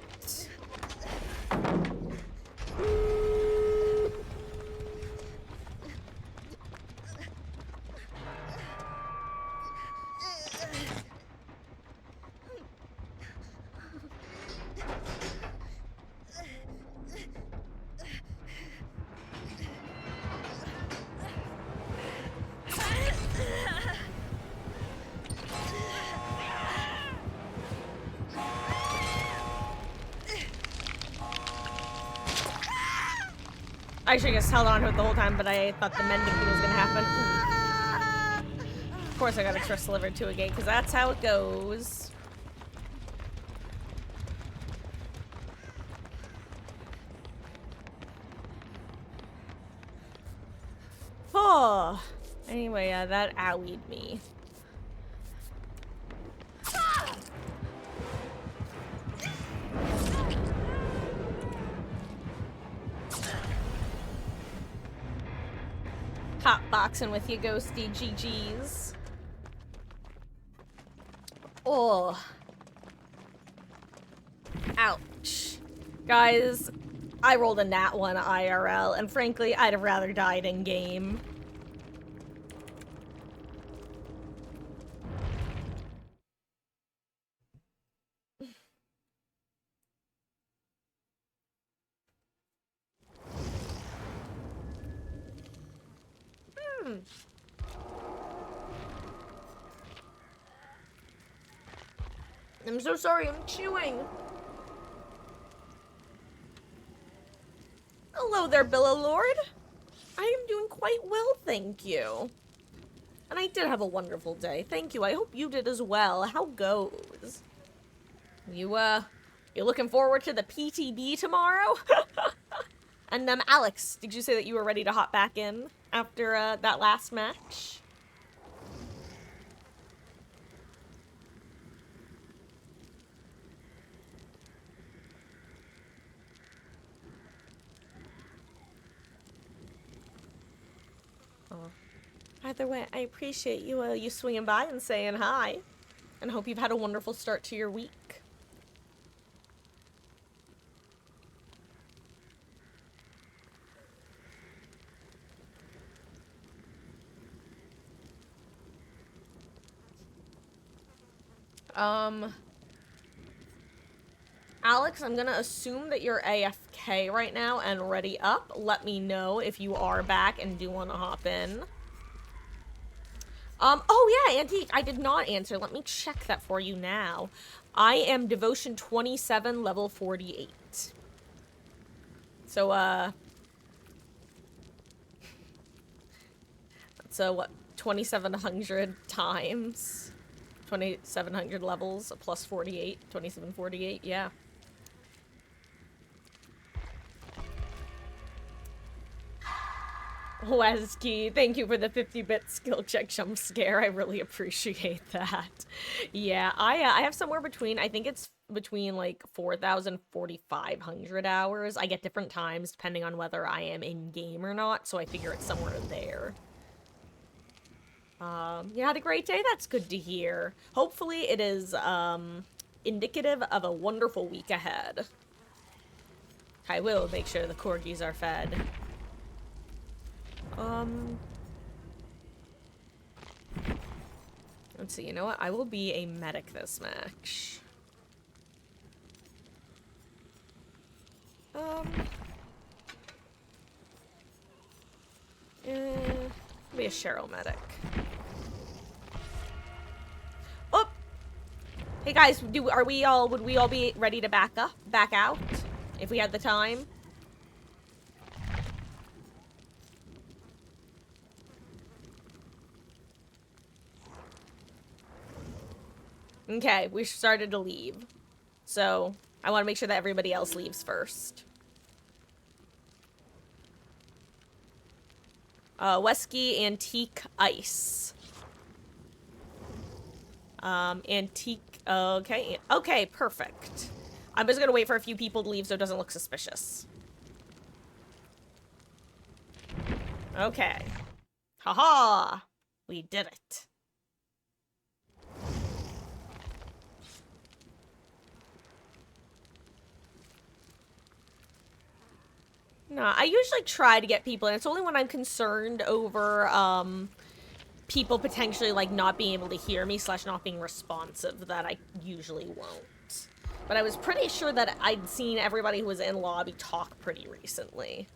A: I should have just held on to it the whole time, but I thought the mending thing was gonna happen. Of course I got express delivered to a gate, because that's how it goes. Oh. Anyway, that owied me. Hot boxing with you, Ghosty. GG's. Oh. Ouch. Guys, I rolled a nat 1 IRL, and frankly, I'd have rather died in game. I'm so sorry, I'm chewing. Hello there, Billow Lord. I am doing quite well, thank you. And I did have a wonderful day. Thank you. I hope you did as well. How goes? You looking forward to the PTB tomorrow? And Alex, did you say that you were ready to hop back in after that last match? Oh. Either way, I appreciate you swinging by and saying hi, and hope you've had a wonderful start to your week. Um, Alex, I'm gonna assume that you're AFK right now and ready up. Let me know if you are back and do want to hop in. Oh yeah, Antique, I did not answer. Let me check that for you now. I am Devotion 27, level 48. So, so what, 2,700 times 2,700 levels plus 48, 2,748, yeah. Wesky, thank you for the 50-bit skill check jump scare. I really appreciate that. Yeah, I have somewhere between, I think it's between like 4,000, 4,500 hours. I get different times depending on whether I am in game or not, so I figure it's somewhere there. You had a great day? That's good to hear. Hopefully it is, indicative of a wonderful week ahead. I will make sure the corgis are fed. Let's see, you know what? I will be a medic this match. Be a Cheryl medic. Oh! Hey guys, would we all be ready to back out? If we had the time? Okay, we started to leave. So, I want to make sure that everybody else leaves first. Wesky, Antique, Ice. Antique, okay. Okay, perfect. I'm just gonna wait for a few people to leave so it doesn't look suspicious. Okay. Haha! We did it. No, I usually try to get people, and it's only when I'm concerned over, people potentially, like, not being able to hear me / not being responsive that I usually won't. But I was pretty sure that I'd seen everybody who was in lobby talk pretty recently.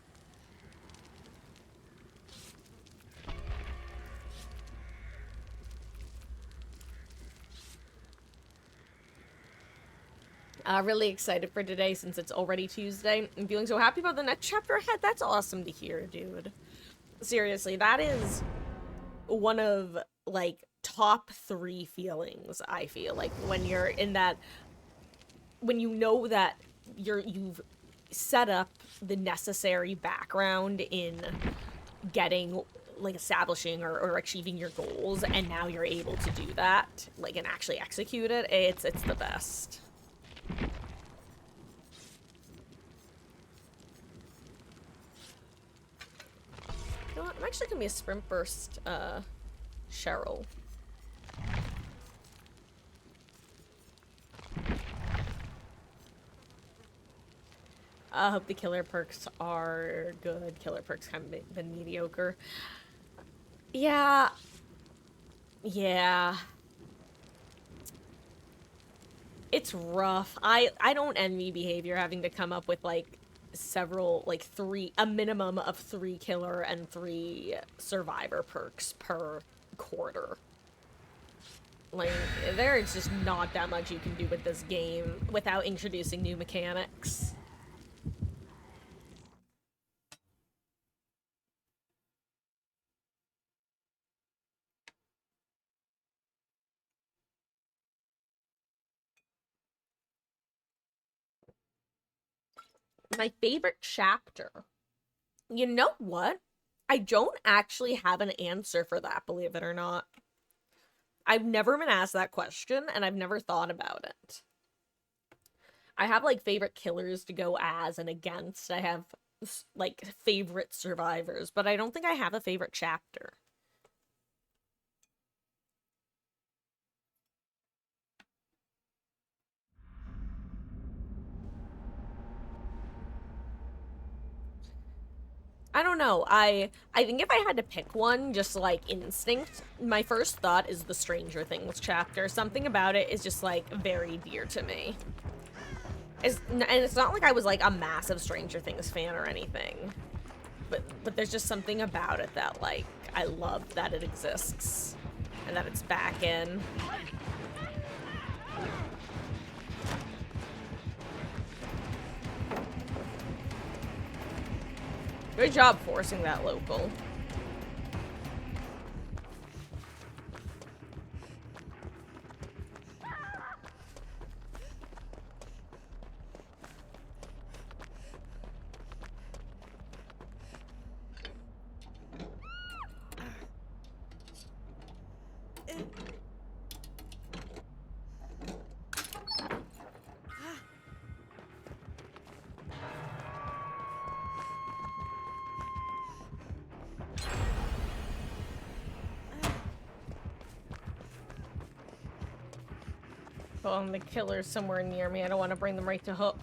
A: Really excited for today since it's already Tuesday. I'm feeling so happy about the next chapter ahead. That's awesome to hear, dude. Seriously, that is one of, like, top 3 feelings, I feel. Like, when you're in that... When you know that you've set up the necessary background in getting, like, establishing or achieving your goals, and now you're able to do that, like, and actually execute it, it's the best. You know what? I'm actually gonna be a sprint burst, Cheryl. I hope the killer perks are good. Killer perks kind of been mediocre. Yeah. Yeah. It's rough. I don't envy behavior having to come up with, like, several, like, a minimum of 3 killer and 3 survivor perks per quarter. Like, there's just not that much you can do with this game without introducing new mechanics. My favorite chapter. You know what? I don't actually have an answer for that, believe it or not. I've never been asked that question, and I've never thought about it. I have, like, favorite killers to go as and against. I have, like, favorite survivors, but I don't think I have a favorite chapter. I don't know. I think if I had to pick one, just like instinct, my first thought is the Stranger Things chapter. Something about it is just like very dear to me. And it's not like I was like a massive Stranger Things fan or anything, but there's just something about it that like I love that it exists and that it's back in. Good job forcing that local. Oh, and the killer's somewhere near me. I don't want to bring them right to hook.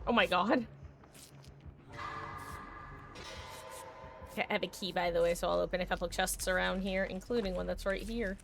A: Oh my god. Okay, I have a key, by the way, so I'll open a couple chests around here, including one that's right here.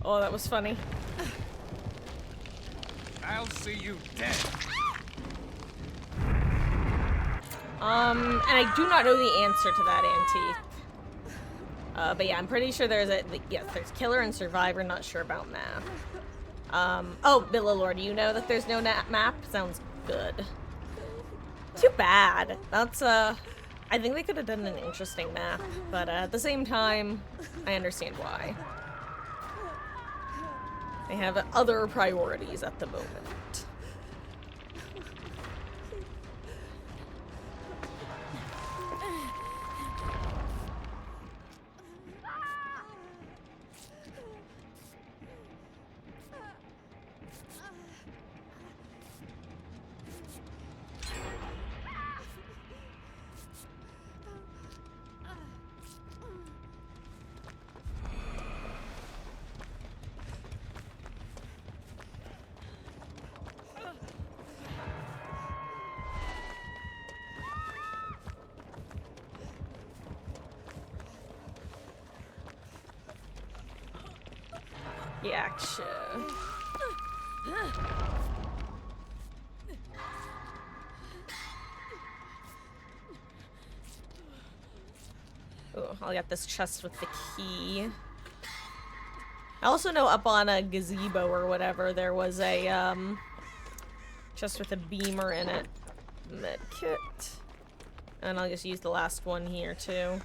A: Oh, that was funny.
C: I'll see you dead.
A: And I do not know the answer to that, Antique. But yeah, I'm pretty sure there's yes, there's Killer and Survivor, not sure about map. Oh, Billalore, do you know that there's no map? Sounds good. Too bad. That's, I think they could have done an interesting map, but at the same time, I understand why. They have other priorities at the moment. Action. Oh, I'll get this chest with the key. I also know up on a gazebo or whatever there was a chest with a beamer in it. med kit. And I'll just use the last one here too.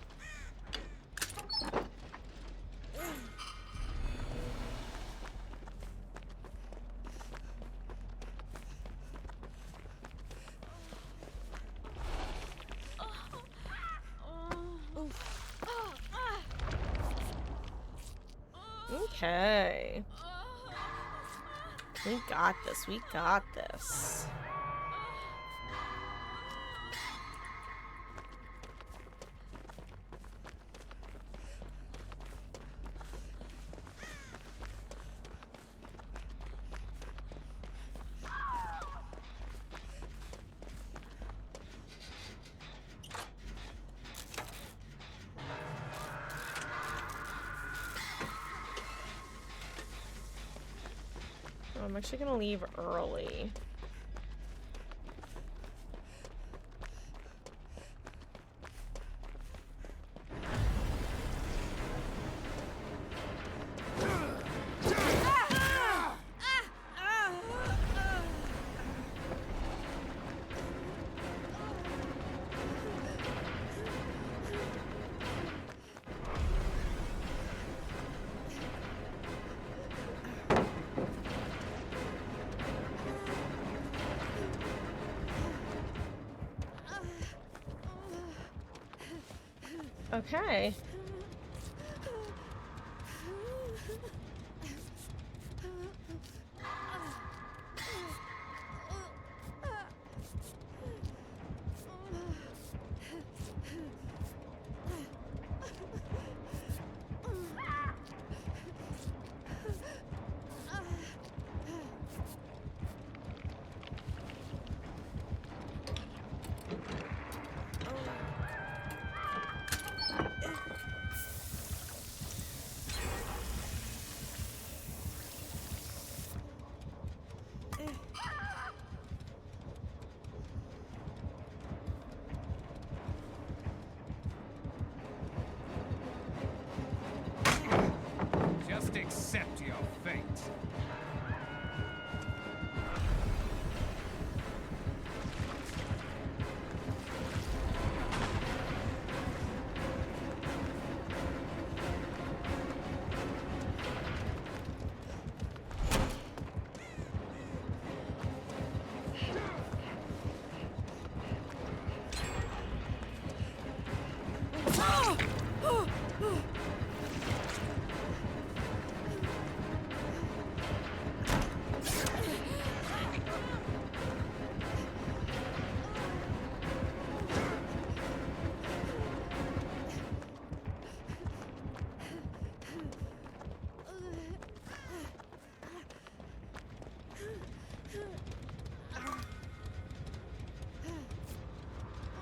A: Okay. We got this. We got this. I'm actually gonna leave early. Okay.
C: Just accept your fate.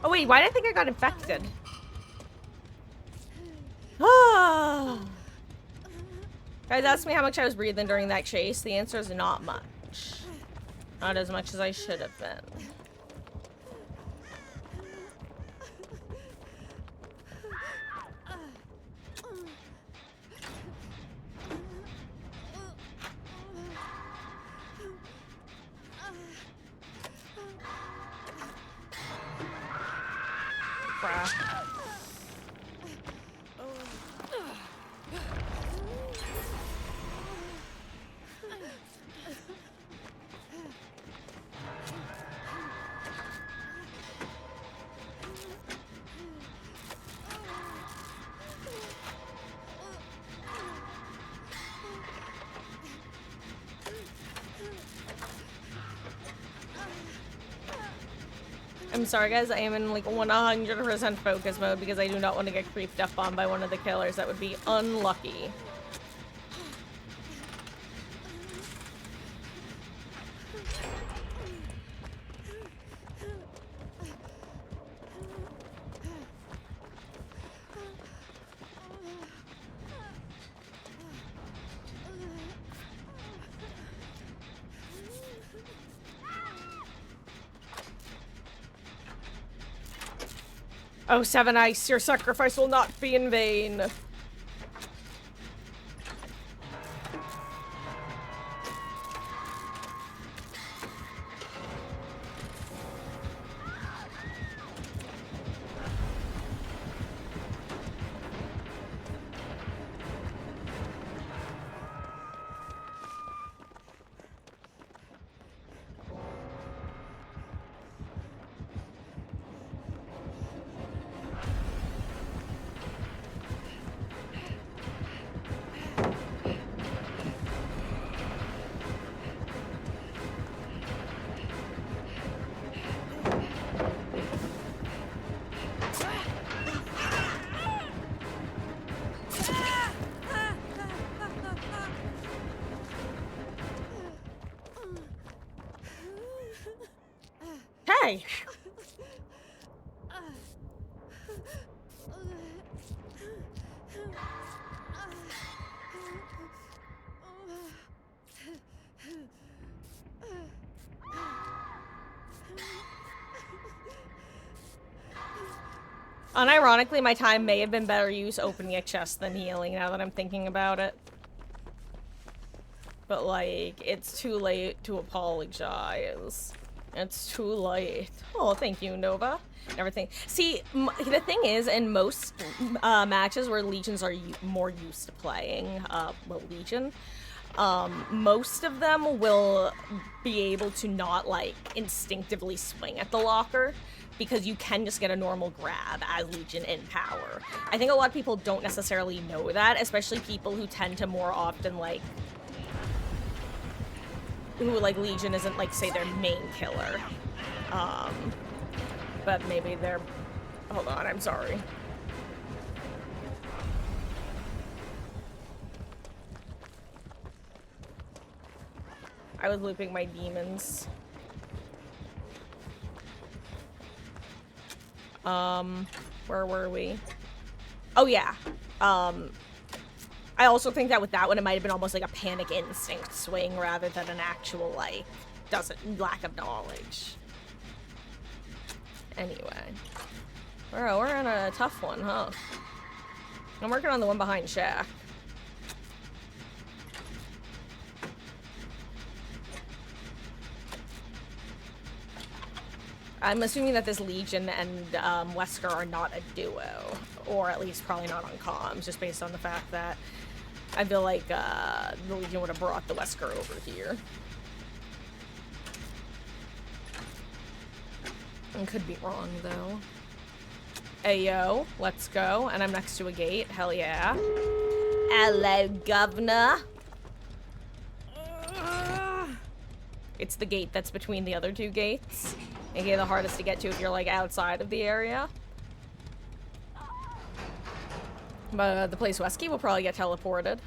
A: Oh wait, why did I think I got infected? Ah. Guys asked me how much I was breathing during that chase. The answer is not much. Not as much as I should have been. I'm sorry guys, I am in like 100% focus mode because I do not want to get creeped up on by one of the killers. That would be unlucky. Oh, Seven Ice, your sacrifice will not be in vain. Okay. Unironically, my time may have been better used opening a chest than healing, now that I'm thinking about it. But, like, it's too late to apologize. It's too late. Oh, thank you, Nova. Everything. See, the thing is, in most matches where Legions are more used to playing, Legion, most of them will be able to not, like, instinctively swing at the locker, because you can just get a normal grab as Legion in power. I think a lot of people don't necessarily know that, especially people who tend to more often, like, who, like, Legion isn't, like, say, their main killer. But maybe they're... Hold on, I'm sorry. I was looping my demons. Where were we? Oh, yeah. I also think that with that one, it might have been almost like a panic instinct swing rather than an actual, like, lack of knowledge. Anyway. We're in a tough one, huh? I'm working on the one behind Shaq. I'm assuming that this Legion and Wesker are not a duo, or at least probably not on comms, just based on the fact that I feel like the Legion would have brought the Wesker over here. I could be wrong, though. Ayo, let's go. And I'm next to a gate. Hell yeah. Hello, governor. It's the gate that's between the other two gates. Maybe the hardest to get to if you're, like, outside of the area. But the place Wesky will probably get teleported.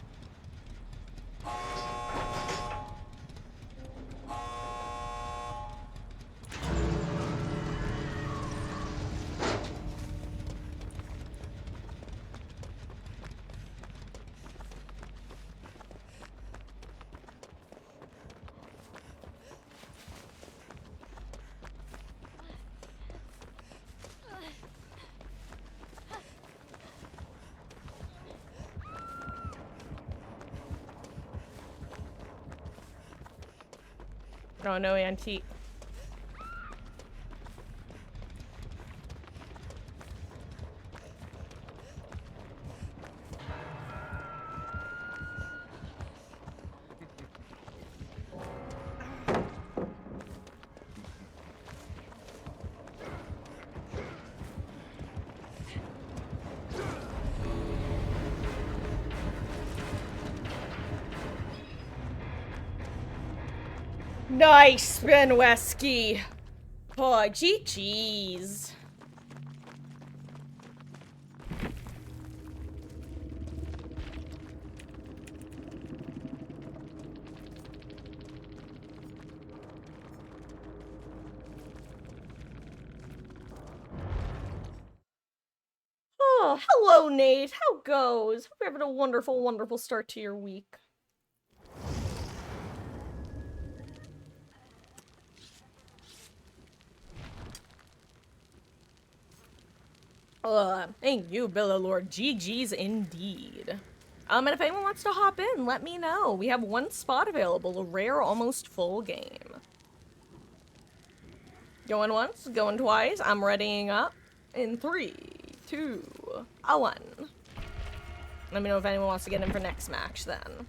A: Oh, no antique. Nice spin, Wesky. Oh, GG's. Oh, hello, Nate. How goes? Hope you're having a wonderful, wonderful start to your week. Thank you, Billa Lord. GG's indeed. And if anyone wants to hop in, let me know. We have one spot available, a rare, almost full game. Going once, going twice. I'm readying up in 3, 2, 1. Let me know if anyone wants to get in for next match then.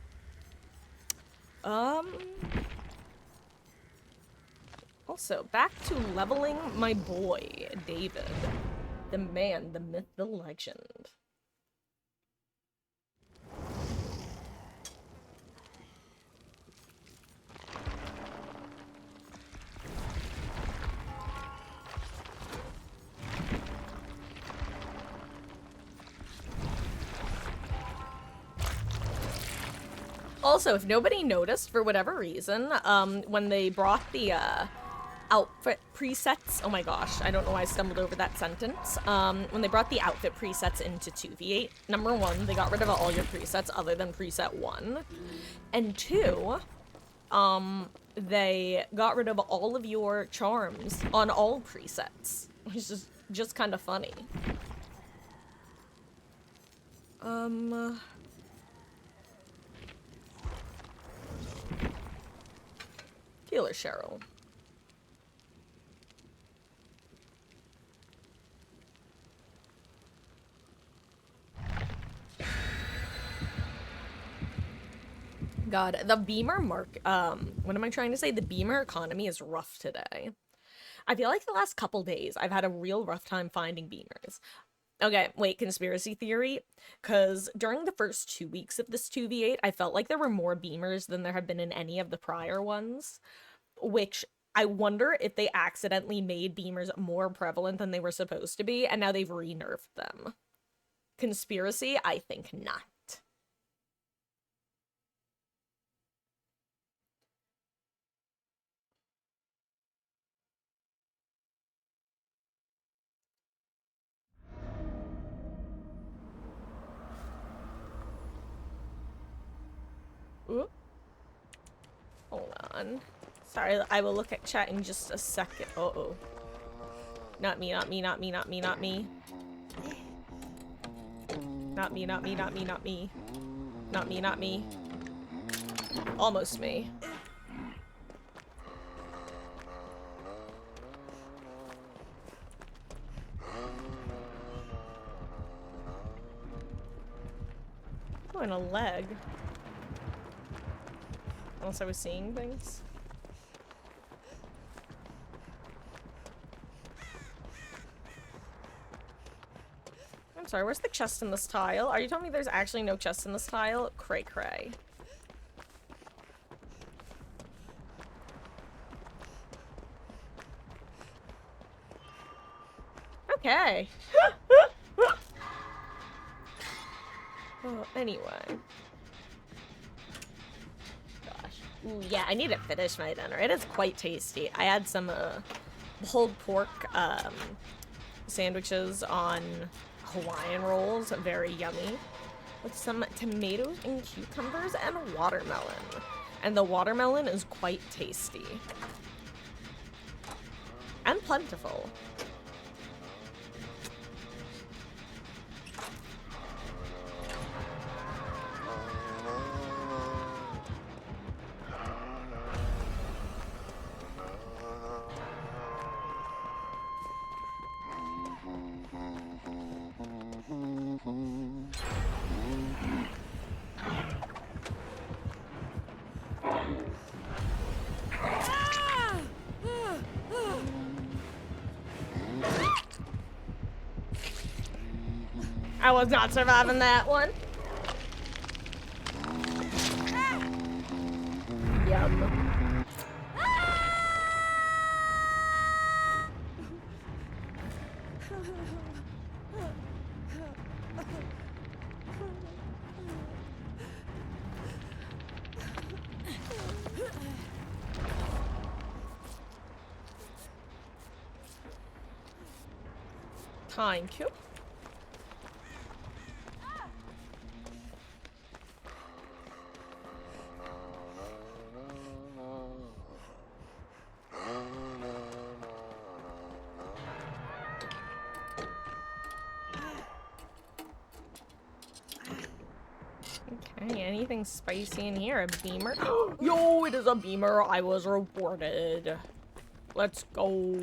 A: Also, back to leveling my boy, David. The man, the myth, the legend. Also, if nobody noticed for whatever reason, when they brought the outfit presets. Oh my gosh, I don't know why I stumbled over that sentence. When they brought the outfit presets into 2v8, number one, they got rid of all your presets other than preset 1. And 2, they got rid of all of your charms on all presets, which is just kind of funny. Healer Cheryl. God, the Beamer what am I trying to say? The Beamer economy is rough today. I feel like the last couple days, I've had a real rough time finding Beamers. Okay, wait, conspiracy theory? Because during the first 2 weeks of this 2v8, I felt like there were more Beamers than there have been in any of the prior ones, which I wonder if they accidentally made Beamers more prevalent than they were supposed to be, and now they've re-nerfed them. Conspiracy? I think not. Ooh. Hold on. Sorry, I will look at chat in just a second. Uh-oh. Not me, not me, not me, not me, not me. Not me, not me, not me, not me. Not me, not me. Almost me. Oh, and a leg. Unless I was seeing things. I'm sorry, where's the chest in this tile? Are you telling me there's actually no chest in this tile? Cray cray. Okay. Oh, anyway. Gosh. Ooh, yeah, I need to finish my dinner. It is quite tasty. I had some pulled pork sandwiches on Hawaiian rolls, very yummy, with some tomatoes and cucumbers and watermelon. And the watermelon is quite tasty. And plentiful. I was not surviving that one. Yum. Thank you. Okay, anything spicy in here? A beamer? Yo, it is a beamer. I was rewarded. Let's go.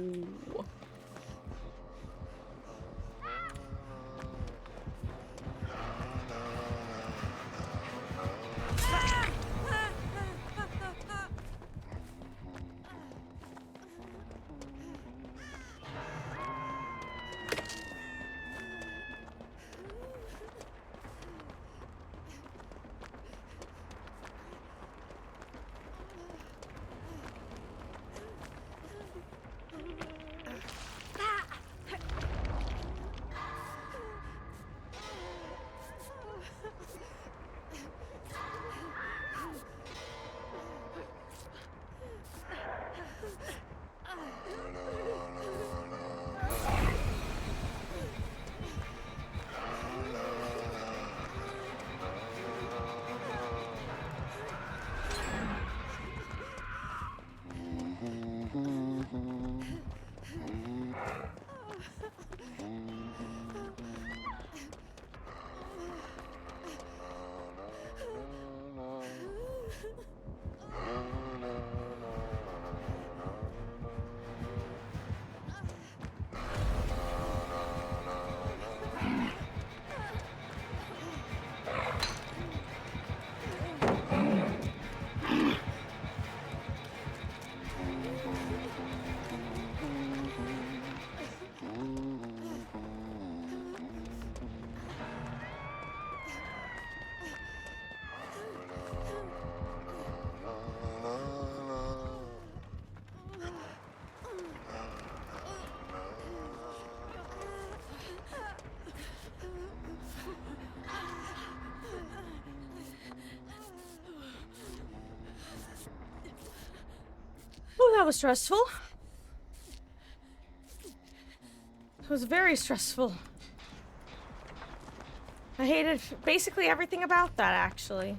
A: Oh, that was stressful. It was very stressful. I hated basically everything about that, actually.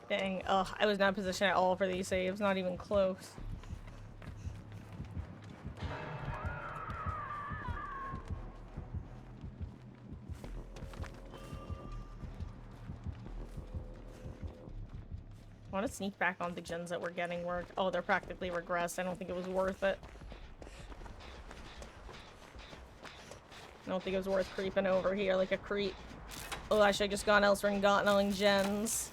A: Dang, ugh, I was not in position at all for these saves, not even close. I want to sneak back on the gens that we're getting work. Oh, they're practically regressed. I don't think it was worth it. I don't think it was worth creeping over here like a creep. Oh, I should have just gone elsewhere and gotten gens.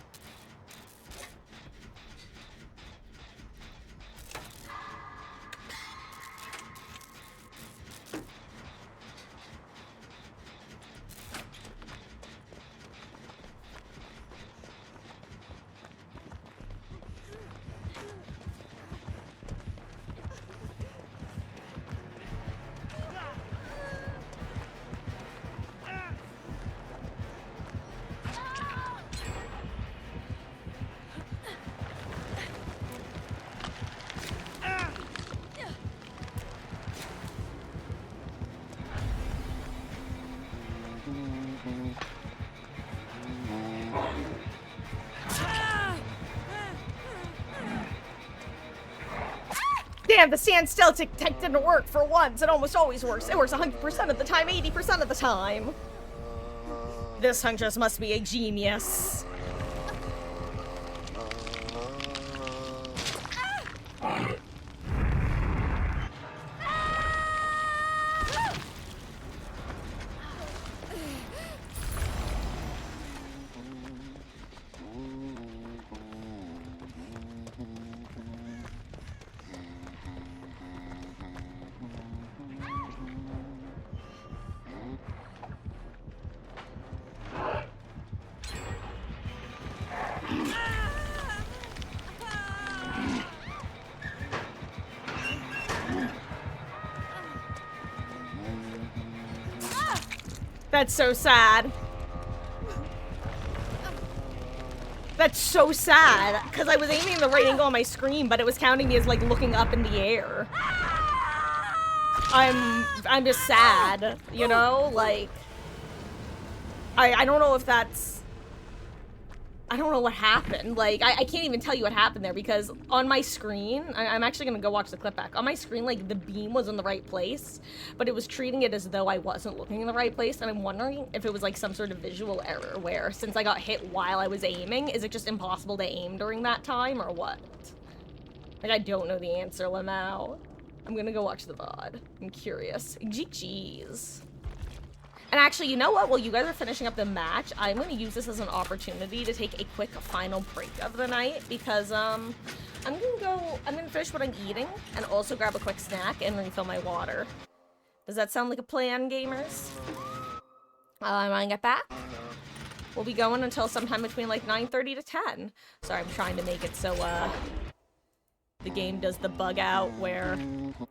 A: Damn, the standstill tech didn't work for once. It almost always works. It works 100% of the time, 80% of the time. This huntress must be a genius. That's so sad. That's so sad, because I was aiming the right angle on my screen, but it was counting me as, like, looking up in the air. I'm just sad, you know? Like, I don't know if that's... I don't know what happened. Like, I can't even tell you what happened there, because on my screen, I'm actually gonna go watch the clip back. On my screen, like, the beam was in the right place, but it was treating it as though I wasn't looking in the right place, and I'm wondering if it was, like, some sort of visual error where, since I got hit while I was aiming, is it just impossible to aim during that time, or what? Like, I don't know the answer, Lamau. I'm gonna go watch the VOD. I'm curious. GG's. And actually, you know what? While you guys are finishing up the match, I'm going to use this as an opportunity to take a quick final break of the night because, I'm going to finish what I'm eating and also grab a quick snack and refill my water. Does that sound like a plan, gamers? When I get back, we'll be going until sometime between, like, 9:30 to 10. Sorry, I'm trying to make it so, the game does the bug out where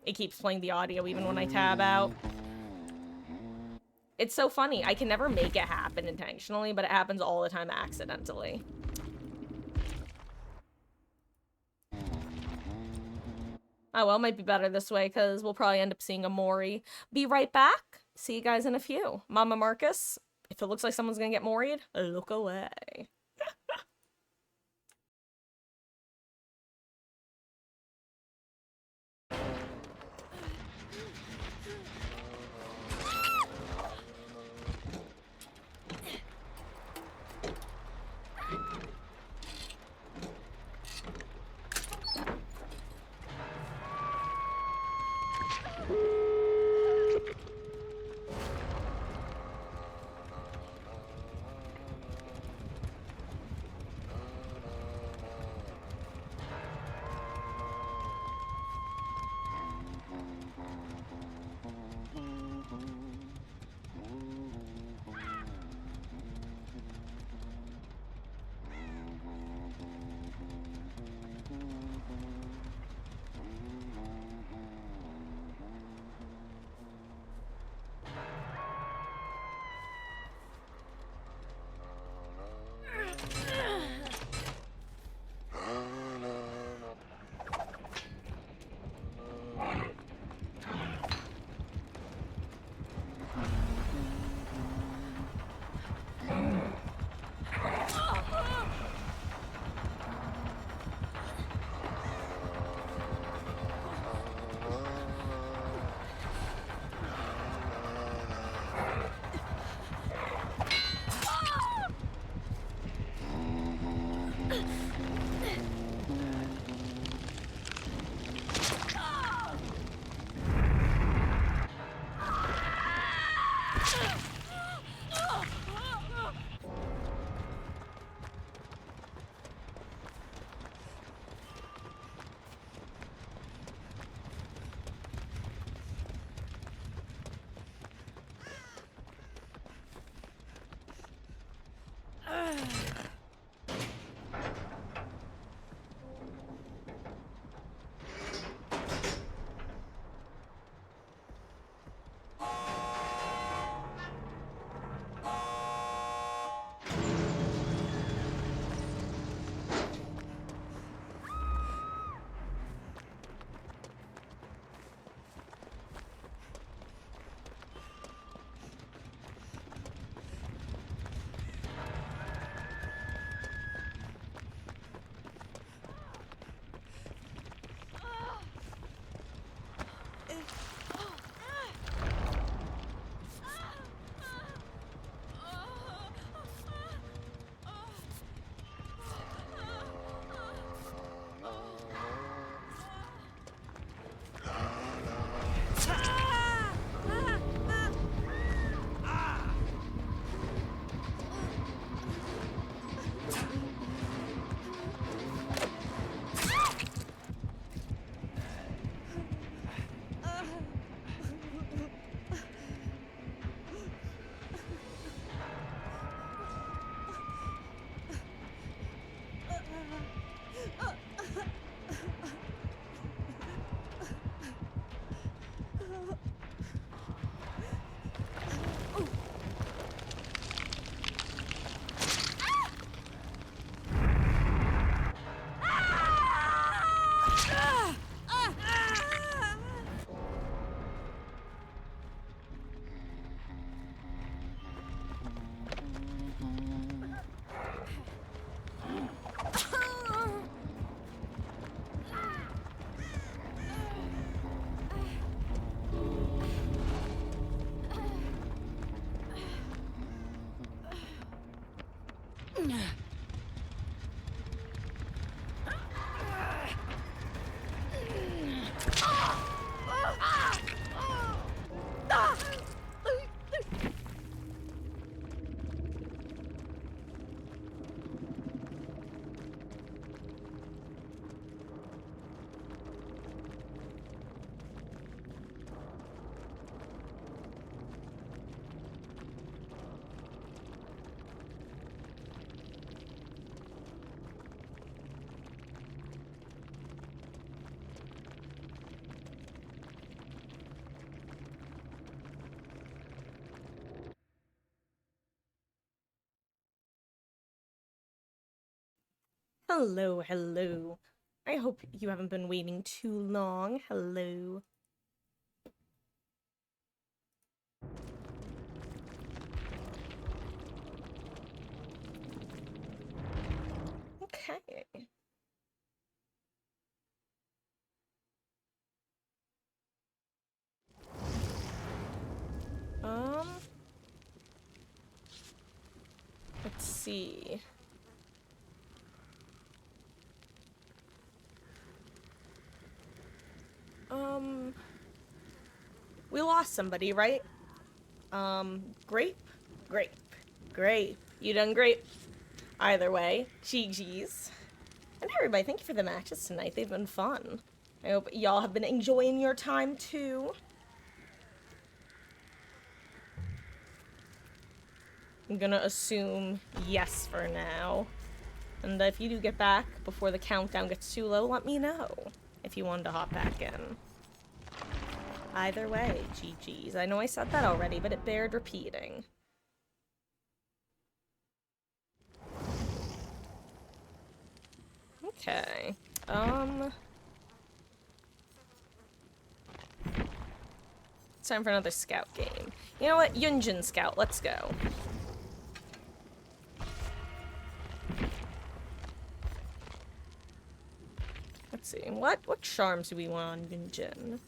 A: it keeps playing the audio even when I tab out. It's so funny. I can never make it happen intentionally, but it happens all the time accidentally. Oh, well, it might be better this way, because we'll probably end up seeing a Mori. Be right back. See you guys in a few. Mama Marcus, if it looks like someone's gonna get Mori'd, look away. Hello, hello. I hope you haven't been waiting too long. Hello. Okay. Let's see. We lost somebody, right? Grape? Grape. Grape. You done grape? Either way, GG's. And everybody, thank you for the matches tonight. They've been fun. I hope y'all have been enjoying your time too. I'm gonna assume yes for now. And if you do get back before the countdown gets too low, let me know if you wanted to hop back in. Either way, GG's. I know I said that already, but it bared repeating. Okay. It's time for another scout game. You know what? Yunjin Scout, let's go. Let's see. What charms do we want on Yunjin?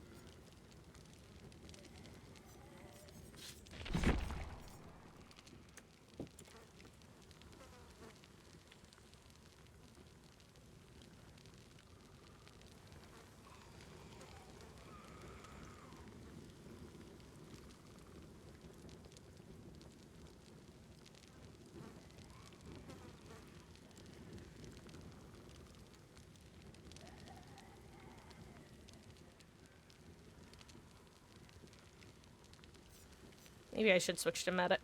A: Maybe I should switch to medic.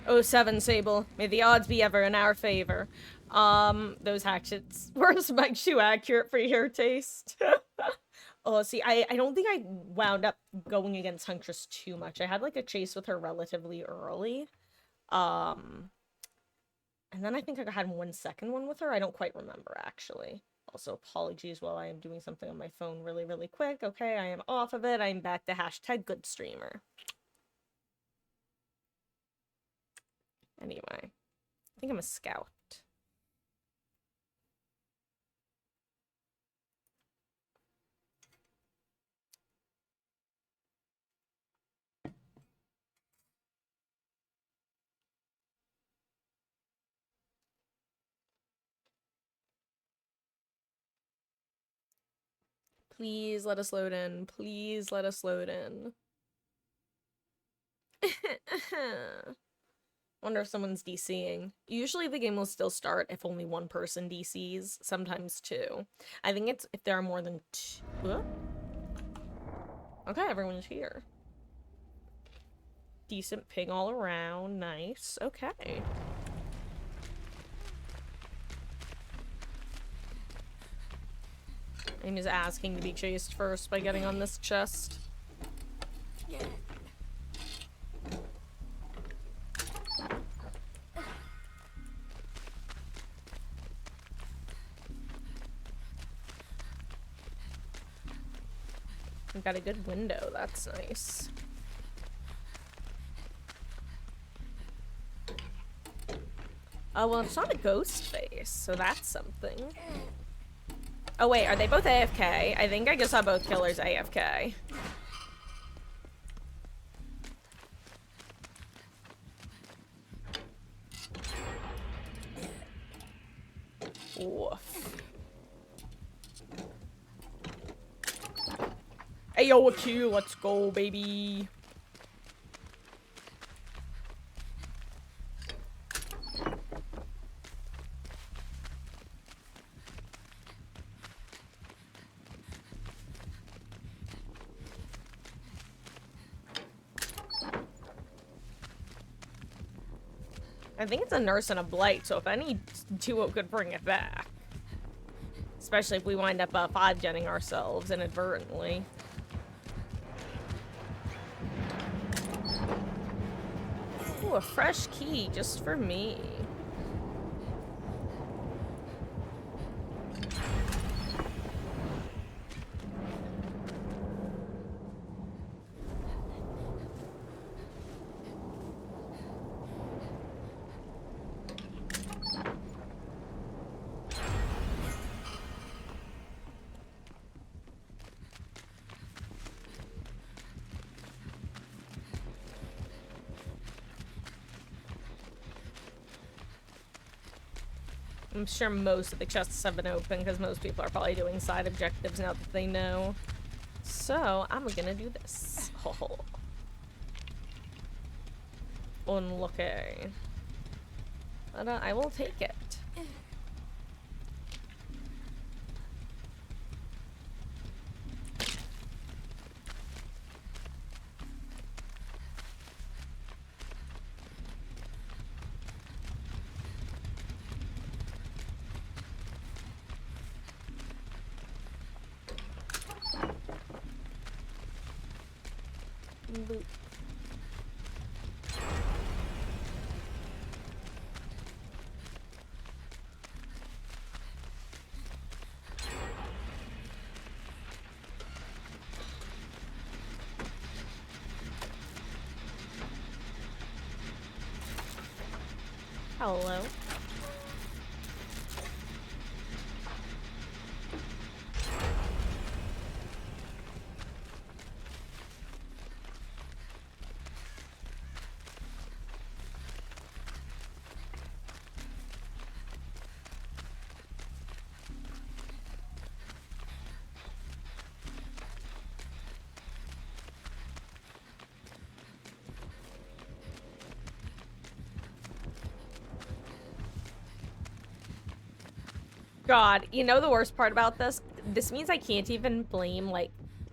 A: Oh, 7 Sable. May the odds be ever in our favor. Those hatchets were much too accurate for your taste. Oh, see, I don't think I wound up going against Huntress too much. I had, like, a chase with her relatively early. And then I think I had 1 second one with her. I don't quite remember, actually. Also, apologies while I am doing something on my phone really, really quick. Okay, I am off of it. I'm back to hashtag good streamer. Anyway, I think I'm a scout. Please let us load in. Please let us load in. Wonder if someone's DCing. Usually the game will still start if only 1 person DCs, sometimes 2. I think it's if there are more than 2. What? Okay, everyone's here. Decent ping all around. Nice. Okay. I'm just asking to be chased first by getting on this chest. We've got a good window, that's nice. Oh, well, it's not a ghost face, so that's something. Oh, wait, are they both AFK? I think I just saw both killers AFK. Woof. Hey, yo, a Q, let's go, baby. I think it's a nurse and a blight, so if any duo could bring it back. Especially if we wind up 5-genning ourselves inadvertently. Ooh, a fresh key just for me. I'm sure most of the chests have been open because most people are probably doing side objectives now that they know. So, I'm gonna do this. Oh. Unlucky. But I will take it. Boop. Hello. God, you know the worst part about this? This means I can't even blame, like,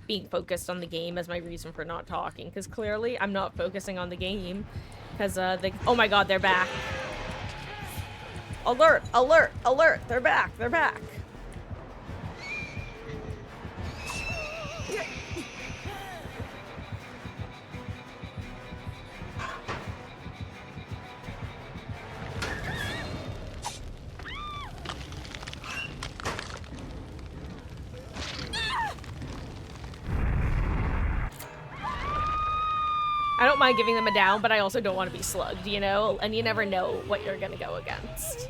A: being focused on the game as my reason for not talking, because clearly I'm not focusing on the game, because, oh my god, they're back. Alert! Alert! Alert! They're back! They're back! I don't mind giving them a down, but I also don't want to be slugged, you know? And you never know what you're gonna go against.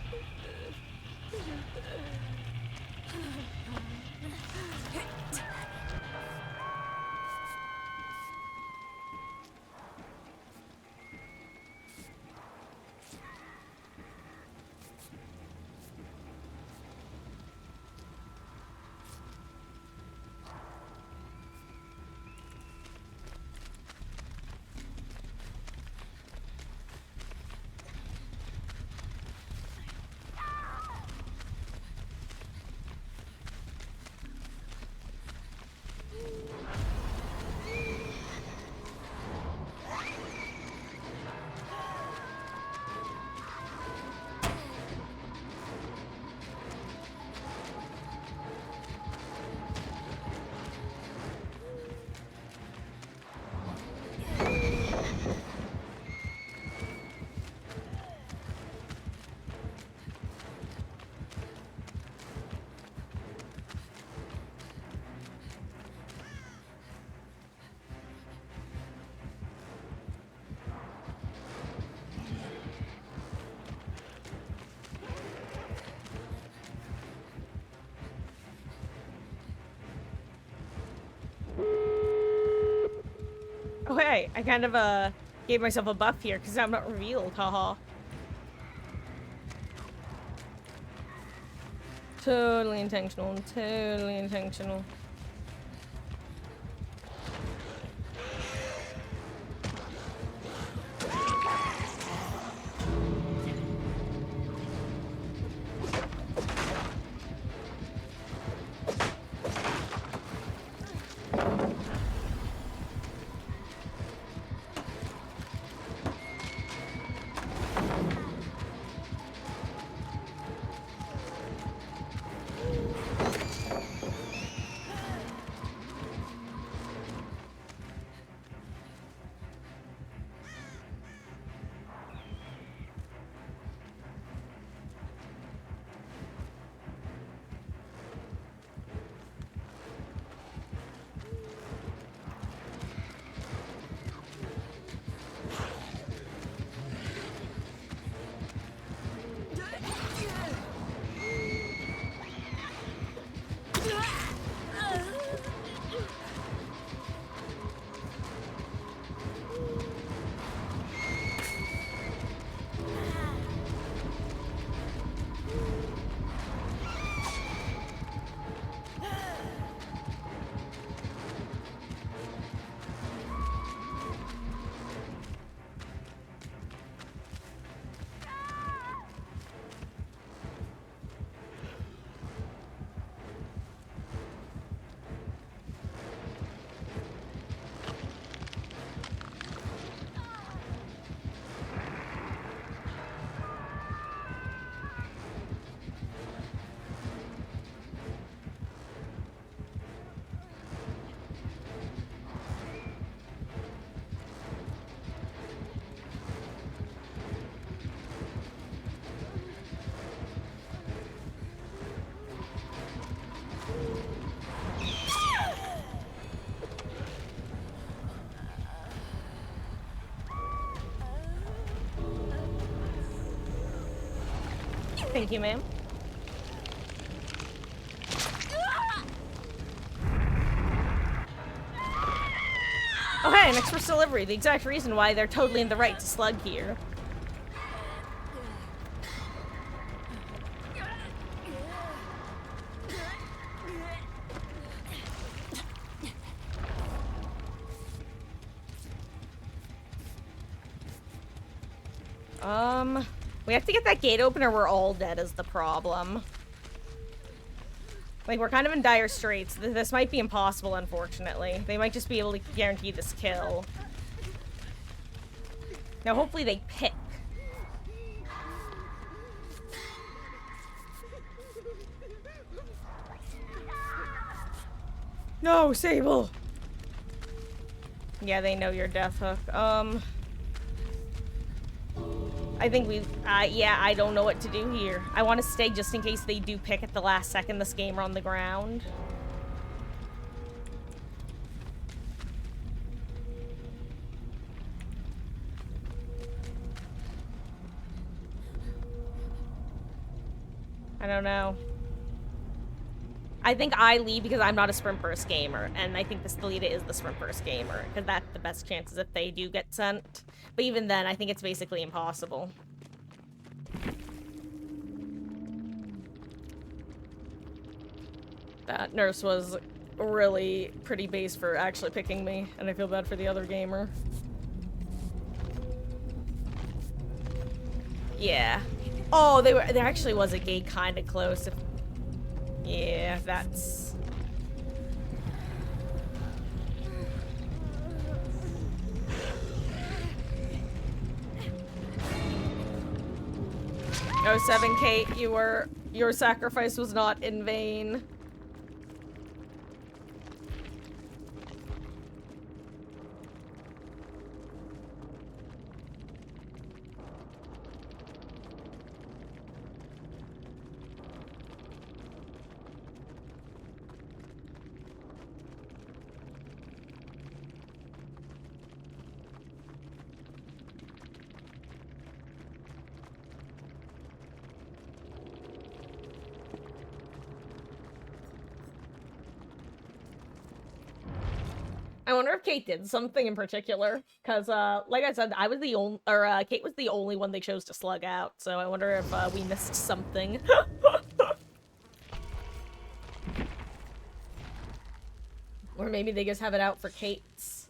A: Oh, hey, I kind of, gave myself a buff here because I'm not revealed, haha. Totally intentional, totally intentional. Thank you, ma'am. Oh hey, an express delivery. The exact reason why they're totally in the right to slug here. We have to get that gate open or we're all dead is the problem. Like, we're kind of in dire straits. This might be impossible, unfortunately. They might just be able to guarantee this kill. Now, hopefully they pick. No, Sable! Yeah, they know your death hook. I think yeah, I don't know what to do here. I want to stay just in case they do pick at the last second this game are on the ground. I don't know. I think I leave because I'm not a sprint burst gamer, and I think this Thalita is the sprint burst gamer, because that's the best chances if they do get sent. But even then, I think it's basically impossible. That nurse was really pretty base for actually picking me, and I feel bad for the other gamer. Yeah. Oh, there actually was a gate kind of close. Yeah, that's... Oh, 7 Kate, your sacrifice was not in vain. I wonder if Kate did something in particular, because, like I said, I was the only, or, Kate was the only one they chose to slug out, so I wonder if, we missed something. Or maybe they just have it out for Kate's.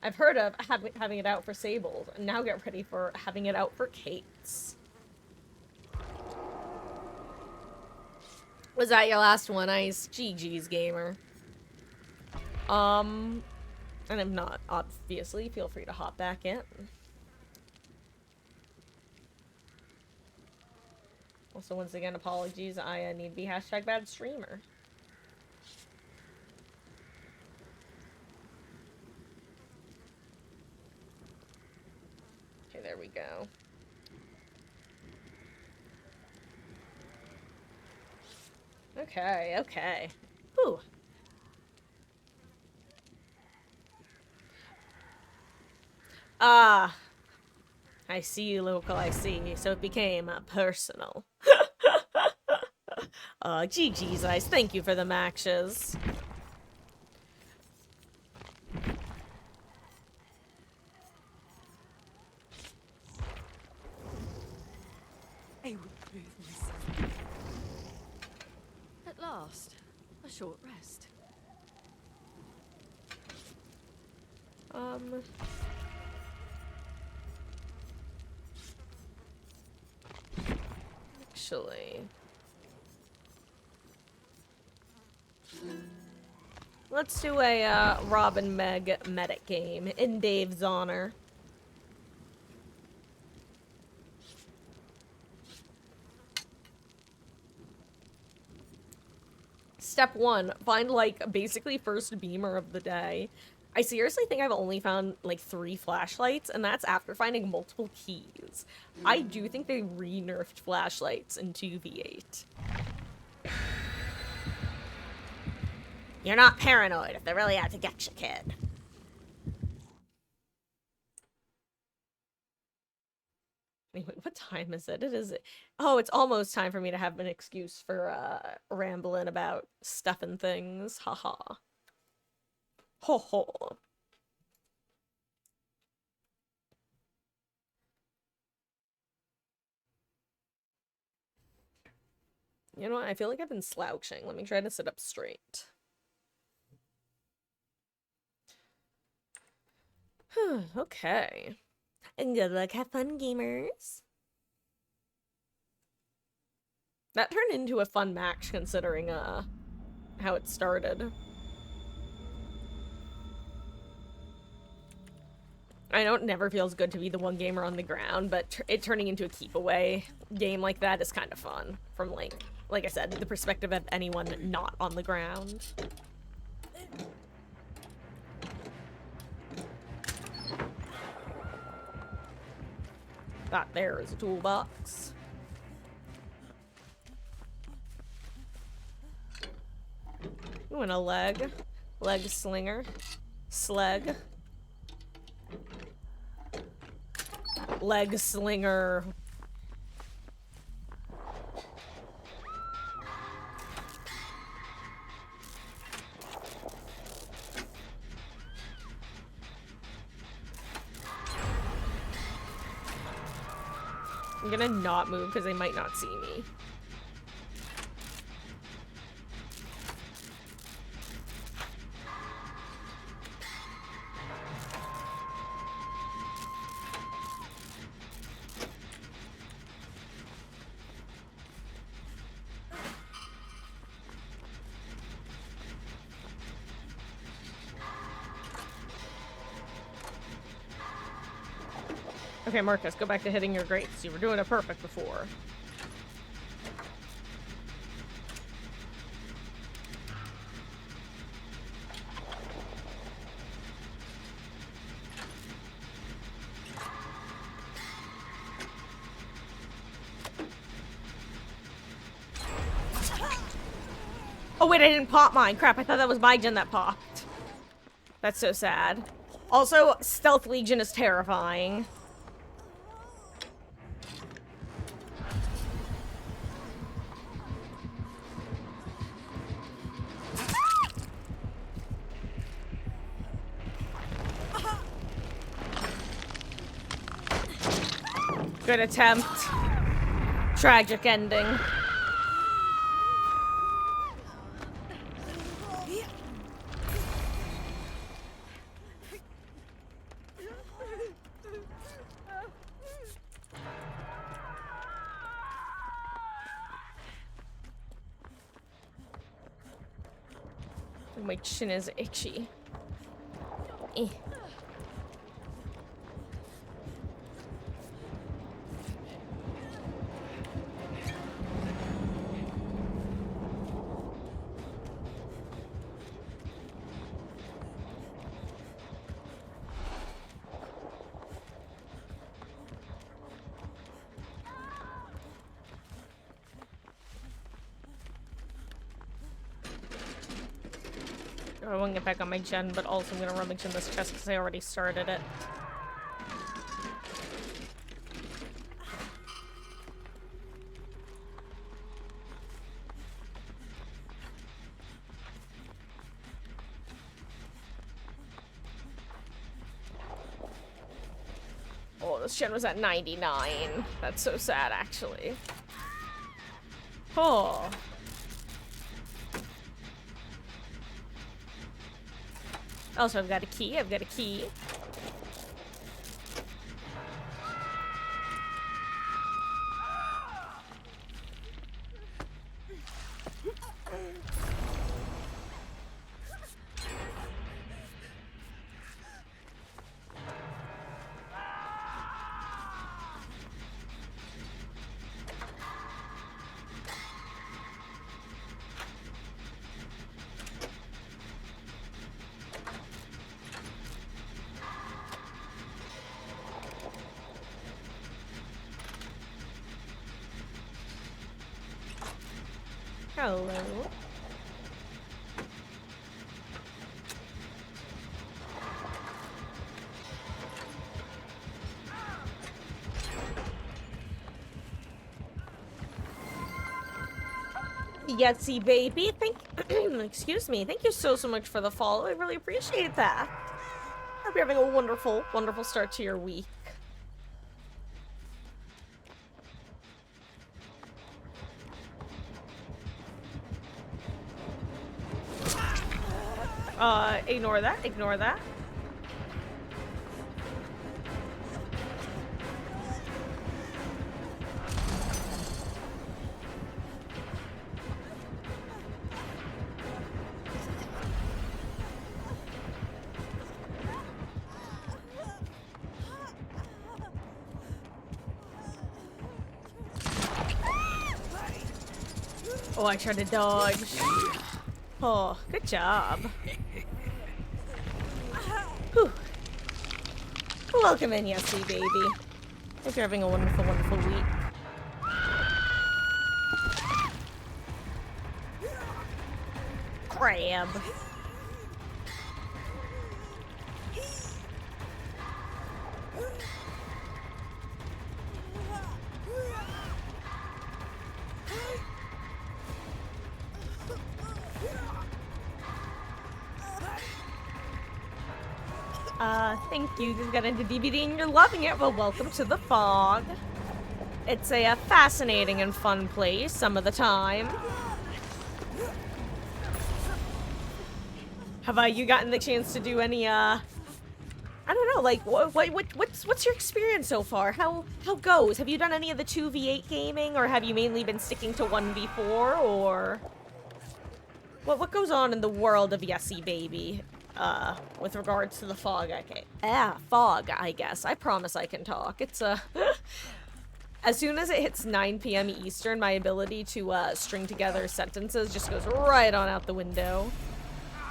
A: I've heard of having it out for Sable's, and now get ready for having it out for Kate's. Was that your last one? Nice. GG's, gamer. And if not, obviously, feel free to hop back in. Also, once again, apologies. I need to be #bad streamer. Okay, there we go. Okay, okay. Whew. Ah. I see you, local, I see. So it became personal. GG's, eyes. Thank you for the matches.
B: I will prove myself.
D: At last, a short rest.
A: Actually... let's do a, Rob and Meg medic game in Dave's honor. Step 1, find, like, basically first beamer of the day. I seriously think I've only found, like, 3 flashlights, and that's after finding multiple keys. I do think they re-nerfed flashlights in 2v8. You're not paranoid if they're really out to get you, kid. Anyway, what time is it? It is. Oh, it's almost time for me to have an excuse for rambling about stuff and things. Haha. Ho ho. You know what? I feel like I've been slouching. Let me try to sit up straight. Okay. And good luck. Have fun, gamers. That turned into a fun match considering how it started. I know it never feels good to be the one gamer on the ground, but it turning into a keep away game like that is kind of fun from like I said, the perspective of anyone not on the ground. That there is a toolbox. Ooh, and a leg. Leg slinger. Sleg. Leg slinger. I'm gonna not move because they might not see me. Okay, Marcus, go back to hitting your grates. You were doing it perfect before. Oh wait, I didn't pop mine. Crap, I thought that was my gen that popped. That's so sad. Also, Stealth Legion is terrifying. Good attempt. Tragic ending. My chin is itchy. Eh. I won't get back on my gen, but also I'm gonna rummage in this chest because I already started it. Oh, this gen was at 99. That's so sad, actually. Oh. Also, I've got a key. I've got a key. Hello. Yetsy baby, excuse me, thank you so much for the follow. I really appreciate that. Hope you're having a wonderful, wonderful start to your week. Ignore that, ignore that. Oh, I tried to dodge. Oh, good job. Whew. Welcome in, Yessie, baby. Hope you're having a wonderful, wonderful week. Crab. Thank you. Just got into DBD and you're loving it. Well, welcome to the fog. It's a fascinating and fun place some of the time. Have you gotten the chance to do any, I don't know, like, what's your experience so far? How goes? Have you done any of the 2v8 gaming, or have you mainly been sticking to 1v4, or... What goes on in the world of Yessie Baby, with regards to the fog, fog, I guess. I promise I can talk. It's, as soon as it hits 9 p.m. Eastern, my ability to, string together sentences just goes right on out the window.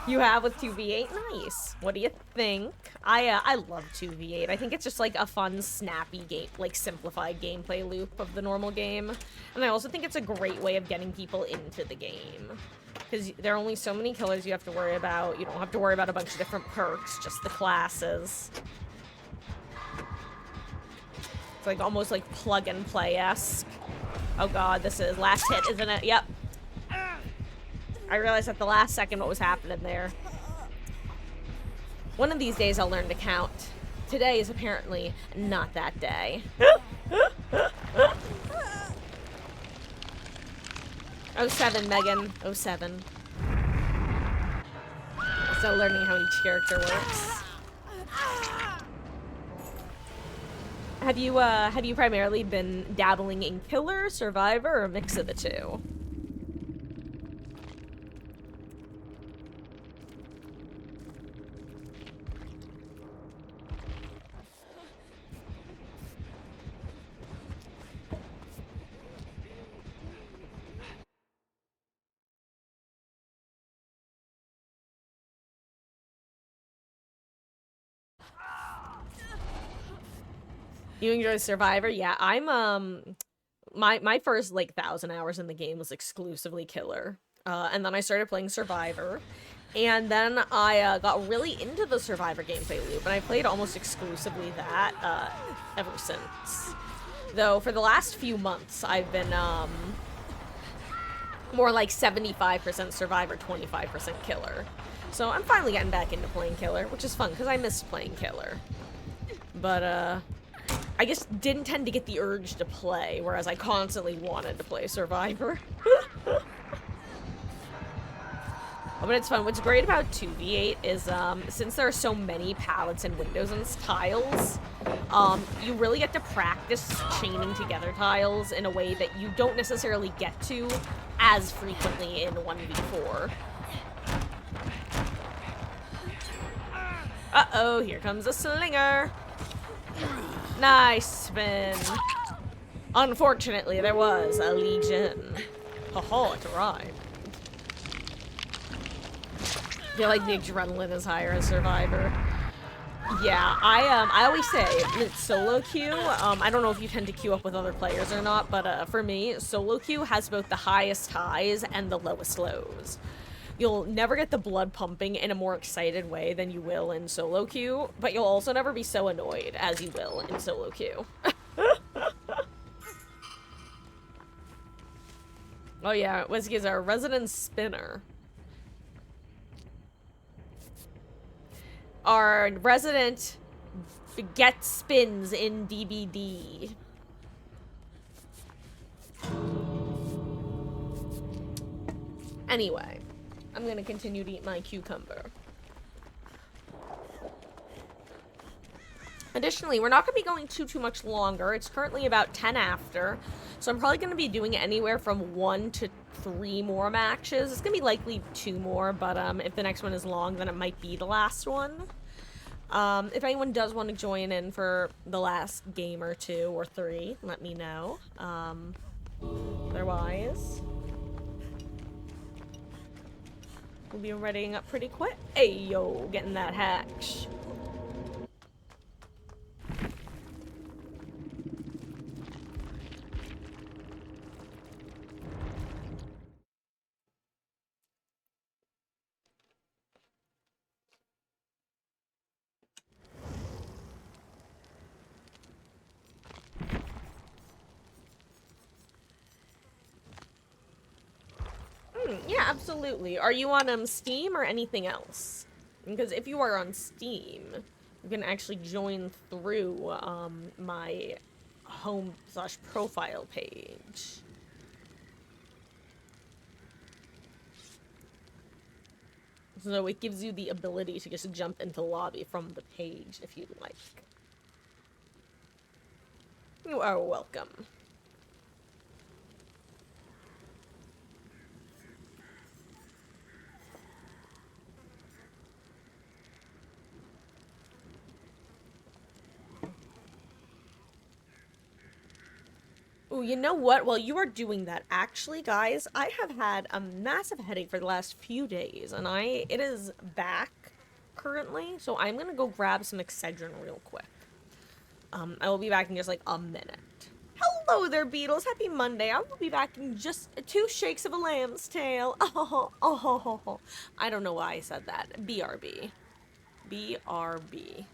A: You have with 2v8? Nice. What do you think? I love 2v8. I think it's just like a fun, snappy game, like simplified gameplay loop of the normal game. And I also think it's a great way of getting people into the game. Because there are only so many killers you have to worry about. You don't have to worry about a bunch of different perks, just the classes. It's like almost like plug and play-esque. Oh god, this is last hit, isn't it? Yep. I realized at the last second what was happening there. One of these days I'll learn to count. Today is apparently not that day. Oh, 07, Megan. 07. Still learning how each character works. Have you primarily been dabbling in killer, survivor, or a mix of the two? You enjoy Survivor? Yeah, I'm, my first, like, 1,000 hours in the game was exclusively Killer. And then I started playing Survivor. And then I, got really into the Survivor gameplay loop, and I played almost exclusively that, ever since. Though, for the last few months, I've been, more like 75% Survivor, 25% Killer. So I'm finally getting back into playing Killer, which is fun, because I missed playing Killer. But, I just didn't tend to get the urge to play, whereas I constantly wanted to play Survivor. But it's fun. What's great about 2v8 is, since there are so many palettes and windows and tiles, you really get to practice chaining together tiles in a way that you don't necessarily get to as frequently in 1v4. Uh-oh, here comes a slinger! Nice spin. Unfortunately, there was a legion. Haha, it arrived. I feel like the adrenaline is higher as Survivor. Yeah, I always say it's solo queue. I don't know if you tend to queue up with other players or not, but for me, solo queue has both the highest highs and the lowest lows. You'll never get the blood pumping in a more excited way than you will in solo queue, but you'll also never be so annoyed as you will in solo queue. Oh yeah, Whiskey is our resident spinner. Our resident get spins in DBD. Anyway, I'm gonna continue to eat my cucumber. Additionally, we're not going to be going too much longer. It's currently about 10 after, so I'm probably going to be doing anywhere from 1 to 3 more matches. It's going to be likely 2 more, but if the next one is long, then it might be the last one. If anyone does want to join in for the last game or 2 or 3, let me know. Otherwise, we'll be readying up pretty quick. Hey, yo, getting that hatch. Yeah, absolutely. Are you on Steam or anything else? Because if you are on Steam, you can actually join through my home/profile page. So it gives you the ability to just jump into the lobby from the page if you'd like. You are welcome. Ooh, you know what? While you are doing that, actually, guys, I have had a massive headache for the last few days, and it is back currently, so I'm gonna go grab some Excedrin real quick. I will be back in just like a minute. Hello there, Beatles. Happy Monday. I will be back in just 2 shakes of a lamb's tail. Oh. I don't know why I said that. BRB. BRB.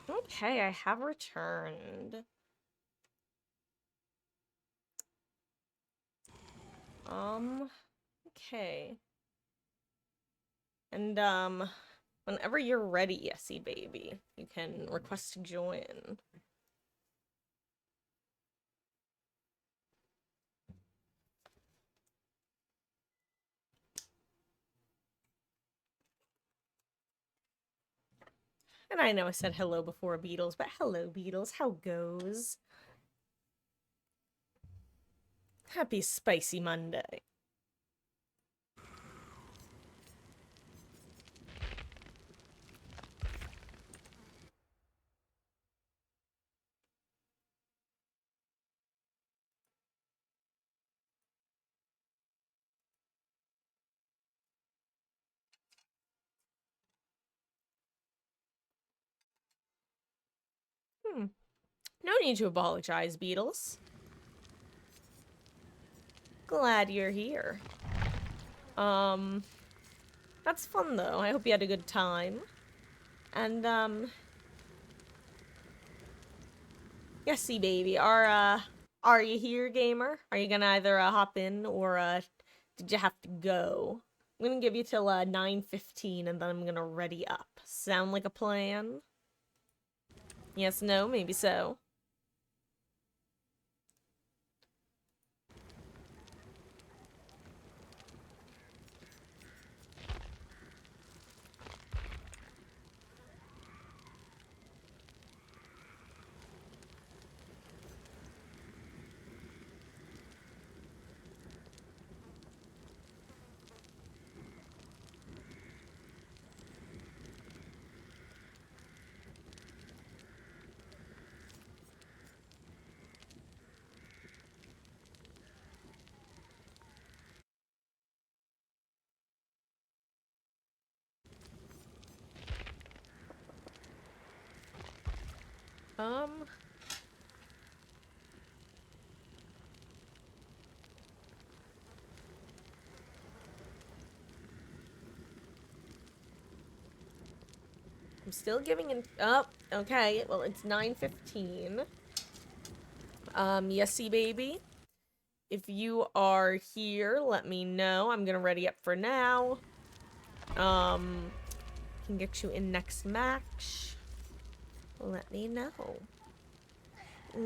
A: Okay, I have returned. Okay. And, whenever you're ready, Yesy baby, you can request to join. And I know I said hello before, Beatles, but hello, Beatles. How goes? Happy Spicy Monday. No need to apologize, Beatles. Glad you're here. That's fun though. I hope you had a good time. And, yes, see, baby, are you here, gamer? Are you gonna either, hop in, or, did you have to go? I'm gonna give you till, 9:15, and then I'm gonna ready up. Sound like a plan? Yes, no, maybe so. Um, I'm still giving in. Oh, okay. Well, it's 9:15. Yes, see, baby. If you are here, let me know. I'm gonna ready up for now. Can get you in next match. Let me know.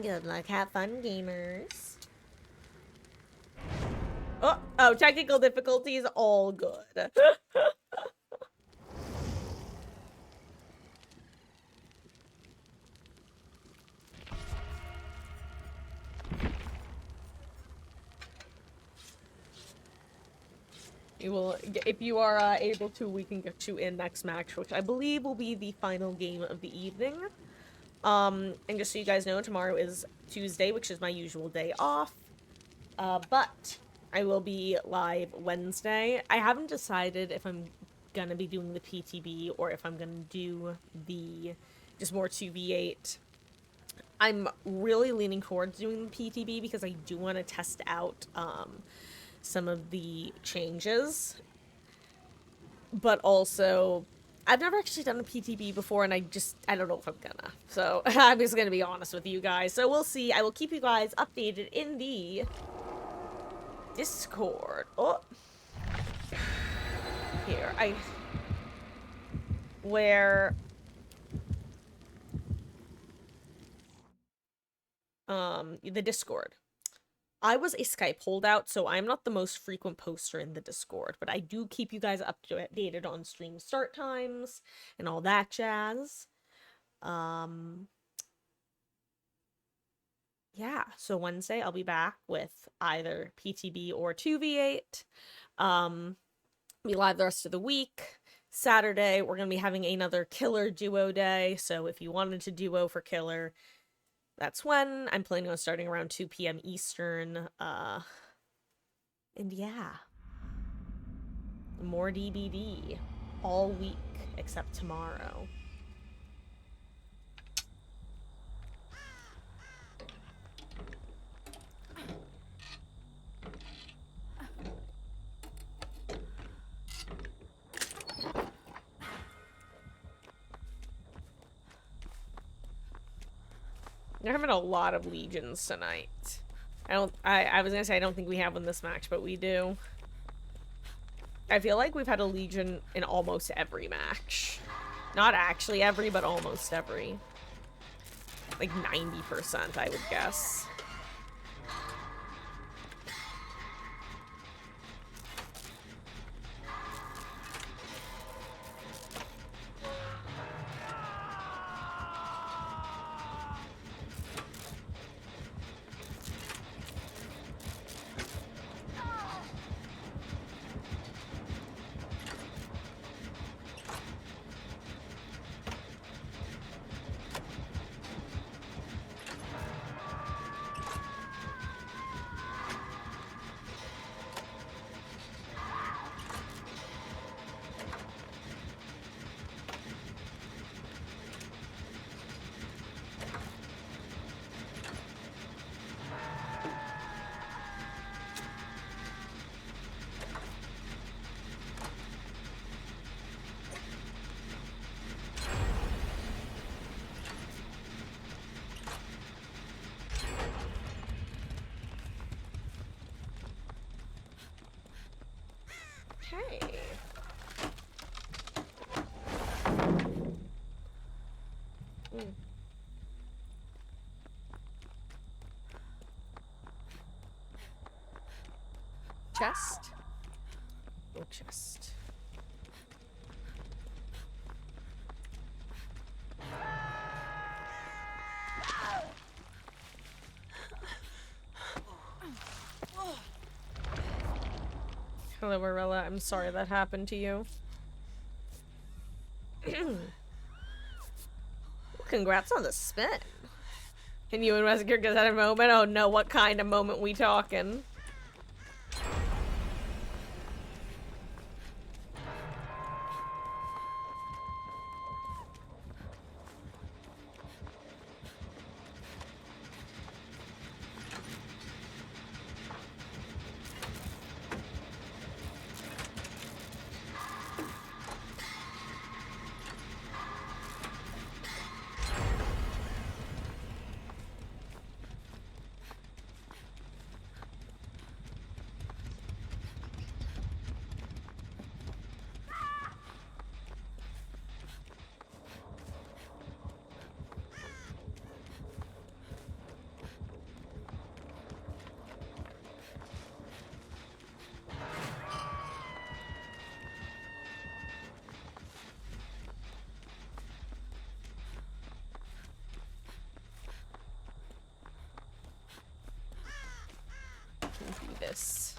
A: Good luck. Have fun, gamers. Oh, technical difficulties, all good. You will, if you are able to, we can get you in next match, which I believe will be the final game of the evening. And just so you guys know, tomorrow is Tuesday, which is my usual day off. But I will be live Wednesday. I haven't decided if I'm gonna be doing the PTB or if I'm gonna do the just more 2v8. I'm really leaning towards doing the PTB because I do want to test out some of the changes. But also, I've never actually done a PTB before, and I don't know if I'm gonna. So, I'm just gonna be honest with you guys. So, we'll see. I will keep you guys updated in the Discord. Oh. Here, where... the Discord. I was a Skype holdout, so I'm not the most frequent poster in the Discord, but I do keep you guys updated on stream start times and all that jazz. Yeah, so Wednesday I'll be back with either PTB or 2v8. Be live the rest of the week. Saturday, we're going to be having another killer duo day, so if you wanted to duo for killer, that's when. I'm planning on starting around 2 p.m. Eastern. And yeah. More DBD. All week, except tomorrow. They're having a lot of legions tonight. I was gonna say I don't think we have one this match, but we do. I feel like we've had a legion in almost every match. Not actually every, but almost every. Like 90%, I would guess. chest. No chest. Hello, Arella. I'm sorry that happened to you. Congrats on the spin. Can you and Wesker get that a moment? Oh no, what kind of moment we talking? Do this.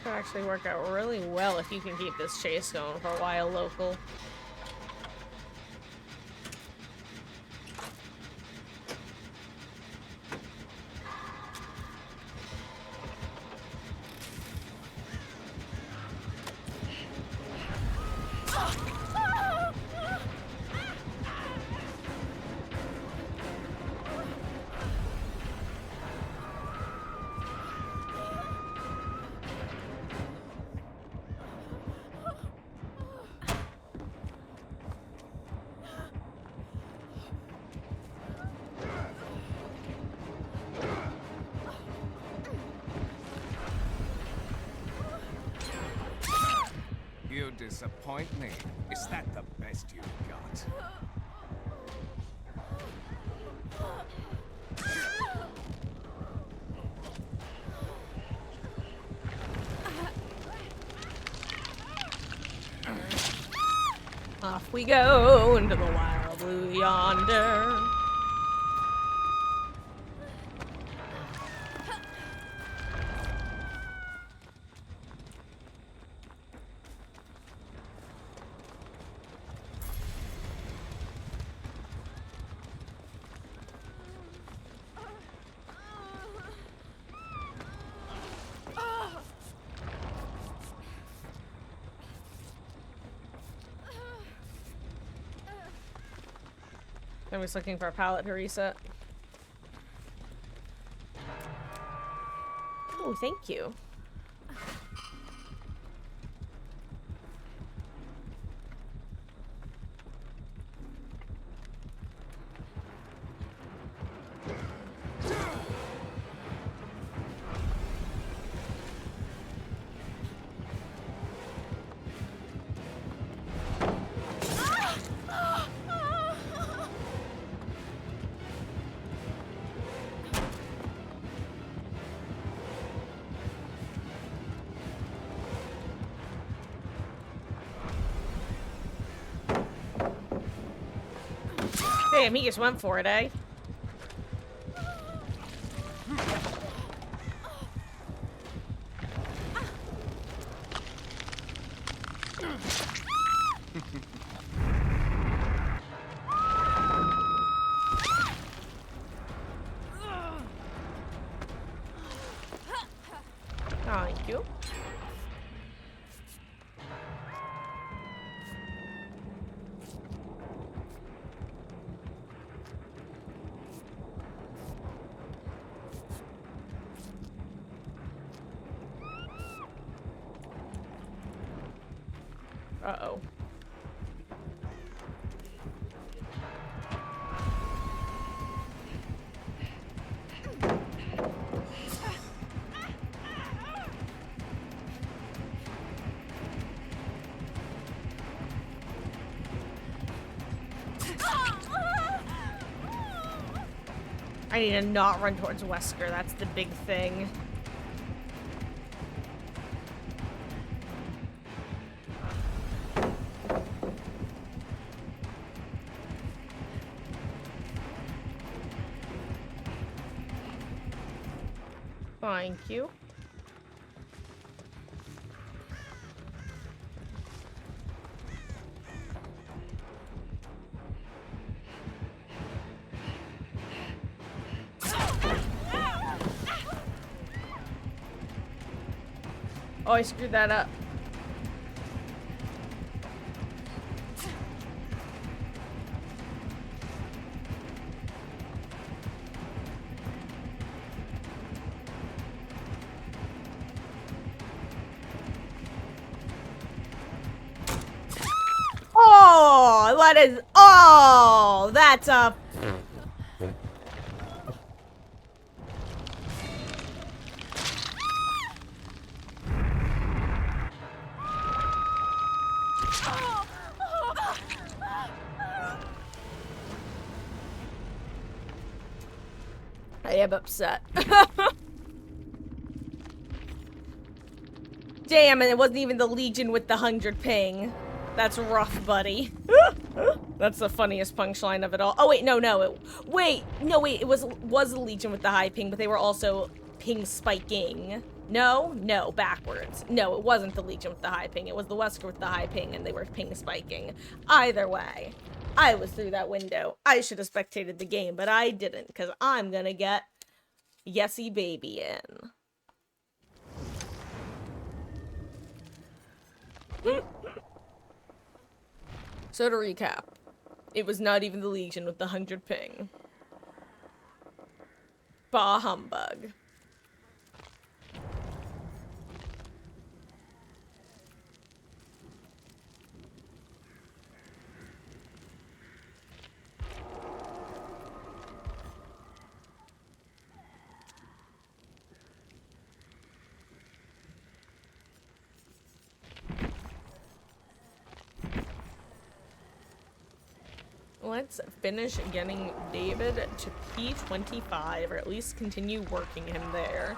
A: Could actually work out really well if you can keep this chase going for a while, local.
C: You disappoint me. Is that the best you've got?
A: Off we go into the wild blue yonder. I was looking for a pallet to reset. Oh, thank you. Damn, he just went for it, eh? Thank you. Uh-oh. I need to not run towards Wesker. That's the big thing. Thank you. Oh, I screwed that up. Oh, that is. Oh, that's a. I am upset. Damn, and it wasn't even the Legion with the 100 ping. That's rough, buddy. That's the funniest punchline of it all. Oh wait, no, wait, it was the Legion with the high ping, but they were also ping spiking. No, backwards. No, it wasn't the Legion with the high ping. It was the Wesker with the high ping, and they were ping spiking. Either way, I was through that window. I should have spectated the game, but I didn't, because I'm gonna get Yesy Baby in. So to recap, it was not even the Legion with the 100 ping. Bah humbug. Let's finish getting David to P25, or at least continue working him there.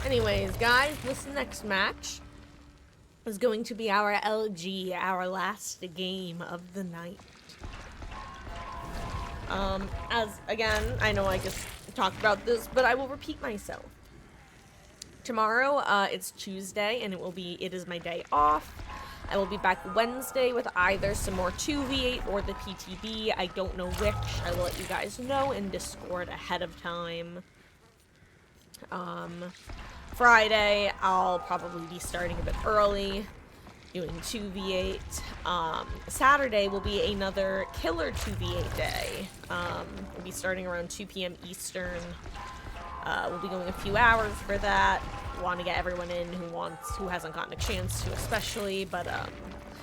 A: Anyways, guys, this next match is going to be our LG, our last game of the night. As, again, I know I just talked about this, but I will repeat myself. Tomorrow, it's Tuesday, and it is my day off. I will be back Wednesday with either some more 2v8 or the PTB. I don't know which. I will let you guys know in Discord ahead of time. Friday, I'll probably be starting a bit early, doing 2v8. Saturday will be another killer 2v8 day. We'll be starting around 2 p.m. Eastern. We'll be going a few hours for that. Want to get everyone in who hasn't gotten a chance to, especially, but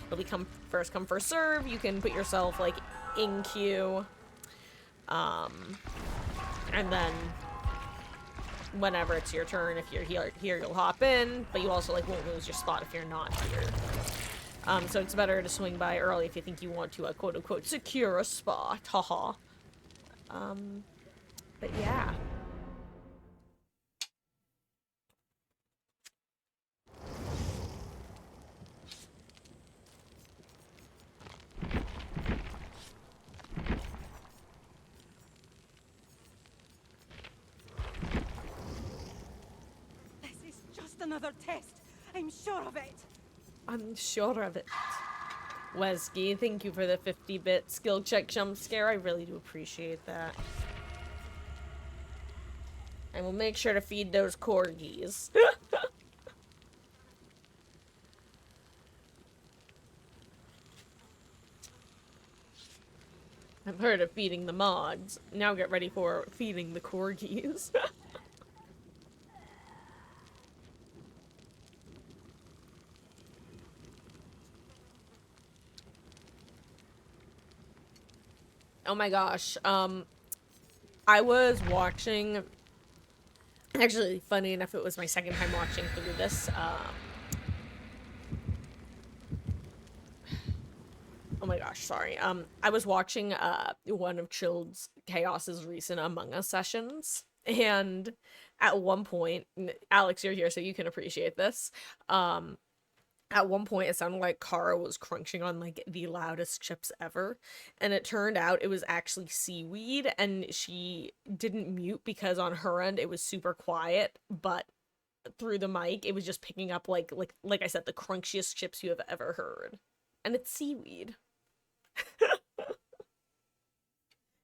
A: it'll be first come, first serve. You can put yourself like in queue, and then whenever it's your turn, if you're here, you'll hop in, but you also like won't lose your spot if you're not here. So it's better to swing by early if you think you want to quote unquote secure a spot. Haha. But yeah.
B: Another test. I'm sure of it.
A: I'm sure of it. Wesky, thank you for the 50-bit skill check jump scare. I really do appreciate that. And we'll make sure to feed those corgis. I've heard of feeding the mods. Now get ready for feeding the corgis. Oh my gosh. I was watching. Actually, funny enough, it was my second time watching through this. Oh my gosh, sorry. I was watching one of Chilled's Chaos's recent Among Us sessions, and at one point, Alex, you're here, so you can appreciate this. At one point, it sounded like Kara was crunching on like the loudest chips ever, and it turned out it was actually seaweed, and she didn't mute because on her end it was super quiet, but through the mic it was just picking up like I said, the crunchiest chips you have ever heard, and it's seaweed.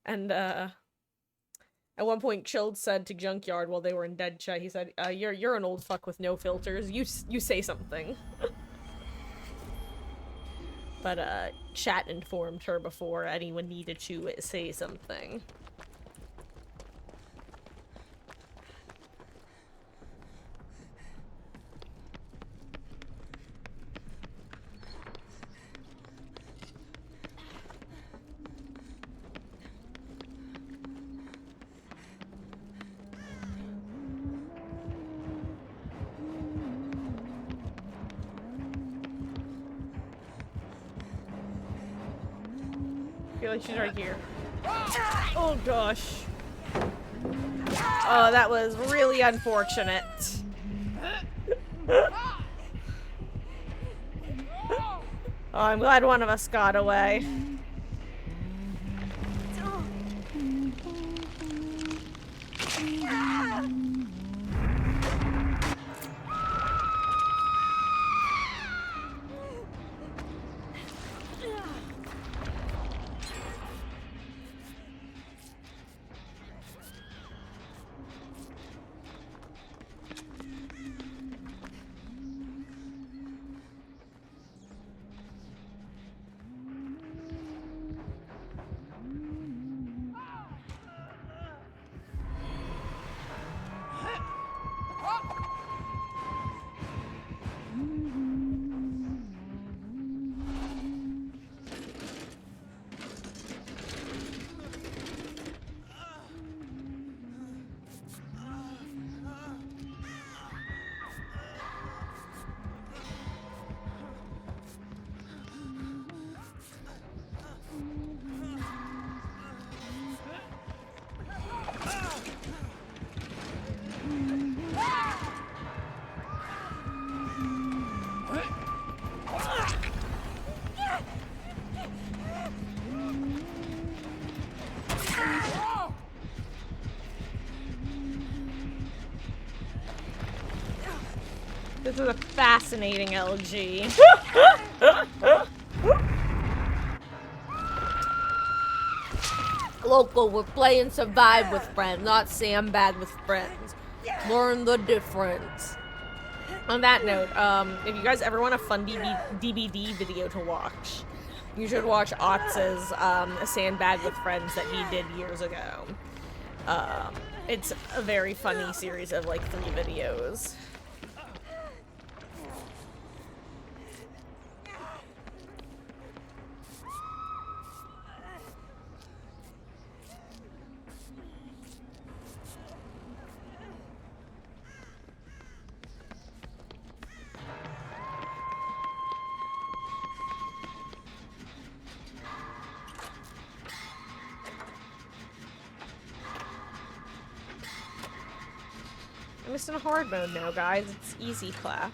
A: And at one point, Chilled said to Junkyard while they were in dead chat, he said, "You're an old fuck with no filters. You say something." But chat informed her before anyone needed to say something. I feel like she's right here. Oh gosh. Oh, that was really unfortunate. Oh, I'm glad one of us got away. This is a fascinating LG. Local, we're playing Survive with friends, not Sandbag with friends. Learn the difference. On that note, if you guys ever want a fun DVD video to watch, you should watch Otz's A Sandbag with Friends that he did years ago. It's a very funny series of like 3 videos. I'm just in hard mode now, guys. It's easy clap.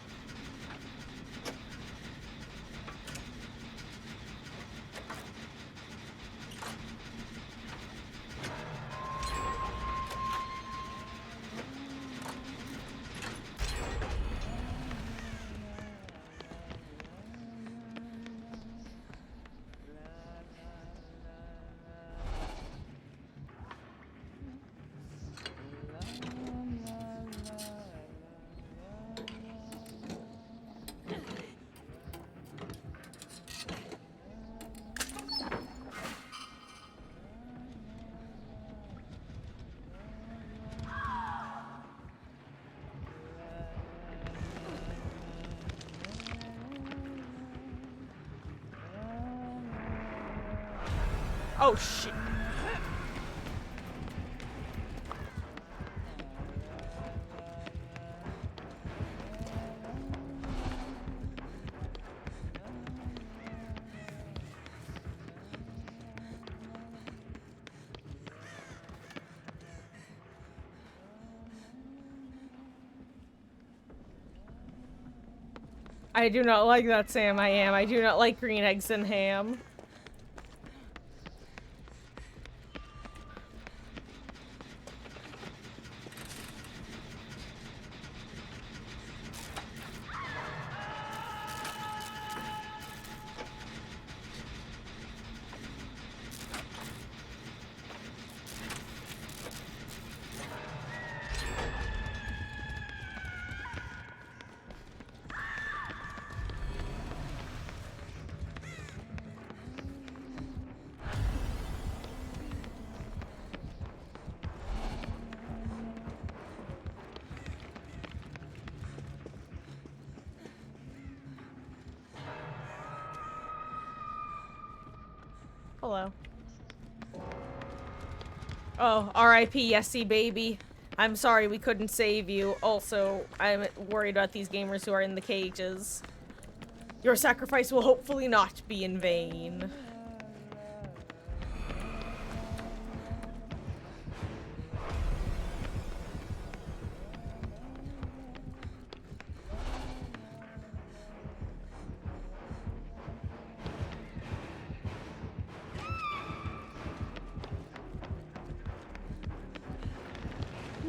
A: Oh, shit. I do not like that, Sam. I am. I do not like green eggs and ham. Hello. Oh, R.I.P. Yessie, baby. I'm sorry we couldn't save you. Also, I'm worried about these gamers who are in the cages. Your sacrifice will hopefully not be in vain.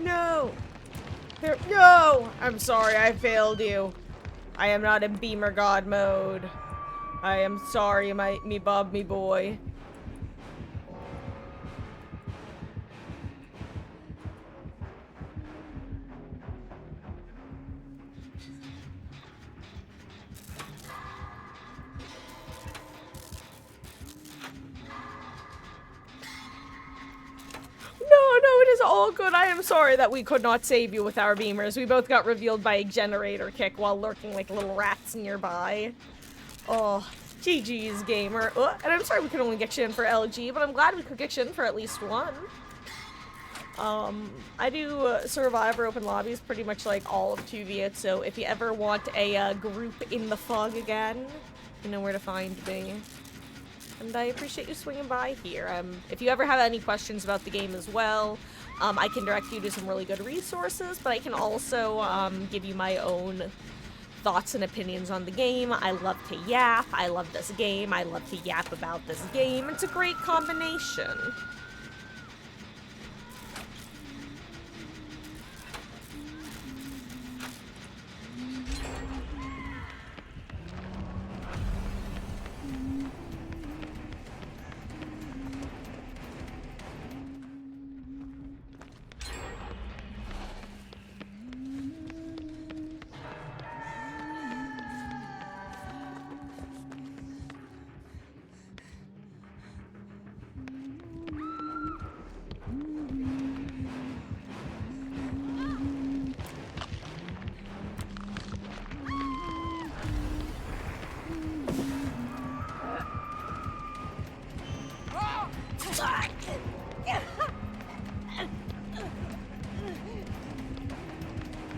A: No! No! I'm sorry, I failed you. I am not in Beamer God mode. I am sorry, me Bob, me boy. No, it is all good. I am sorry that we could not save you with our beamers. We both got revealed by a generator kick while lurking like little rats nearby. Oh, GG's, gamer. And I'm sorry we could only get you in for LG, but I'm glad we could get you in for at least one. I do Survivor open lobbies pretty much like all of 2v, so if you ever want a group in the fog again, you know where to find me. And I appreciate you swinging by here. If you ever have any questions about the game as well, I can direct you to some really good resources, but I can also give you my own thoughts and opinions on the game. I love to yap. I love this game. I love to yap about this game. It's a great combination.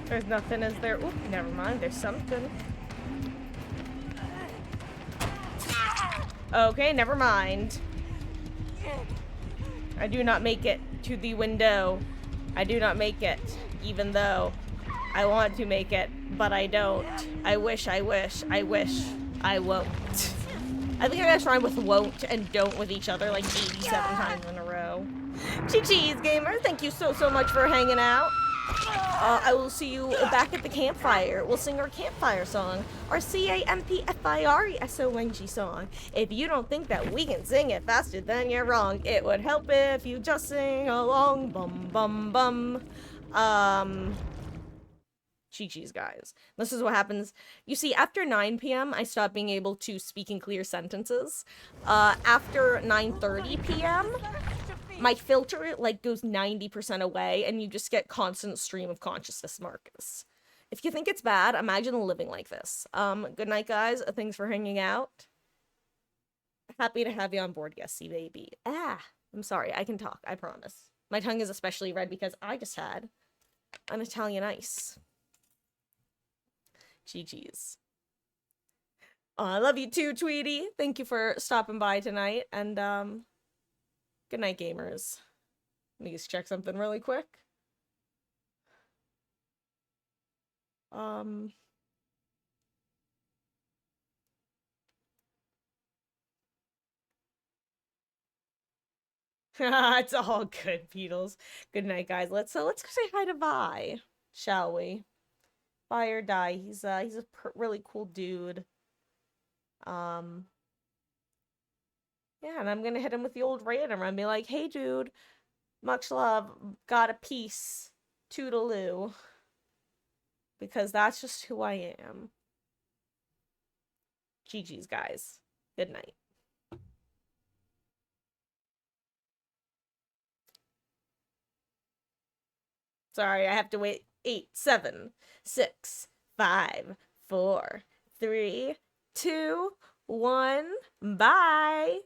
A: There's nothing, is there? Oop, never mind, there's something. Okay, never mind. I do not make it to the window. I do not make it, even though I want to make it, but I don't. I wish, I won't. I think I gotta try with won't and don't with each other like 87 times in a row. GG's, gamer. Thank you so much for hanging out. I will see you back at the campfire. We'll sing our campfire song, our CAMPFIRESONG song. If you don't think that we can sing it faster, then you're wrong. It would help if you just sing along. Bum bum bum. GG's, guys. This is what happens. You see, after 9 p.m., I stop being able to speak in clear sentences. After 9:30 p.m., my filter, like, goes 90% away, and you just get constant stream of consciousness, Marcus. If you think it's bad, imagine living like this. Good night, guys. Thanks for hanging out. Happy to have you on board, Guessy baby. I'm sorry, I can talk, I promise. My tongue is especially red because I just had an Italian ice. GG's. I love you too, Tweety. Thank you for stopping by tonight, and good night, gamers. Let me just check something really quick. It's all good, Beatles. Good night, guys. Let's go say hi to Vi, shall we? Vi or die. He's a really cool dude. Yeah, and I'm gonna hit him with the old random and be like, "Hey, dude, much love. Got a piece. Toodaloo." Because that's just who I am. GG's, guys. Good night. Sorry, I have to wait. 8, 7, 6, 5, 4, 3, 2, 1. Bye.